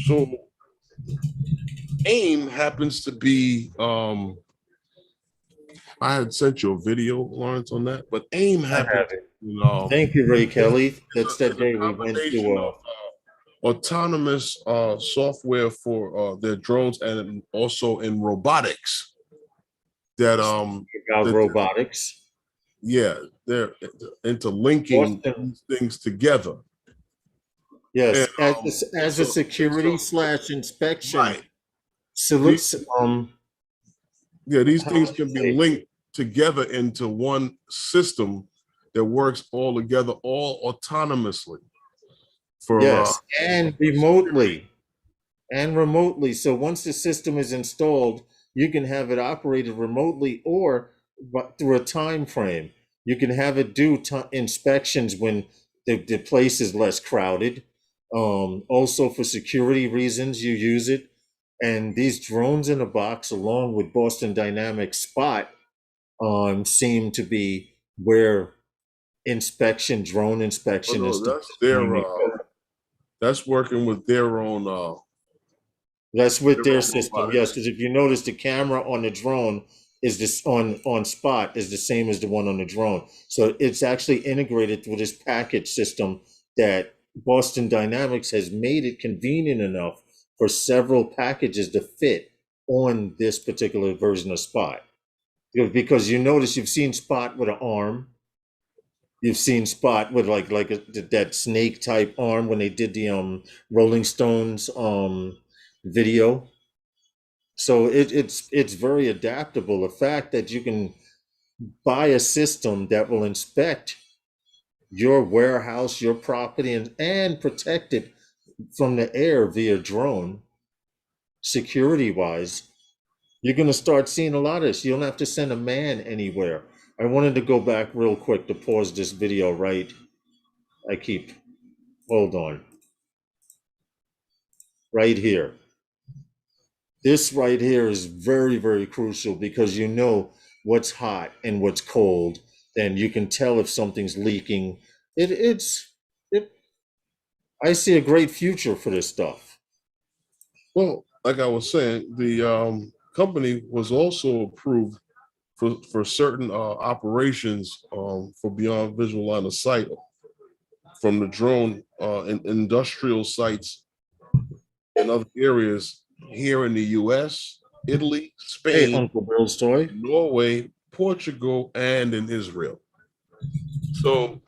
Speaker 1: So AIM happens to be, I had sent you a video, Lawrence, on that, but AIM
Speaker 2: I
Speaker 1: happens,
Speaker 2: have it.
Speaker 1: is
Speaker 2: Thank you, Ray Kelly. That's that
Speaker 1: a
Speaker 2: day we went
Speaker 1: combination
Speaker 2: to
Speaker 1: of autonomous software for their drones and also in robotics that
Speaker 2: about
Speaker 1: that
Speaker 2: robotics.
Speaker 1: yeah, they're interlinking
Speaker 2: Boston.
Speaker 1: these things together. And
Speaker 2: Yes, as a
Speaker 1: so
Speaker 2: security slash inspection.
Speaker 1: right.
Speaker 2: So,
Speaker 1: These, yeah, these
Speaker 2: how
Speaker 1: things
Speaker 2: would you
Speaker 1: can be
Speaker 2: say?
Speaker 1: linked together into one system that works all together, all autonomously for
Speaker 2: Yes, and remotely. And remotely. So once the system is installed, you can have it operated remotely or through a time frame. You can have it do inspections when the place is less crowded. Also, for security reasons, you use it. And these drones in a box, along with Boston Dynamics Spot, seem to be where drone
Speaker 1: oh
Speaker 2: inspection
Speaker 1: no,
Speaker 2: is
Speaker 1: that's their
Speaker 2: mainly focused.
Speaker 1: that's working with
Speaker 2: That's with
Speaker 1: their
Speaker 2: their
Speaker 1: own
Speaker 2: system, yes.
Speaker 1: robotics.
Speaker 2: Because if you notice, the camera on the drone is this on Spot is the same as the one on the drone. So it's actually integrated with this package system that Boston Dynamics has made it convenient enough for several packages to fit on this particular version of Spot. Because you notice you've seen Spot with an arm, you've seen Spot with that snake type arm when they did the Rolling Stones video. So it's very adaptable. The fact that you can buy a system that will inspect your warehouse, your property, and protect it from the air via drone, security wise, you're going to start seeing a lot of this. You don't have to send a man anywhere. I wanted to go back real quick to pause this video, right? Hold on, right here. This right here is very, very crucial because you know what's hot and what's cold, and you can tell if something's leaking. It I see a great future for this stuff.
Speaker 1: Well, like I was saying, the company was also approved for certain operations for beyond visual line of sight from the drone in industrial sites and other areas here in the US, Italy,
Speaker 2: Hey,
Speaker 1: Spain,
Speaker 2: Uncle Bill's toy.
Speaker 1: Norway, Portugal, and in Israel. So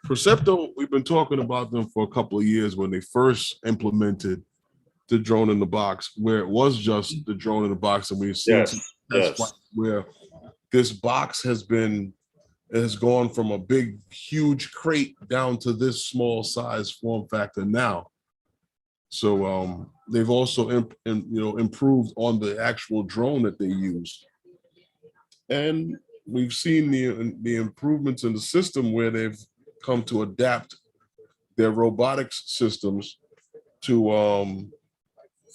Speaker 1: Percepto, we've been talking about them for a couple of years when they first implemented the drone in the box, where it was just the drone in the box, and we've seen
Speaker 2: Yes,
Speaker 1: some test
Speaker 2: yes.
Speaker 1: flights where this box has gone from a big, huge crate down to this small size form factor now. So they've also improved on the actual drone that they use, and we've seen the improvements in the system where they've come to adapt their robotics systems to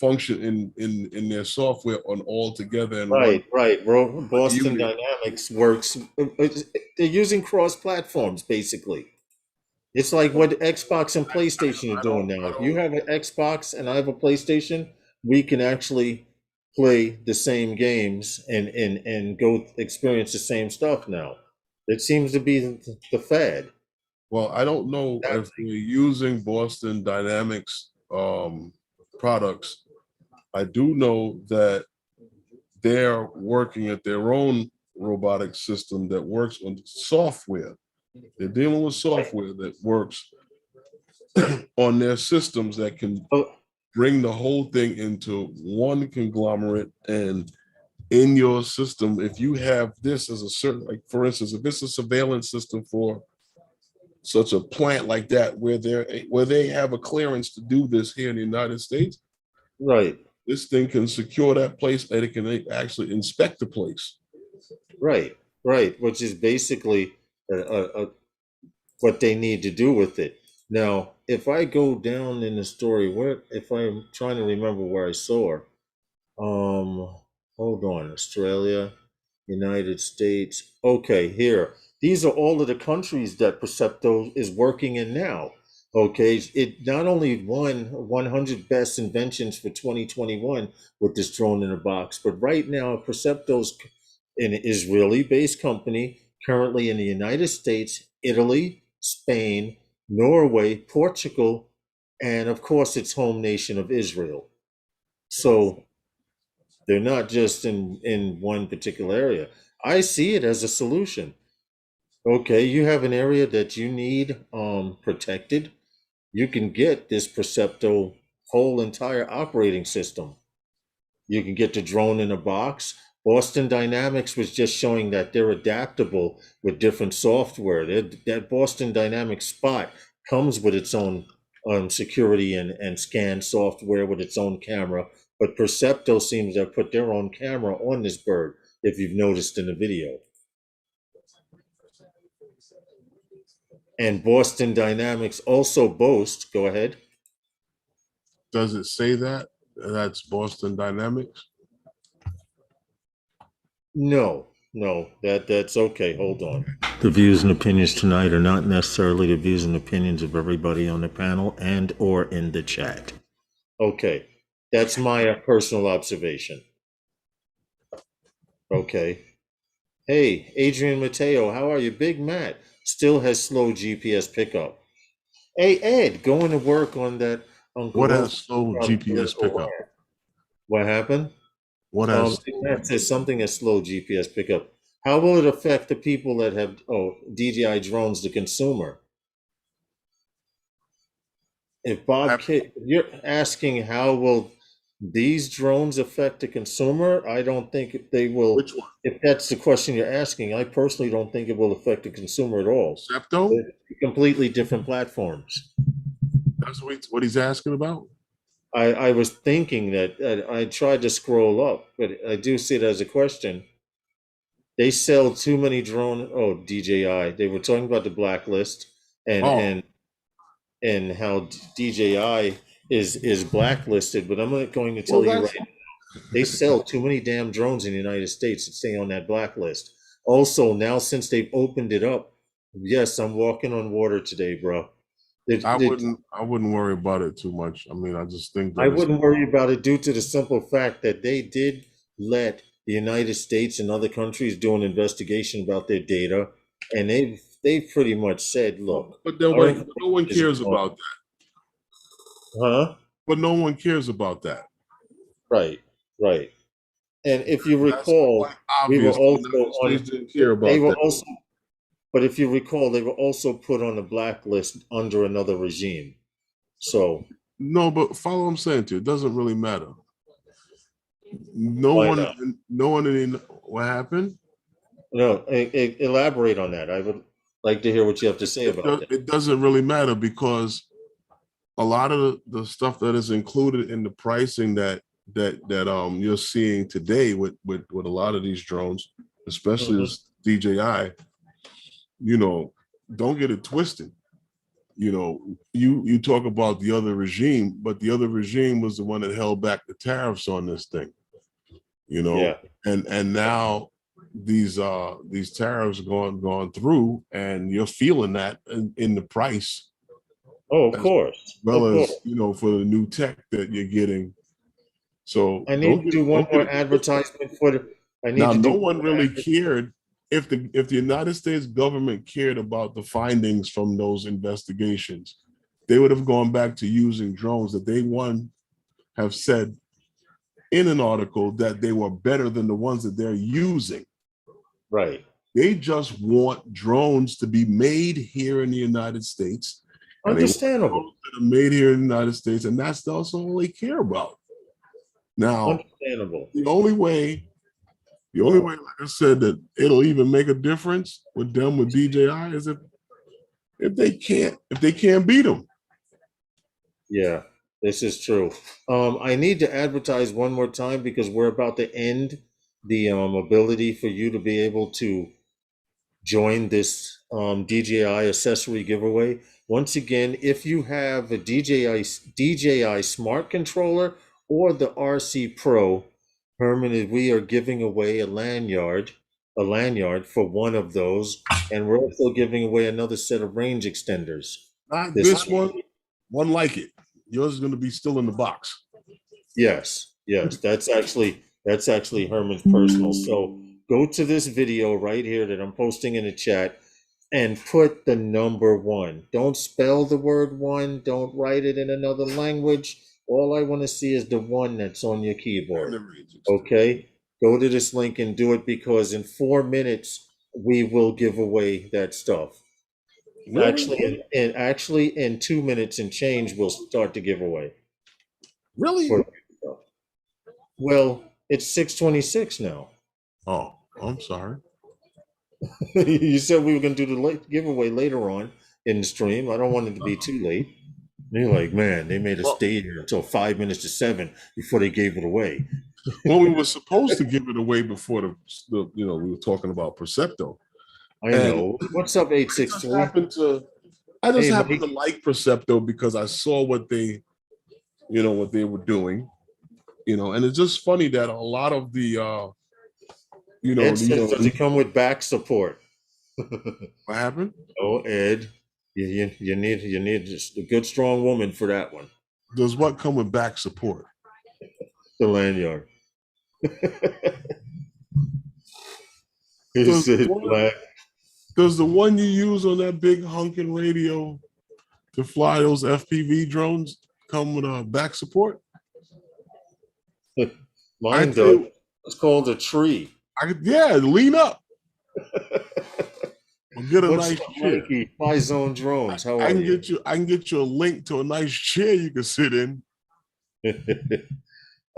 Speaker 1: function in their software on all together in one
Speaker 2: Right. Boston
Speaker 1: unit.
Speaker 2: Dynamics works. They're using cross platforms basically. It's like what Xbox and PlayStation are doing now.
Speaker 1: I
Speaker 2: If you
Speaker 1: don't
Speaker 2: have an Xbox and I have a PlayStation, we can actually play the same games and go experience the same stuff now. It seems to be the fad.
Speaker 1: well, I don't know if they're using Boston Dynamics products. I do know that they're working at their own robotic system that works on software. They're dealing with software that works on their systems that can
Speaker 2: Oh,
Speaker 1: bring the whole thing into one conglomerate. And in your system, if you have this as a certain, like for instance, if it's a surveillance system for such a plant like that, where they have a clearance to do this here in the United States,
Speaker 2: right,
Speaker 1: this thing can secure that place and it can actually inspect the place.
Speaker 2: right, right, which is basically what they need to do with it. Now, if I go down in the story, where if I'm trying to remember where I saw her, hold on, Australia, United States. Okay, here. These are all of the countries that Percepto is working in now. Okay, it not only won 100 best inventions for 2021 with this drone in a box, but right now Percepto's an Israeli-based company currently in the United States, Italy, Spain, Norway, Portugal, and of course its home nation of Israel. So they're not just in one particular area. I see it as a solution. Okay, you have an area that you need protected. You can get this Percepto whole entire operating system. You can get the drone in a box. Boston Dynamics was just showing that they're adaptable with different software. That Boston Dynamics Spot comes with its own security and scan software with its own camera. But Percepto seems to have put their own camera on this bird, if you've noticed in the video. And Boston Dynamics also boasts, go ahead.
Speaker 1: Does it say that? That's Boston Dynamics?
Speaker 2: No, that's okay. Hold on. The views and opinions tonight are not necessarily the views and opinions of everybody on the panel and or in the chat. Okay, that's my personal observation. Okay. Hey, Adrian Mateo, how are you? Big Matt still has slow GPS pickup. Hey, Ed, going to work on that Uncle
Speaker 1: What
Speaker 2: Bill
Speaker 1: has slow GPS pickup?
Speaker 2: What happened?
Speaker 1: What has
Speaker 2: Big Matt says something as slow GPS pickup. How will it affect the people that have DJI drones, the consumer? If Bob K, you're asking how will these drones affect the consumer, I don't think they will.
Speaker 1: which one?
Speaker 2: If that's the question you're asking, I personally don't think it will affect the consumer at all.
Speaker 1: Septo?
Speaker 2: They're completely different platforms.
Speaker 1: That's what he's asking about?
Speaker 2: I was thinking that I tried to scroll up, but I do see it as a question. They sell too many drone. Oh, DJI. They were talking about the blacklist and
Speaker 1: Oh,
Speaker 2: and how DJI is blacklisted. But I'm not going to
Speaker 1: well,
Speaker 2: tell you right now, they sell too many damn drones in the United States to stay on that blacklist. Also, now since they've opened it up, yes, I'm walking on water today, bro.
Speaker 1: I wouldn't worry about it too much. I mean, I just think
Speaker 2: I
Speaker 1: that it's
Speaker 2: wouldn't worry about it due to the simple fact that they did let the United States and other countries do an investigation about their data, and they've pretty much said, look,
Speaker 1: but
Speaker 2: our
Speaker 1: nobody, no
Speaker 2: information
Speaker 1: one
Speaker 2: is
Speaker 1: cares
Speaker 2: gone.
Speaker 1: about that.
Speaker 2: Huh?
Speaker 1: But no one cares about that.
Speaker 2: Right, right. And if you
Speaker 1: That's
Speaker 2: recall,
Speaker 1: quite
Speaker 2: we were
Speaker 1: obvious. The
Speaker 2: also
Speaker 1: United
Speaker 2: on,
Speaker 1: States didn't care
Speaker 2: they
Speaker 1: about
Speaker 2: were
Speaker 1: that.
Speaker 2: also, but if you recall, they were also put on a blacklist under another regime. So
Speaker 1: No, but follow what I'm saying to you. It doesn't really matter.
Speaker 2: why not?
Speaker 1: No one in what happened.
Speaker 2: No, elaborate on that. I would like to hear what you have to say about that.
Speaker 1: It doesn't really matter because a lot of the stuff that is included in the pricing that you're seeing today with a lot of these drones, especially
Speaker 2: Mhm.
Speaker 1: this DJI, you know, don't get it twisted. You know, you talk about the other regime, but the other regime was the one that held back the tariffs on this thing, you know,
Speaker 2: Yeah.
Speaker 1: and now these tariffs gone through and you're feeling that in the price
Speaker 2: Oh, of
Speaker 1: as
Speaker 2: course.
Speaker 1: well
Speaker 2: Of course.
Speaker 1: as for the new tech that you're getting. So
Speaker 2: I need to do one
Speaker 1: don't get
Speaker 2: more
Speaker 1: it twisted.
Speaker 2: advertisement for the. I need
Speaker 1: Now,
Speaker 2: to
Speaker 1: no
Speaker 2: do one
Speaker 1: one
Speaker 2: more
Speaker 1: really cared if the United States government cared about the findings from those investigations, they would have gone back to using drones that they have said in an article that they were better than the ones that they're using.
Speaker 2: right.
Speaker 1: They just want drones to be made here in the United States, and they want
Speaker 2: Understandable.
Speaker 1: drones that are made here in the United States, and that's also all they care about. Now,
Speaker 2: Understandable.
Speaker 1: the only way The only way, like I said, that it'll even make a difference with them with DJI is if they can't beat them.
Speaker 2: Yeah, this is true. I need to advertise one more time because we're about to end the ability for you to be able to join this DJI accessory giveaway. Once again, if you have a DJI Smart Controller or the RC Pro, Herman, we are giving away a lanyard for one of those, and we're also giving away another set of range extenders.
Speaker 1: Not
Speaker 2: This
Speaker 1: this one like it. Yours is going to be still in the box.
Speaker 2: Yes, yes, that's actually Herman's personal. So go to this video right here that I'm posting in the chat and put the number one. Don't spell the word one, don't write it in another language. All I want to see is the one that's on your
Speaker 1: And
Speaker 2: keyboard.
Speaker 1: the range extender.
Speaker 2: Okay? Go to this link and do it because in 4 minutes we will give away that stuff. Actually in 2 minutes and change we'll start the giveaway.
Speaker 1: Really?
Speaker 2: For well, it's 6:26 now.
Speaker 1: Oh, I'm sorry.
Speaker 2: You said we were going to do the late giveaway later on in the stream. I don't want it to be too late. And you're like, man, they made us
Speaker 1: Well,
Speaker 2: stay here until 5 minutes to 7 before they gave it away.
Speaker 1: well, we were supposed to give it away before the we were talking about Percepto.
Speaker 2: I
Speaker 1: And
Speaker 2: know. What's up,
Speaker 1: I just
Speaker 2: 863?
Speaker 1: happened to I just
Speaker 2: Hey,
Speaker 1: happened to
Speaker 2: Mike.
Speaker 1: like Percepto because I saw what what they were doing, and it's just funny that a lot of the
Speaker 2: Ed
Speaker 1: these
Speaker 2: says, does it come with back support?
Speaker 1: what happened?
Speaker 2: Oh, Ed, you need just a good strong woman for that one.
Speaker 1: Does what come with back support?
Speaker 2: The lanyard. He
Speaker 1: Does the
Speaker 2: said
Speaker 1: one,
Speaker 2: black.
Speaker 1: does the one you use on that big hunking radio to fly those FPV drones come with a back support? I
Speaker 2: Mine
Speaker 1: tell
Speaker 2: does.
Speaker 1: you,
Speaker 2: It's called a tree.
Speaker 1: lean up or get a
Speaker 2: What's
Speaker 1: nice
Speaker 2: up,
Speaker 1: chair.
Speaker 2: Mikey? Fly Zone Drones. How
Speaker 1: I
Speaker 2: are
Speaker 1: can
Speaker 2: you?
Speaker 1: I can get you a link to a nice chair you can sit in.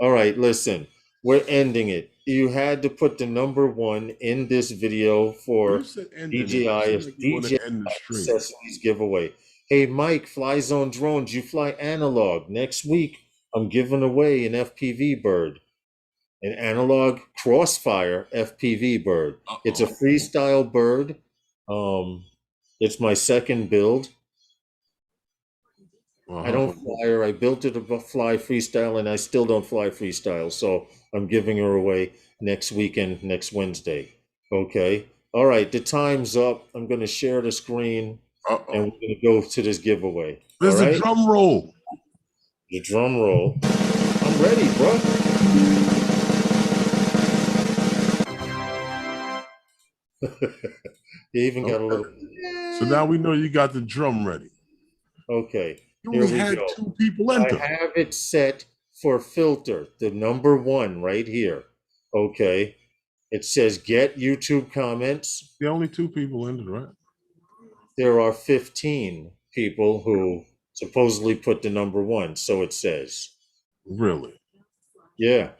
Speaker 2: All right, listen. We're ending it. You had to put the number one in this video
Speaker 1: You
Speaker 2: for
Speaker 1: said ending it. It
Speaker 2: DJI
Speaker 1: seems like you want
Speaker 2: DJI
Speaker 1: to end the stream.
Speaker 2: Accessories giveaway. Hey, Mike, Fly Zone Drones. You fly analog. Next week, I'm giving away an FPV bird, an analog crossfire FPV bird. It's a
Speaker 1: Uh-oh.
Speaker 2: freestyle bird. Um, it's my second build. I don't fly her. I built her to fly freestyle, and I still don't fly freestyle. So I'm giving her away next weekend, next Wednesday. Okay. All right. The time's up. I'm going to share the screen. and
Speaker 1: Uh-oh.
Speaker 2: we're gonna go to this giveaway. All
Speaker 1: There's a
Speaker 2: right,
Speaker 1: drum roll.
Speaker 2: the drum roll. I'm ready, bro. You even got a
Speaker 1: Okay.
Speaker 2: little.
Speaker 1: So now we know you got the drum ready.
Speaker 2: Okay,
Speaker 1: You
Speaker 2: here
Speaker 1: only
Speaker 2: we
Speaker 1: had
Speaker 2: go.
Speaker 1: 2 people
Speaker 2: I
Speaker 1: enter.
Speaker 2: have it set for filter, the number 1 right here. Okay, it says get YouTube comments.
Speaker 1: The only 2 people entered, right?
Speaker 2: There are 15 people who supposedly put the number 1, so it says.
Speaker 1: Really?
Speaker 2: Yeah.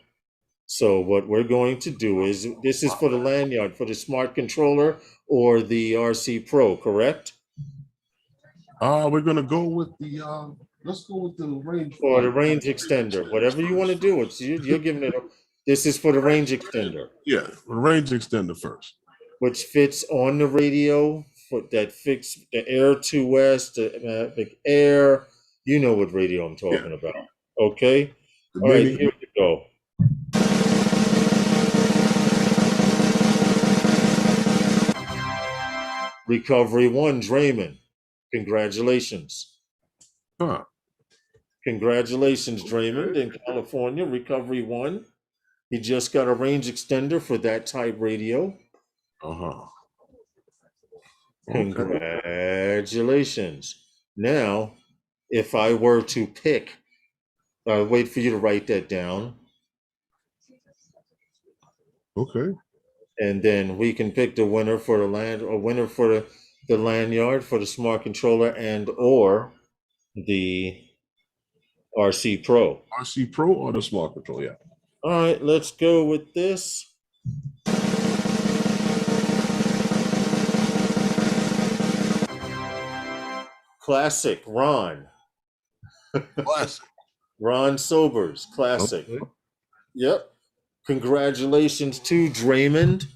Speaker 2: So what we're going to do is, this is for the lanyard, for the smart controller or the RC Pro, correct?
Speaker 1: We're gonna go with the let's go with the range
Speaker 2: Or the range extender, whatever you want to
Speaker 1: first.
Speaker 2: do. It's you're giving it. This is for the range extender,
Speaker 1: Yeah, the range extender first.
Speaker 2: which fits on the radio. For that fits the Air 2S, the Mavic Air. You know what radio I'm
Speaker 1: Yeah.
Speaker 2: talking about. Okay.
Speaker 1: The
Speaker 2: All right,
Speaker 1: mini.
Speaker 2: here we go. Recovery 1, Draymond. Congratulations.
Speaker 1: Huh.
Speaker 2: Congratulations, Draymond
Speaker 1: Okay.
Speaker 2: in California. Recovery 1. He just got a range extender for that type radio.
Speaker 1: Uh-huh. Okay.
Speaker 2: Congratulations. Now, if I were to pick, wait for you to write that down,
Speaker 1: Okay.
Speaker 2: and then we can pick the winner for the lanyard for the smart controller and or the RC Pro.
Speaker 1: RC Pro or the smart control, yeah.
Speaker 2: All right, let's go with this. Classic, Ron.
Speaker 1: Classic.
Speaker 2: Ron Sobers, classic.
Speaker 1: Okay.
Speaker 2: Yep. Congratulations to Draymond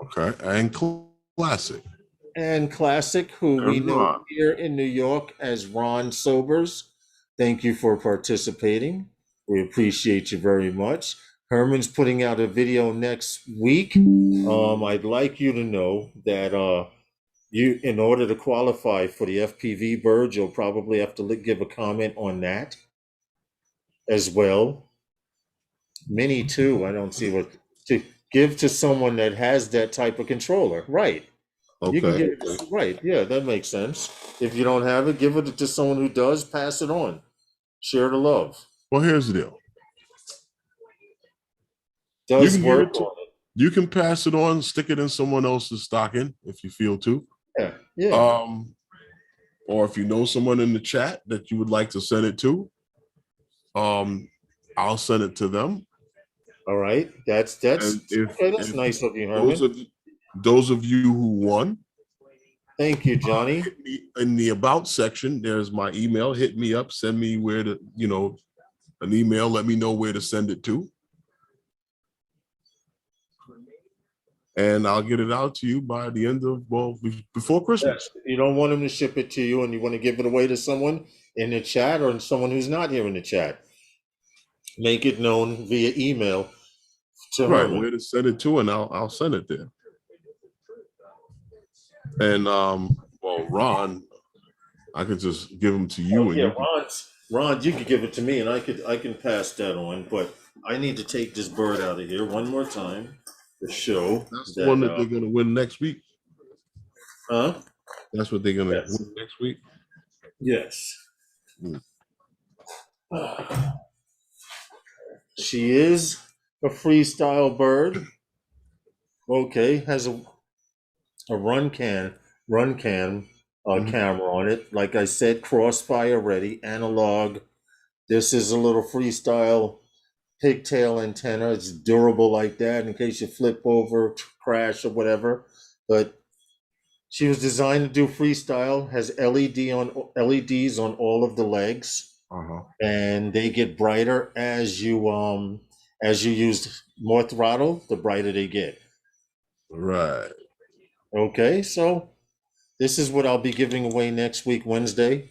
Speaker 1: Okay. And classic.
Speaker 2: and Classic, who we
Speaker 1: And
Speaker 2: know
Speaker 1: Ron.
Speaker 2: here in New York as Ron Sobers. Thank you for participating. We appreciate you very much. Herman's putting out a video next week. I'd like you to know that you, in order to qualify for the FPV bird, you'll probably have to give a comment on that as well. Mini too. I don't see what to give to someone that has that type of controller. Right. You can
Speaker 1: Okay.
Speaker 2: give it, right. Yeah, that makes sense. If you don't have it, give it to someone who does, pass it on. Share the love.
Speaker 1: Well, here's the deal. You
Speaker 2: Does
Speaker 1: can give
Speaker 2: work
Speaker 1: it to
Speaker 2: on it.
Speaker 1: you can pass it on, stick it in someone else's stocking if you feel to.
Speaker 2: Yeah. Yeah.
Speaker 1: Or if you know someone in the chat that you would like to send it to, I'll send it to them.
Speaker 2: All right. That's
Speaker 1: And
Speaker 2: okay. That's
Speaker 1: if
Speaker 2: nice of you,
Speaker 1: those
Speaker 2: Herman.
Speaker 1: of those of you who won,
Speaker 2: Thank you, Johnny.
Speaker 1: hit me in the about section. There's my email. Hit me up. Send me where to, an email. Let me know where to send it to, and I'll get it out to you by the end of before Christmas.
Speaker 2: Yes. You don't want them to ship it to you, and you want to give it away to someone in the chat or someone who's not here in the chat. Make it known via email to
Speaker 1: Right,
Speaker 2: Herman.
Speaker 1: where to send it to, and I'll send it there. And Ron, I could just give them to you. And
Speaker 2: Yeah,
Speaker 1: you
Speaker 2: Ron, you could give it to me, and I can pass that on. But I need to take this bird out of here one more time to show
Speaker 1: that's the one that they're gonna win next week.
Speaker 2: Huh?
Speaker 1: That's what they're gonna win next week.
Speaker 2: Yes.
Speaker 1: Hmm.
Speaker 2: She is a freestyle bird. Okay, has a run cam camera on it. Like I said, crossfire ready, analog. This is a little freestyle pigtail antenna. It's durable like that in case you flip over, crash, or whatever. But she was designed to do freestyle. Has LEDs on all of the legs, and they get brighter as you use more throttle. The brighter they get.
Speaker 1: Right.
Speaker 2: Okay, so this is what I'll be giving away next week, Wednesday.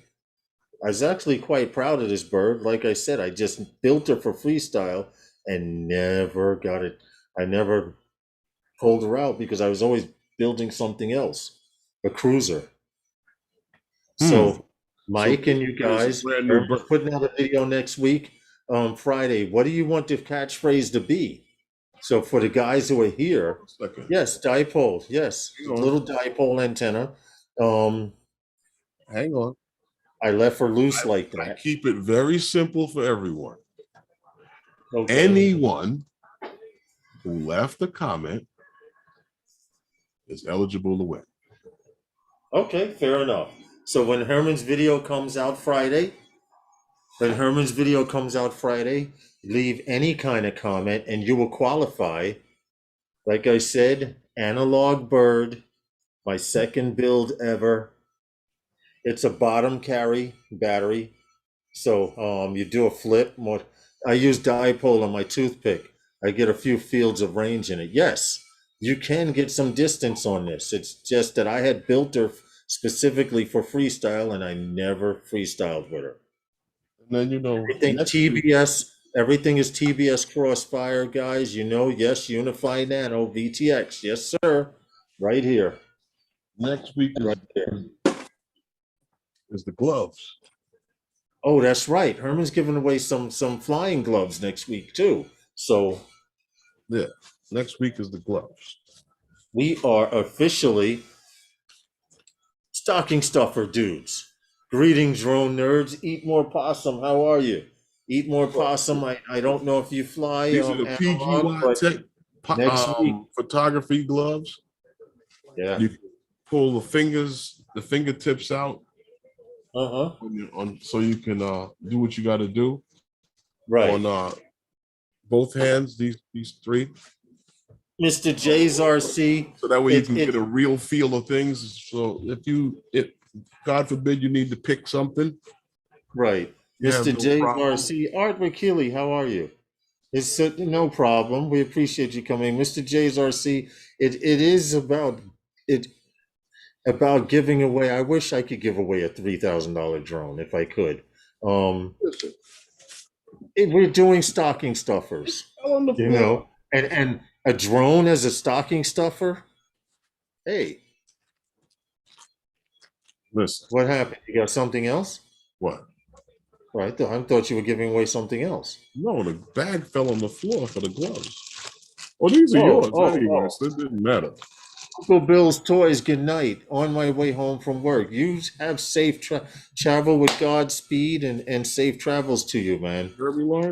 Speaker 2: I was actually quite proud of this bird. Like I said, I just built her for freestyle and never got it. I never pulled her out because I was always building something else, a cruiser.
Speaker 1: Hmm.
Speaker 2: So Mike and you
Speaker 1: It's a
Speaker 2: guys,
Speaker 1: brand new
Speaker 2: Herman's
Speaker 1: bird.
Speaker 2: putting out a video next week, Friday. What do you want the catchphrase to be? So for the guys who are here,
Speaker 1: Second.
Speaker 2: yes, dipole, yes,
Speaker 1: Hang on.
Speaker 2: little dipole antenna. Um,
Speaker 1: Hang on.
Speaker 2: I left her loose like
Speaker 1: I
Speaker 2: that.
Speaker 1: keep it very simple for everyone.
Speaker 2: Okay.
Speaker 1: Anyone who left a comment is eligible to win.
Speaker 2: Okay, fair enough. So when Herman's video comes out Friday, leave any kind of comment and you will qualify. Like I said, analog bird, my second build ever. It's a bottom carry battery. So you do a flip. I use dipole on my toothpick. I get a few fields of range in it. Yes, you can get some distance on this. It's just that I had built her specifically for freestyle and I never freestyled with her.
Speaker 1: And then
Speaker 2: Everything TBS, everything is TBS Crossfire, guys. Yes, Unify Nano VTX. Yes, sir. Right here.
Speaker 1: next week
Speaker 2: Right there.
Speaker 1: is the gloves.
Speaker 2: Oh, that's right. Herman's giving away some flying gloves next week too. So
Speaker 1: Yeah, next week is the gloves.
Speaker 2: we are officially stocking stuffer dudes. Greetings, drone nerds. Eat more possum. How are you? Eat more possum. I don't know if you fly
Speaker 1: These are the
Speaker 2: analog,
Speaker 1: PGY
Speaker 2: but
Speaker 1: Tech
Speaker 2: next week.
Speaker 1: photography gloves.
Speaker 2: Yeah.
Speaker 1: You can pull the fingertips out
Speaker 2: Uh-huh.
Speaker 1: so you can do what you got to do
Speaker 2: Right.
Speaker 1: on both hands. These three.
Speaker 2: Mr. J's RC.
Speaker 1: So that way you can get a real feel of things. So if God forbid you need to pick something.
Speaker 2: Right. Mr. J's RC. Art McKeely, how are you? It's no problem. We appreciate you coming. Mr. J's RC, it is about giving away. I wish I could give away a $3,000 drone if I could. We're doing stocking stuffers, and a drone as a stocking stuffer. Hey,
Speaker 1: listen.
Speaker 2: What happened? You got something else?
Speaker 1: What?
Speaker 2: Right. I thought you were giving away something else.
Speaker 1: No, the bag fell on the floor for the gloves. Oh, these are yours anyway, so it didn't matter.
Speaker 2: Uncle Bill's Toys, good night. On my way home from work. You have safe travel with Godspeed and safe travels to you, man.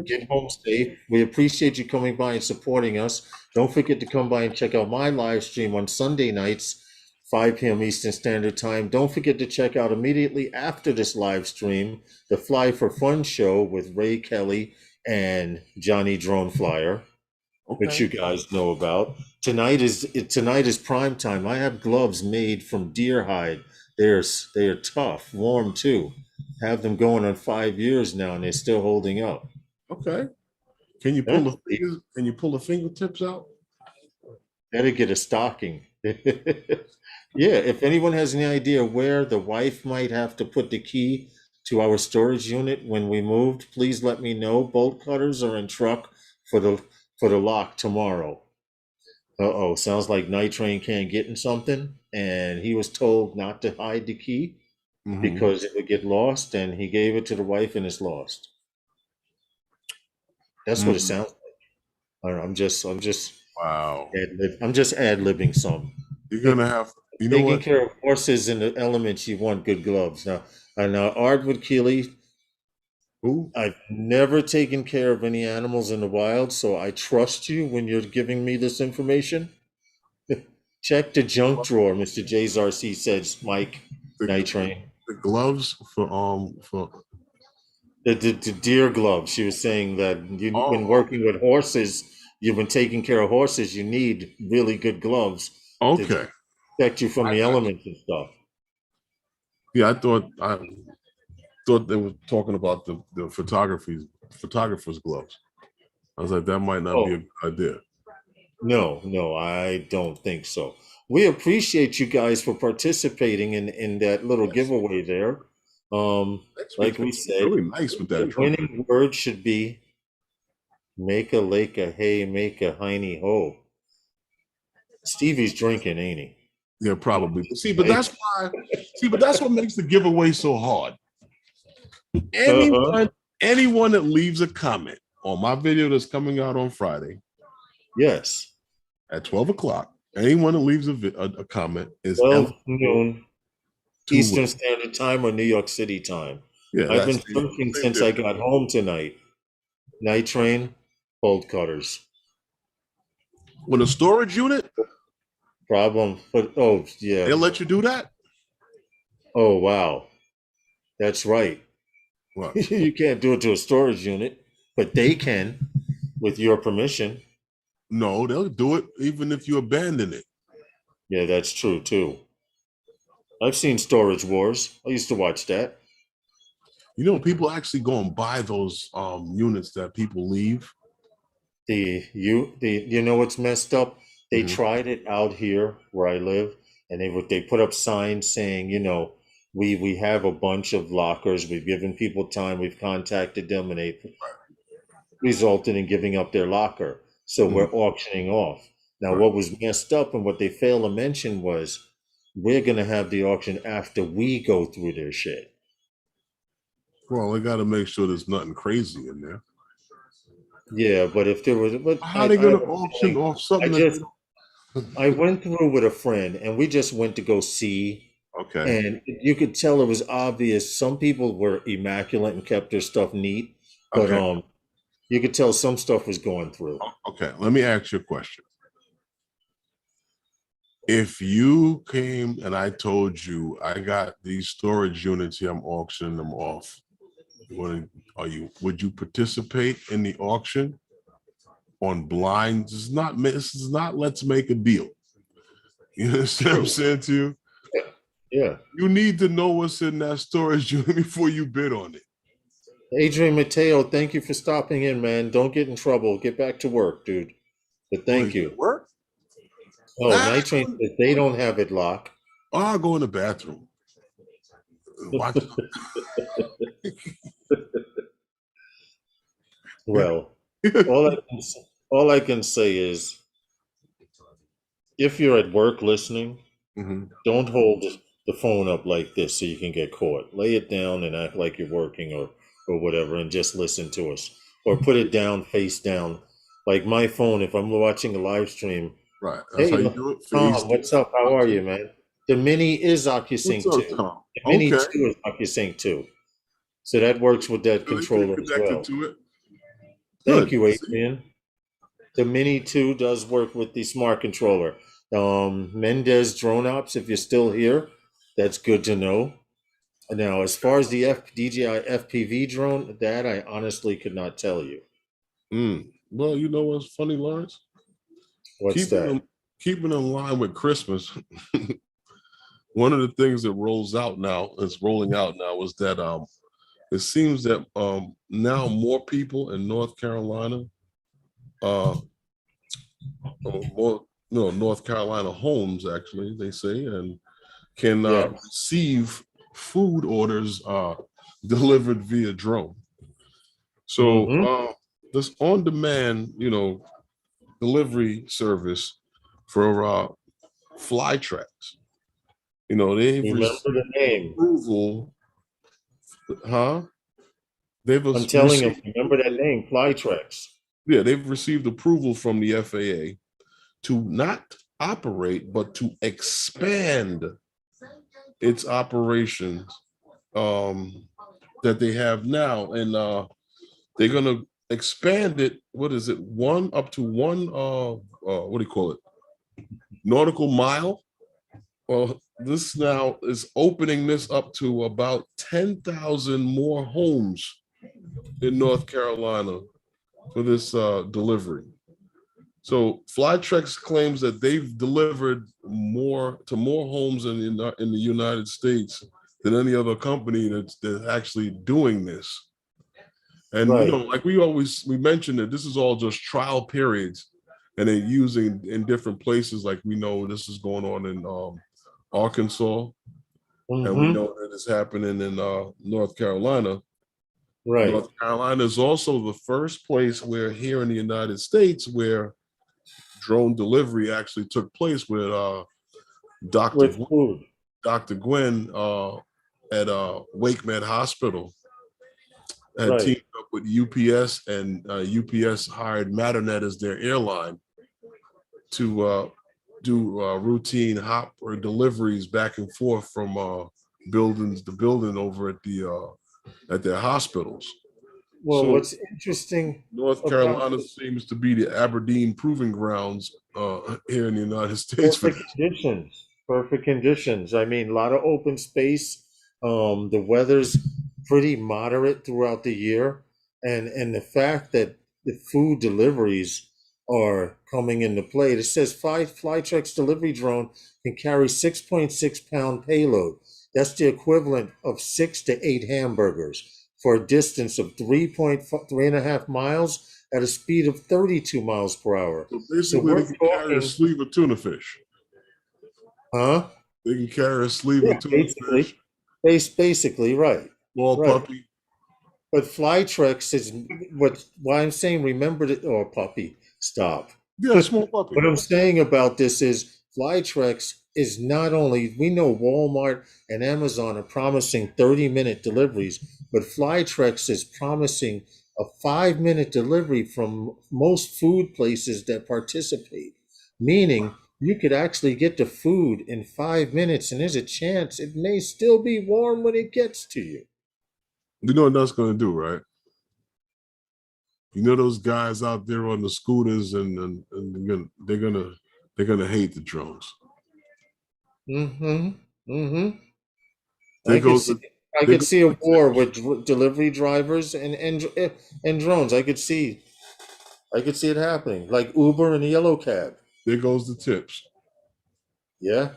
Speaker 2: Get home safe. We appreciate you coming by and supporting us. Don't forget to come by and check out my live stream on Sunday nights, 5 p.m. Eastern Standard Time. Don't forget to check out immediately after this live stream, the Fly for Fun show with Ray Kelly and Johnny Drone Flyer. Okay. Which you guys know about. Tonight is prime time. I have gloves made from deer hide. They are tough, warm too. Have them going on 5 years now, and they're still holding up.
Speaker 1: Okay. Can you pull the fingertips out?
Speaker 2: Better get a stocking. Yeah. If anyone has any idea where the wife might have to put the key to our storage unit when we moved, please let me know. Bolt cutters are in truck for the lock tomorrow. Sounds like Night Train can't get in something, and he was told not to hide the key because it would get lost, and he gave it to the wife and it's lost. That's what it sounds like. I don't know, I'm just
Speaker 1: wow.
Speaker 2: I'm just ad-libbing some.
Speaker 1: You're gonna have
Speaker 2: taking care of horses and the elements. You want good gloves now. Art with Keeley. I've never taken care of any animals in the wild, so I trust you when you're giving me this information. Check the junk drawer, Mr. J's RC says, Mike. Night Train.
Speaker 1: The gloves for
Speaker 2: the deer gloves. She was saying that you've been working with horses, you've been taking care of horses, you need really good gloves to protect you from the elements and stuff.
Speaker 1: Yeah, I thought they were talking about the photographer's gloves. I was like, that might not be a good idea.
Speaker 2: No, I don't think so. We appreciate you guys for participating in that little giveaway there. Like we said,
Speaker 1: really nice with that.
Speaker 2: The winning word should be make a lake a hay, make a hiney ho. Stevie's drinking, ain't he?
Speaker 1: Yeah, probably. See, but that's why. See, but that's what makes the giveaway so hard. Anyone that leaves a comment on my video that's coming out on Friday,
Speaker 2: Yes,
Speaker 1: at 12 o'clock, anyone that leaves a comment is
Speaker 2: 12
Speaker 1: eligible
Speaker 2: noon
Speaker 1: to
Speaker 2: Eastern
Speaker 1: win.
Speaker 2: Standard Time or New York City time.
Speaker 1: Yeah,
Speaker 2: I've
Speaker 1: that's
Speaker 2: been
Speaker 1: the
Speaker 2: searching
Speaker 1: same
Speaker 2: since I
Speaker 1: difference.
Speaker 2: got home tonight. Night train, bolt cutters.
Speaker 1: When a storage unit,
Speaker 2: Problem, but oh yeah,
Speaker 1: they'll let you do that.
Speaker 2: oh wow, that's right.
Speaker 1: What?
Speaker 2: You can't do it to a storage unit, but they can with your permission.
Speaker 1: No, they'll do it even if you abandon it.
Speaker 2: Yeah, that's true too. I've seen Storage Wars. I used to watch that.
Speaker 1: You know, people actually go and buy those units that people leave.
Speaker 2: You know what's messed up? They
Speaker 1: Mhm.
Speaker 2: tried it out here where I live, and they put up signs saying, we have a bunch of lockers. We've given people time. We've contacted them, and they resulted in giving up their locker. So
Speaker 1: Mhm.
Speaker 2: we're auctioning off. Now,
Speaker 1: Right.
Speaker 2: what was messed up and what they failed to mention was we're going to have the auction after we go through their shit.
Speaker 1: Well, they got to make sure there's nothing crazy in there.
Speaker 2: Yeah, but if there was, but
Speaker 1: How are they
Speaker 2: I
Speaker 1: going
Speaker 2: have
Speaker 1: to
Speaker 2: a
Speaker 1: auction
Speaker 2: feeling.
Speaker 1: off
Speaker 2: I
Speaker 1: something that they
Speaker 2: just
Speaker 1: don't?
Speaker 2: I went through with a friend, and we just went to go see,
Speaker 1: Okay.
Speaker 2: and you could tell it was obvious. Some people were immaculate and kept their stuff neat, but
Speaker 1: Okay.
Speaker 2: you could tell some stuff was going through.
Speaker 1: Okay. Let me ask you a question. If you came and I told you I got these storage units here, I'm auctioning them off. Would you participate in the auction on blind? This is not let's make a deal. You understand what I'm
Speaker 2: True.
Speaker 1: saying to you?
Speaker 2: Yeah.
Speaker 1: You need to know what's in that storage unit before you bid on it.
Speaker 2: Adrian Mateo, thank you for stopping in, man. Don't get in trouble. Get back to work, dude. But
Speaker 1: What
Speaker 2: thank
Speaker 1: is it,
Speaker 2: you.
Speaker 1: work?
Speaker 2: Oh, Night Train, if they don't have it locked.
Speaker 1: I'll go in the bathroom. Watch.
Speaker 2: Well, all I can say is if you're at work listening,
Speaker 1: Mhm.
Speaker 2: don't hold the phone up like this so you can get caught. Lay it down and act like you're working or whatever and just listen to us. Or put it down, face down. Like my phone, if I'm watching a live stream,
Speaker 1: Right. That's how
Speaker 2: hey,
Speaker 1: you do it. Face
Speaker 2: Tom, what's up? How are you, man? The Mini is
Speaker 1: What's
Speaker 2: OcuSync
Speaker 1: up,
Speaker 2: 2.
Speaker 1: Tom?
Speaker 2: The Mini
Speaker 1: Okay.
Speaker 2: 2 is OcuSync 2. So that works with that
Speaker 1: So they
Speaker 2: controller as
Speaker 1: connected
Speaker 2: well.
Speaker 1: to it.
Speaker 2: Thank
Speaker 1: Good.
Speaker 2: you,
Speaker 1: See?
Speaker 2: Adrian. The Mini 2 does work with the smart controller. Mendez Drone Ops, if you're still here, that's good to know. Now, as far as the DJI FPV drone, that I honestly could not tell you.
Speaker 1: Well, you know what's funny, Lawrence?
Speaker 2: What's
Speaker 1: Keeping
Speaker 2: that?
Speaker 1: them keeping in line with Christmas. One of the things that is rolling out now, is that it seems that now more people in North Carolina, uh, or more North Carolina homes actually, they say, and can
Speaker 2: Yes.
Speaker 1: receive food orders delivered via drone. So
Speaker 2: Mm-hmm.
Speaker 1: this on-demand, delivery service for fly tracks. They've
Speaker 2: Remember
Speaker 1: received
Speaker 2: the name.
Speaker 1: approval, huh? They've
Speaker 2: I'm telling him,
Speaker 1: received,
Speaker 2: remember that name, Flytrex.
Speaker 1: yeah, they've received approval from the FAA to not operate, but to expand its operations that they have now, and they're gonna expand it. What is it? One up to one. What do you call it? Nautical mile. Well, this now is opening this up to about 10,000 more homes in North Carolina for this delivery. So Flytrex claims that they've delivered more homes in the United States than any other company that's actually doing this. And
Speaker 2: Right.
Speaker 1: like we mentioned that this is all just trial periods, and they're using in different places. Like we know this is going on in Arkansas, and we
Speaker 2: Mm-hmm.
Speaker 1: know that it's happening in North Carolina.
Speaker 2: Right.
Speaker 1: North Carolina is also the first place where here in the United States where drone delivery actually took place with Dr.
Speaker 2: with food.
Speaker 1: Dr. Gwen at Wake Med Hospital had
Speaker 2: Right.
Speaker 1: teamed up with UPS, and UPS hired Matternet as their airline to do routine hop or deliveries back and forth from buildings to building over at their hospitals.
Speaker 2: Well,
Speaker 1: So
Speaker 2: what's interesting
Speaker 1: North
Speaker 2: about
Speaker 1: Carolina
Speaker 2: this,
Speaker 1: seems to be the Aberdeen proving grounds here in the United States for
Speaker 2: perfect
Speaker 1: this.
Speaker 2: conditions, perfect conditions. I mean, a lot of open space. The weather's pretty moderate throughout the year, and the fact that the food deliveries are coming into play. It says Flytrex delivery drone can carry 6.6 pound payload. That's the equivalent of 6 to 8 hamburgers for a distance of 3.5 miles at a speed of 32 miles per hour.
Speaker 1: So
Speaker 2: So
Speaker 1: basically, they
Speaker 2: we're
Speaker 1: can carry a
Speaker 2: talking,
Speaker 1: sleeve of tuna fish.
Speaker 2: huh?
Speaker 1: They can carry a sleeve
Speaker 2: Yeah,
Speaker 1: of tuna fish,
Speaker 2: basically, basically, right,
Speaker 1: small
Speaker 2: right.
Speaker 1: puppy.
Speaker 2: But Flytrex is why I'm saying remember that, or puppy, stop.
Speaker 1: Yeah, small puppy.
Speaker 2: What I'm saying about this is Flytrex is not only, we know Walmart and Amazon are promising 30-minute deliveries, but Flytrex is promising a 5-minute delivery from most food places that participate, meaning you could actually get the food in 5 minutes, and there's a chance it may still be warm when it gets to you.
Speaker 1: You know what that's going to do, right? You know those guys out there on the scooters, and they're gonna hate the drones.
Speaker 2: Mm-hmm. Mm-hmm.
Speaker 1: There
Speaker 2: I could
Speaker 1: goes
Speaker 2: see
Speaker 1: the
Speaker 2: I
Speaker 1: there
Speaker 2: could
Speaker 1: goes
Speaker 2: see a
Speaker 1: the
Speaker 2: war
Speaker 1: tips.
Speaker 2: with delivery drivers and drones. I could see it happening, like Uber and the yellow cab.
Speaker 1: There goes the tips.
Speaker 2: Yeah,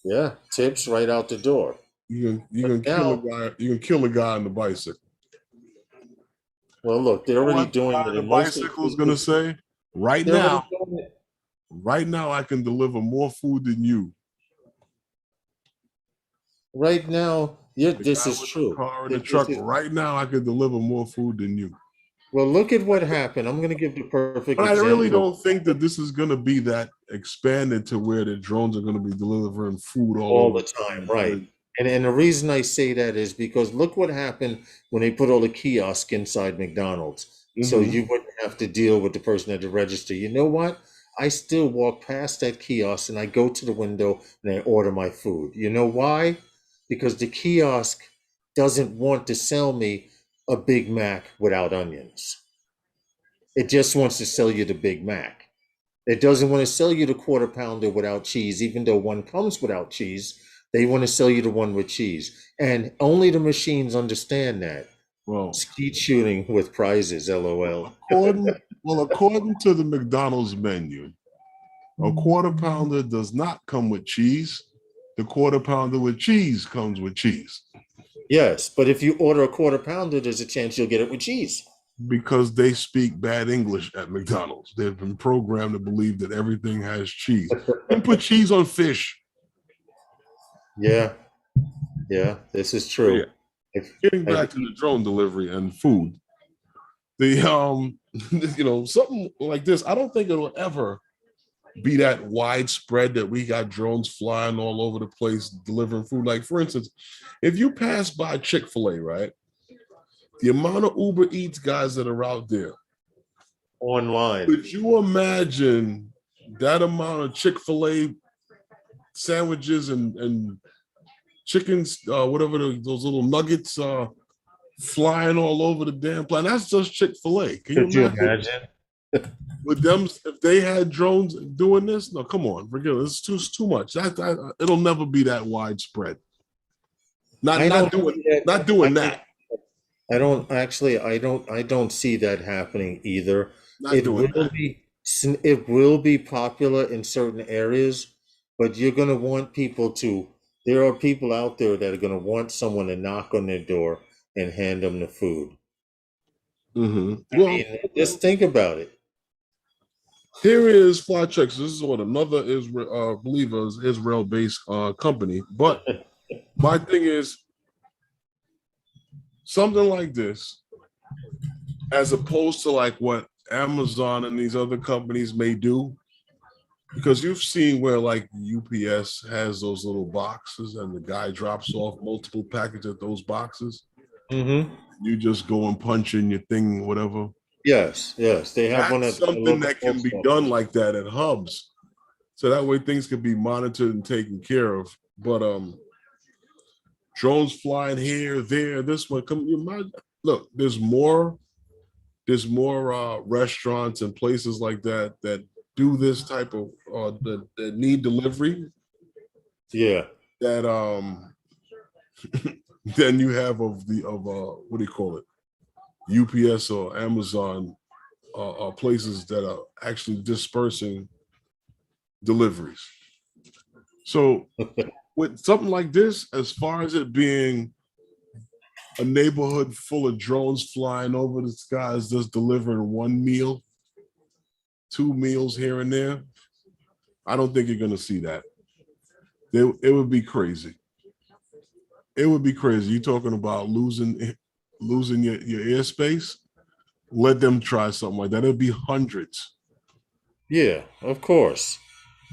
Speaker 2: yeah, tips right out the door.
Speaker 1: You
Speaker 2: But
Speaker 1: can kill a
Speaker 2: now,
Speaker 1: guy. You can kill a guy on the bicycle.
Speaker 2: well, look, they're
Speaker 1: You know
Speaker 2: already
Speaker 1: what the
Speaker 2: doing
Speaker 1: guy
Speaker 2: it
Speaker 1: on the
Speaker 2: in most
Speaker 1: bicycle is gonna
Speaker 2: instances.
Speaker 1: say? Right
Speaker 2: They're already
Speaker 1: now,
Speaker 2: doing it
Speaker 1: right now, I can deliver more food than you.
Speaker 2: right now. Yeah,
Speaker 1: The
Speaker 2: this
Speaker 1: guy
Speaker 2: is
Speaker 1: with the
Speaker 2: true.
Speaker 1: car and the
Speaker 2: This
Speaker 1: truck.
Speaker 2: is
Speaker 1: Right now, I can deliver more food than you.
Speaker 2: well. Look at what happened. I'm going to give the perfect
Speaker 1: But I really
Speaker 2: example.
Speaker 1: don't think that this is going to be that expanded to where the drones are going to be delivering food all
Speaker 2: All
Speaker 1: over
Speaker 2: the
Speaker 1: the
Speaker 2: time,
Speaker 1: damn
Speaker 2: right?
Speaker 1: place.
Speaker 2: And the reason I say that is because look what happened when they put all the kiosks inside McDonald's. So
Speaker 1: Mm-hmm.
Speaker 2: you wouldn't have to deal with the person at the register. You know what? I still walk past that kiosk and I go to the window and I order my food. You know why? Because the kiosk doesn't want to sell me a Big Mac without onions. It just wants to sell you the Big Mac. It doesn't want to sell you the quarter pounder without cheese, even though one comes without cheese. They want to sell you the one with cheese. And only the machines understand that.
Speaker 1: Well,
Speaker 2: Skeet shooting with prizes, LOL.
Speaker 1: according to the McDonald's menu, a quarter pounder does not come with cheese. The quarter pounder with cheese comes with cheese
Speaker 2: Yes, but if you order a quarter pounder, there's a chance you'll get it with cheese.
Speaker 1: because they speak bad English at McDonald's. They've been programmed to believe that everything has cheese. And put cheese on fish.
Speaker 2: Yeah, yeah, this is
Speaker 1: But yeah,
Speaker 2: true. If
Speaker 1: getting
Speaker 2: have
Speaker 1: back
Speaker 2: you
Speaker 1: to the drone delivery and food, the something like this, I don't think it'll ever be that widespread that we got drones flying all over the place delivering food. Like, for instance, if you pass by Chick-fil-A, right? The amount of Uber Eats guys that are out there,
Speaker 2: online,
Speaker 1: could you imagine that amount of Chick-fil-A sandwiches and chickens, whatever those little nuggets flying all over the damn planet? That's just Chick-fil-A. Can you
Speaker 2: could you
Speaker 1: imagine?
Speaker 2: imagine?
Speaker 1: With them, if they had drones doing this, no, come on, forget it. It's too much. It'll never be that widespread. Not
Speaker 2: I
Speaker 1: not
Speaker 2: don't
Speaker 1: doing
Speaker 2: see that.
Speaker 1: not doing that.
Speaker 2: I don't actually, I don't see that happening either.
Speaker 1: Not
Speaker 2: It
Speaker 1: doing
Speaker 2: will
Speaker 1: that.
Speaker 2: be, it will be popular in certain areas, but you're going to want people to, there are people out there that are going to want someone to knock on their door and hand them the food. I
Speaker 1: Well,
Speaker 2: mean, just think about it.
Speaker 1: here is Flychex. This is what another Israel, believer is Israel-based company. But my thing is something like this, as opposed to like what Amazon and these other companies may do. Because you've seen where like UPS has those little boxes and the guy drops off multiple packages at those boxes.
Speaker 2: Mm-hmm.
Speaker 1: You just go and punch in your thing, whatever.
Speaker 2: Yes, yes. They have one
Speaker 1: That's
Speaker 2: at the
Speaker 1: something
Speaker 2: local
Speaker 1: that can
Speaker 2: post
Speaker 1: be
Speaker 2: office.
Speaker 1: done like that at hubs. So that way things can be monitored and taken care of. But drones flying here, there, this one. Come, you might look. There's more restaurants and places like that that do this type of that need delivery.
Speaker 2: Yeah.
Speaker 1: That than you have of the of what do you call it? UPS or Amazon places that are actually dispersing deliveries. So with something like this, as far as it being a neighborhood full of drones flying over the skies, just delivering one meal, two meals here and there, I don't think you're going to see that. It would be crazy. It would be crazy. You're talking about losing your airspace. Let them try something like that. It'll be hundreds.
Speaker 2: Yeah, of course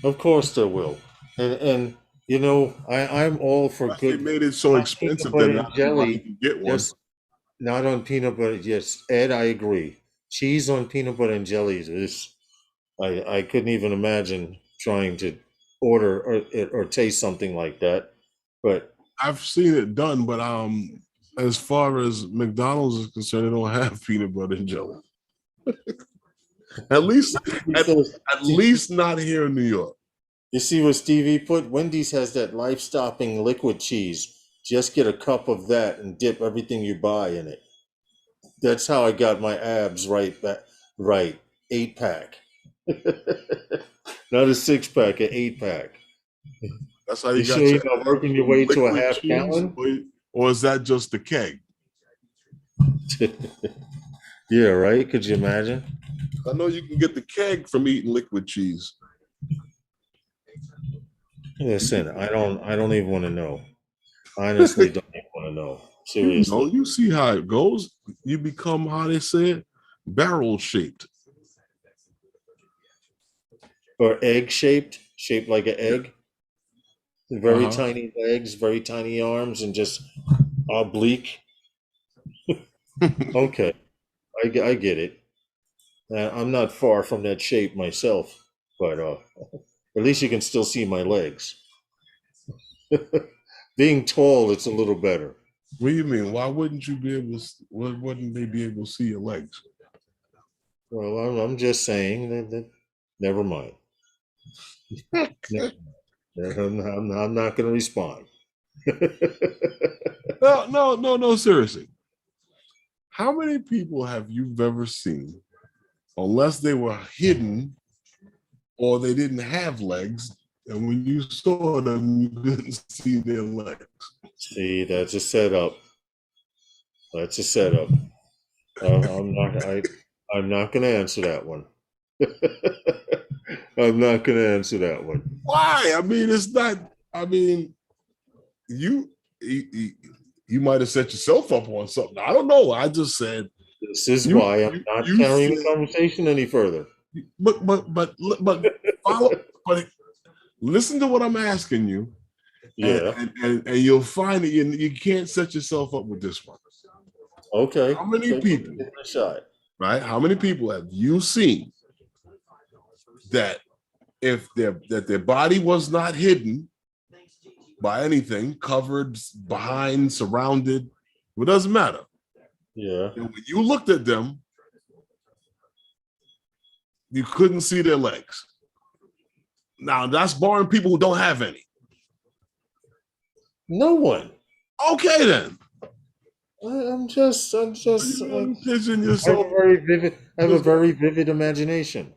Speaker 2: there will. And you know, I'm all for
Speaker 1: But they
Speaker 2: good.
Speaker 1: made it so
Speaker 2: Not peanut
Speaker 1: expensive that
Speaker 2: butter
Speaker 1: not
Speaker 2: and
Speaker 1: everybody
Speaker 2: jelly,
Speaker 1: can get one.
Speaker 2: just not on peanut butter. Yes, Ed, I agree. Cheese on peanut butter and jelly is I couldn't even imagine trying to order or taste something like that. But
Speaker 1: I've seen it done, but as far as McDonald's is concerned, they don't have peanut butter and jelly. At least, at, at least not here in New York.
Speaker 2: you see what Stevie put? Wendy's has that life-stopping liquid cheese. Just get a cup of that and dip everything you buy in it. That's how I got my abs right back. Right, 8 pack, not a 6 pack, an 8 pack.
Speaker 1: That's how
Speaker 2: You
Speaker 1: you
Speaker 2: sure
Speaker 1: got
Speaker 2: you're
Speaker 1: your
Speaker 2: not
Speaker 1: abs
Speaker 2: working your
Speaker 1: from
Speaker 2: way to a
Speaker 1: liquid
Speaker 2: half
Speaker 1: cheese,
Speaker 2: gallon?
Speaker 1: or is that just the keg?
Speaker 2: Yeah, right. Could you imagine?
Speaker 1: I know you can get the keg from eating liquid cheese.
Speaker 2: Listen, I don't even want to know. Honestly, don't even want to know.
Speaker 1: You know,
Speaker 2: Seriously.
Speaker 1: you see how it goes. You become, how they say it, barrel shaped.
Speaker 2: Or egg shaped, shaped like an
Speaker 1: Yeah.
Speaker 2: egg. Very
Speaker 1: Uh-huh.
Speaker 2: tiny legs, very tiny arms, and just oblique. Okay, I get it. I'm not far from that shape myself, but at least you can still see my legs. Being tall, it's a little better.
Speaker 1: What do you mean? Why wouldn't you be able to, why wouldn't they be able to see your legs?
Speaker 2: Well, I'm just saying that never mind. Never mind. I'm not going to respond.
Speaker 1: No, no, no, no, seriously. How many people have you ever seen, unless they were hidden or they didn't have legs, and when you saw them, you couldn't see their legs?
Speaker 2: See, that's a setup. That's a setup. I'm not. I'm not going to answer that one. I'm not going to answer that one.
Speaker 1: Why? I mean, it's not. I mean, you you, you might have set yourself up on something. I don't know. I just said
Speaker 2: This is
Speaker 1: you
Speaker 2: why I'm
Speaker 1: you
Speaker 2: not
Speaker 1: you
Speaker 2: carrying the
Speaker 1: said,
Speaker 2: conversation any further.
Speaker 1: but follow. But listen to what I'm asking you,
Speaker 2: Yeah.
Speaker 1: and you'll find that you can't set yourself up with this one.
Speaker 2: Okay.
Speaker 1: How many
Speaker 2: Take
Speaker 1: people,
Speaker 2: it a shot.
Speaker 1: right? How many people have you seen that if their body was not hidden by anything, covered, behind, surrounded, it doesn't matter.
Speaker 2: Yeah.
Speaker 1: And when you looked at them, you couldn't see their legs. Now that's barring people who don't have any.
Speaker 2: No one.
Speaker 1: Okay, then.
Speaker 2: I'm just.
Speaker 1: You want to pigeon
Speaker 2: I have a
Speaker 1: yourself?
Speaker 2: very vivid. I have a very vivid imagination.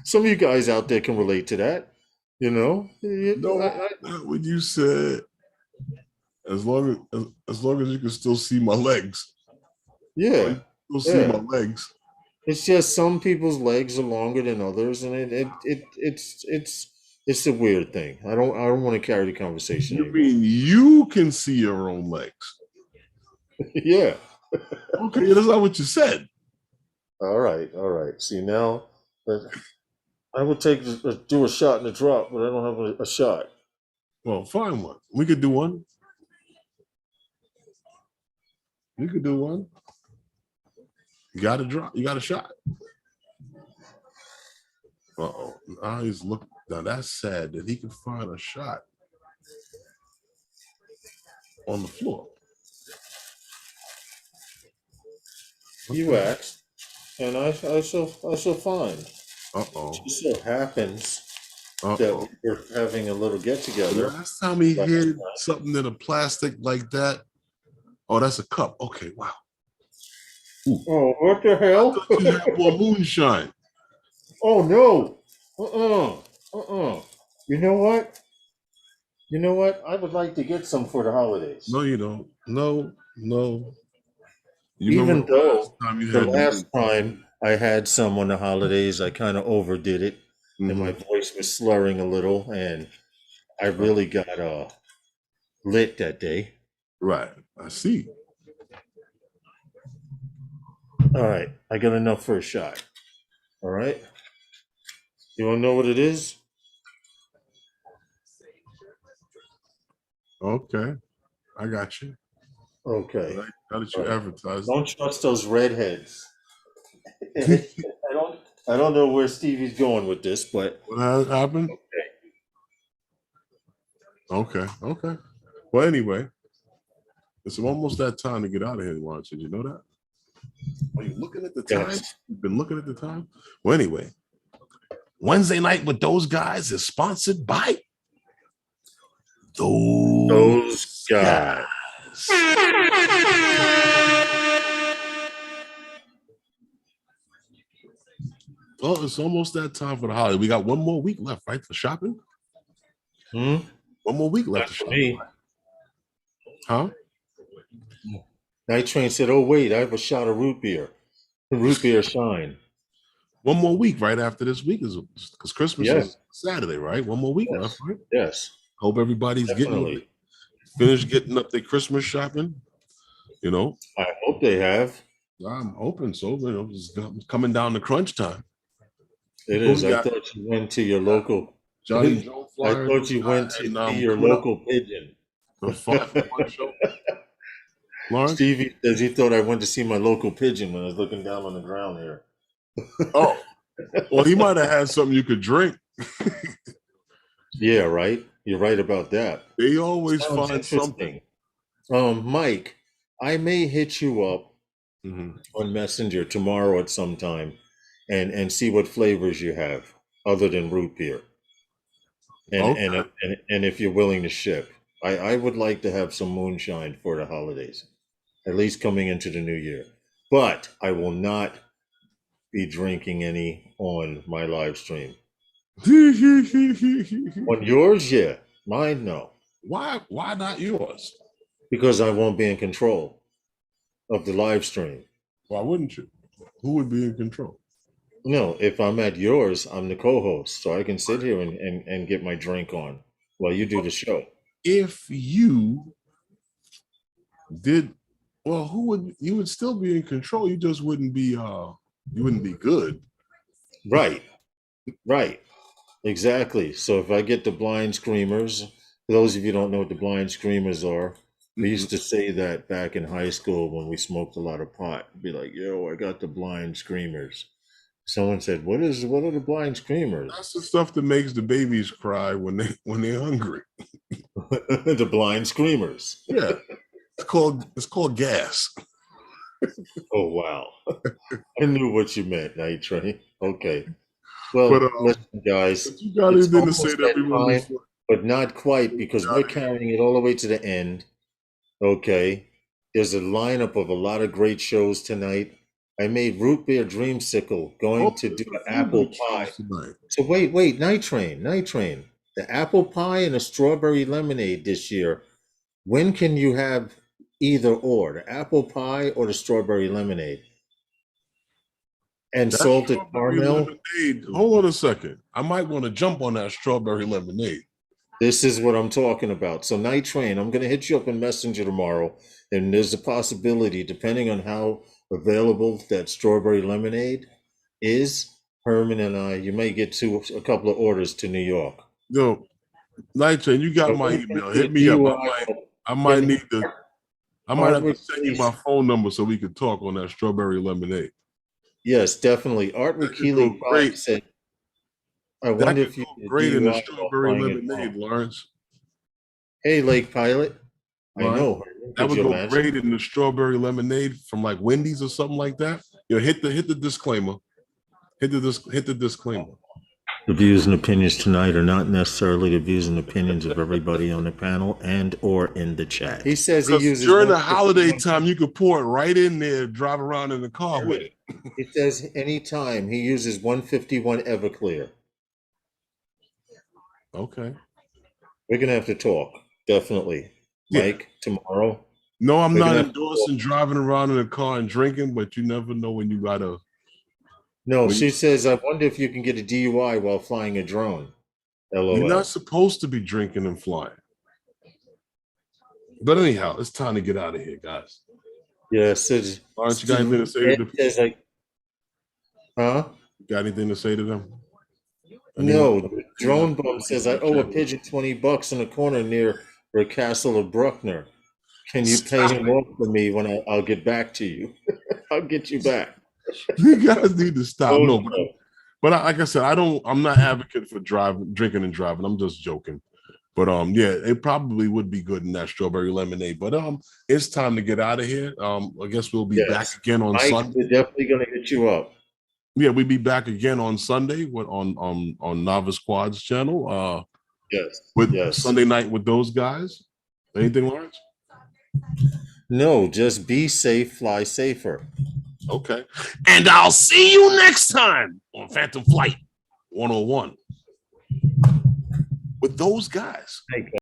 Speaker 2: Some of you guys out there can relate to that. You know.
Speaker 1: No, not when you said as long as you can still see my legs. Or
Speaker 2: Yeah.
Speaker 1: you still see my
Speaker 2: Yeah.
Speaker 1: legs.
Speaker 2: It's just some people's legs are longer than others, and it's a weird thing. I don't want to carry the conversation
Speaker 1: You
Speaker 2: anymore.
Speaker 1: mean you can see your own legs?
Speaker 2: Yeah.
Speaker 1: Okay, that's not what you said.
Speaker 2: All right, all right. See now, I would do a shot and a drop, but I don't have a shot.
Speaker 1: Well, find one. We could do one. You could do one. You got a drop. You got a shot. Uh-oh. Now he's looking. Now that's sad that he could find a shot on the floor.
Speaker 2: You asked, and I shall find.
Speaker 1: Uh-oh.
Speaker 2: It just so happens
Speaker 1: Uh-oh.
Speaker 2: that we're having a little get together.
Speaker 1: Last time he hit something in a plastic like that. Oh, that's a cup. Okay, wow.
Speaker 2: Ooh. Oh, what the hell?
Speaker 1: I thought you had more moonshine.
Speaker 2: Oh no. You know what? You know what? I would like to get some for the holidays.
Speaker 1: No, you don't. No. You
Speaker 2: Even though the last time I had some on the holidays, I kind of overdid it, and my voice was slurring a little, and I really got lit that day.
Speaker 1: Right. I see.
Speaker 2: All right. I got enough for a shot. All right. You want to know what it is? Okay.
Speaker 1: I got you.
Speaker 2: Okay.
Speaker 1: How did you advertise?
Speaker 2: Don't trust those redheads. I don't know where Stevie's going with this, but
Speaker 1: what happened? Okay. Well, anyway, it's almost that time to get out of here. Watch it. You know that? Are you looking at the time? Yes. You've been looking at the time. Well, anyway, Wednesday night with those guys is sponsored by those guys. Well, it's almost that time for the holiday. We got one more week left, right, for shopping? One more week left to shop. Huh?
Speaker 2: Night Train said, "Oh wait, I have a shot of root beer. Root beer shine."
Speaker 1: One more week right after this week is because Christmas is Saturday, right? One more week left, right?
Speaker 2: Yes.
Speaker 1: Hope everybody's finished getting up their Christmas shopping. You know,
Speaker 2: I hope they have.
Speaker 1: I'm hoping so. You know, it's coming down to crunch time.
Speaker 2: It is. I thought you went to your local.
Speaker 1: Johnny Joe Flyer.
Speaker 2: I thought you went to your local pigeon. Stevie says he thought I went to see my local pigeon when I was looking down on the ground here.
Speaker 1: Oh, well, he might have had something you could drink.
Speaker 2: Yeah, right. You're right about that.
Speaker 1: They always find something.
Speaker 2: Mike, I may hit you up on Messenger tomorrow at some time and see what flavors you have other than root beer. And if you're willing to ship. I would like to have some moonshine for the holidays, at least coming into the new year. But I will not be drinking any on my live stream. On yours, yeah. Mine, no.
Speaker 1: Why not yours?
Speaker 2: Because I won't be in control of the live stream.
Speaker 1: Why wouldn't you? Who would be in control?
Speaker 2: No, if I'm at yours, I'm the co-host, so I can sit here and get my drink on while you do the show.
Speaker 1: If you did, well, you would still be in control. You just wouldn't be good.
Speaker 2: Right. Exactly. So if I get the blind screamers, for those of you who don't know what the blind screamers are, we used to say that back in high school when we smoked a lot of pot. Be like, yo, I got the blind screamers. Someone said, what are the blind screamers?
Speaker 1: That's the stuff that makes the babies cry when they're hungry.
Speaker 2: The blind screamers.
Speaker 1: Yeah. It's called gas.
Speaker 2: Oh wow. I knew what you meant, Night Train. Okay. Well, listen, guys.
Speaker 1: You got anything to say to everyone?
Speaker 2: But not quite, because we're carrying it all the way to the end. Okay. There's a lineup of a lot of great shows tonight. I made Root Beer Dreamsicle going to do an apple pie. So wait, Night Train. The apple pie and the strawberry lemonade this year. When can you have either or, the apple pie or the strawberry lemonade? And salted caramel.
Speaker 1: Lemonade. Hold on a second. I might want to jump on that strawberry lemonade.
Speaker 2: This is what I'm talking about. So Night Train, I'm going to hit you up in Messenger tomorrow, and there's a possibility, depending on how available, that strawberry lemonade, is Herman and I. You may get a couple of orders to New York.
Speaker 1: Yo, Night Train, you got
Speaker 2: But
Speaker 1: my
Speaker 2: we can
Speaker 1: email.
Speaker 2: get
Speaker 1: Hit me up.
Speaker 2: DUI.
Speaker 1: I might need to. I might have to
Speaker 2: Art
Speaker 1: send you
Speaker 2: Keeley-
Speaker 1: my phone number so we could talk on that strawberry lemonade.
Speaker 2: Yes, definitely. Art
Speaker 1: That could
Speaker 2: Keeley
Speaker 1: go great.
Speaker 2: said, I
Speaker 1: That
Speaker 2: wonder
Speaker 1: could
Speaker 2: if you
Speaker 1: go
Speaker 2: could
Speaker 1: great in the
Speaker 2: DUI while
Speaker 1: strawberry
Speaker 2: flying a
Speaker 1: lemonade,
Speaker 2: drone.
Speaker 1: Lawrence.
Speaker 2: Hey, Lake Pilot. I
Speaker 1: Lawrence,
Speaker 2: know. Herman.
Speaker 1: that
Speaker 2: Could
Speaker 1: would
Speaker 2: you
Speaker 1: go
Speaker 2: imagine?
Speaker 1: great in the strawberry lemonade from like Wendy's or something like that. You know, hit the disclaimer. Hit the disclaimer.
Speaker 2: The views and opinions tonight are not necessarily the views and opinions of everybody on the panel and or in the chat. He says he uses
Speaker 1: During the holiday time, you could pour it right in there, drive around in the car with it.
Speaker 2: He says anytime he uses 151 Everclear.
Speaker 1: Okay.
Speaker 2: We're gonna have to talk, definitely, Mike. Tomorrow.
Speaker 1: No, I'm
Speaker 2: We're
Speaker 1: not
Speaker 2: gonna have to
Speaker 1: endorsing driving around in a car and drinking, but you never know when you gotta.
Speaker 2: No,
Speaker 1: When
Speaker 2: she says, I wonder if you can get a DUI while flying a drone. LOL.
Speaker 1: You're not supposed to be drinking and flying. But anyhow, it's time to get out of here, guys.
Speaker 2: Yeah, says.
Speaker 1: Lawrence, you got anything to say to
Speaker 2: Says like, huh?
Speaker 1: Got anything to say to them?
Speaker 2: No, Drone Bum says I owe a pigeon $20 in the corner near the castle of Bruckner. Can you pay him off for me when I'll get back to you? I'll get you back.
Speaker 1: You guys need to stop.
Speaker 2: Oh,
Speaker 1: No,
Speaker 2: no.
Speaker 1: but like I said, I'm not advocate for drinking and driving. I'm just joking. But yeah, it probably would be good in that strawberry lemonade. But it's time to get out of here. I guess we'll be back again on Sunday.
Speaker 2: We're definitely gonna hit you up.
Speaker 1: Yeah, we'll be back again on Sunday on Novice Quad's channel. With Sunday night with those guys. Anything, Lawrence?
Speaker 2: No, just be safe, fly safer.
Speaker 1: Okay. And I'll see you next time on Phantom Flight 101 with those guys.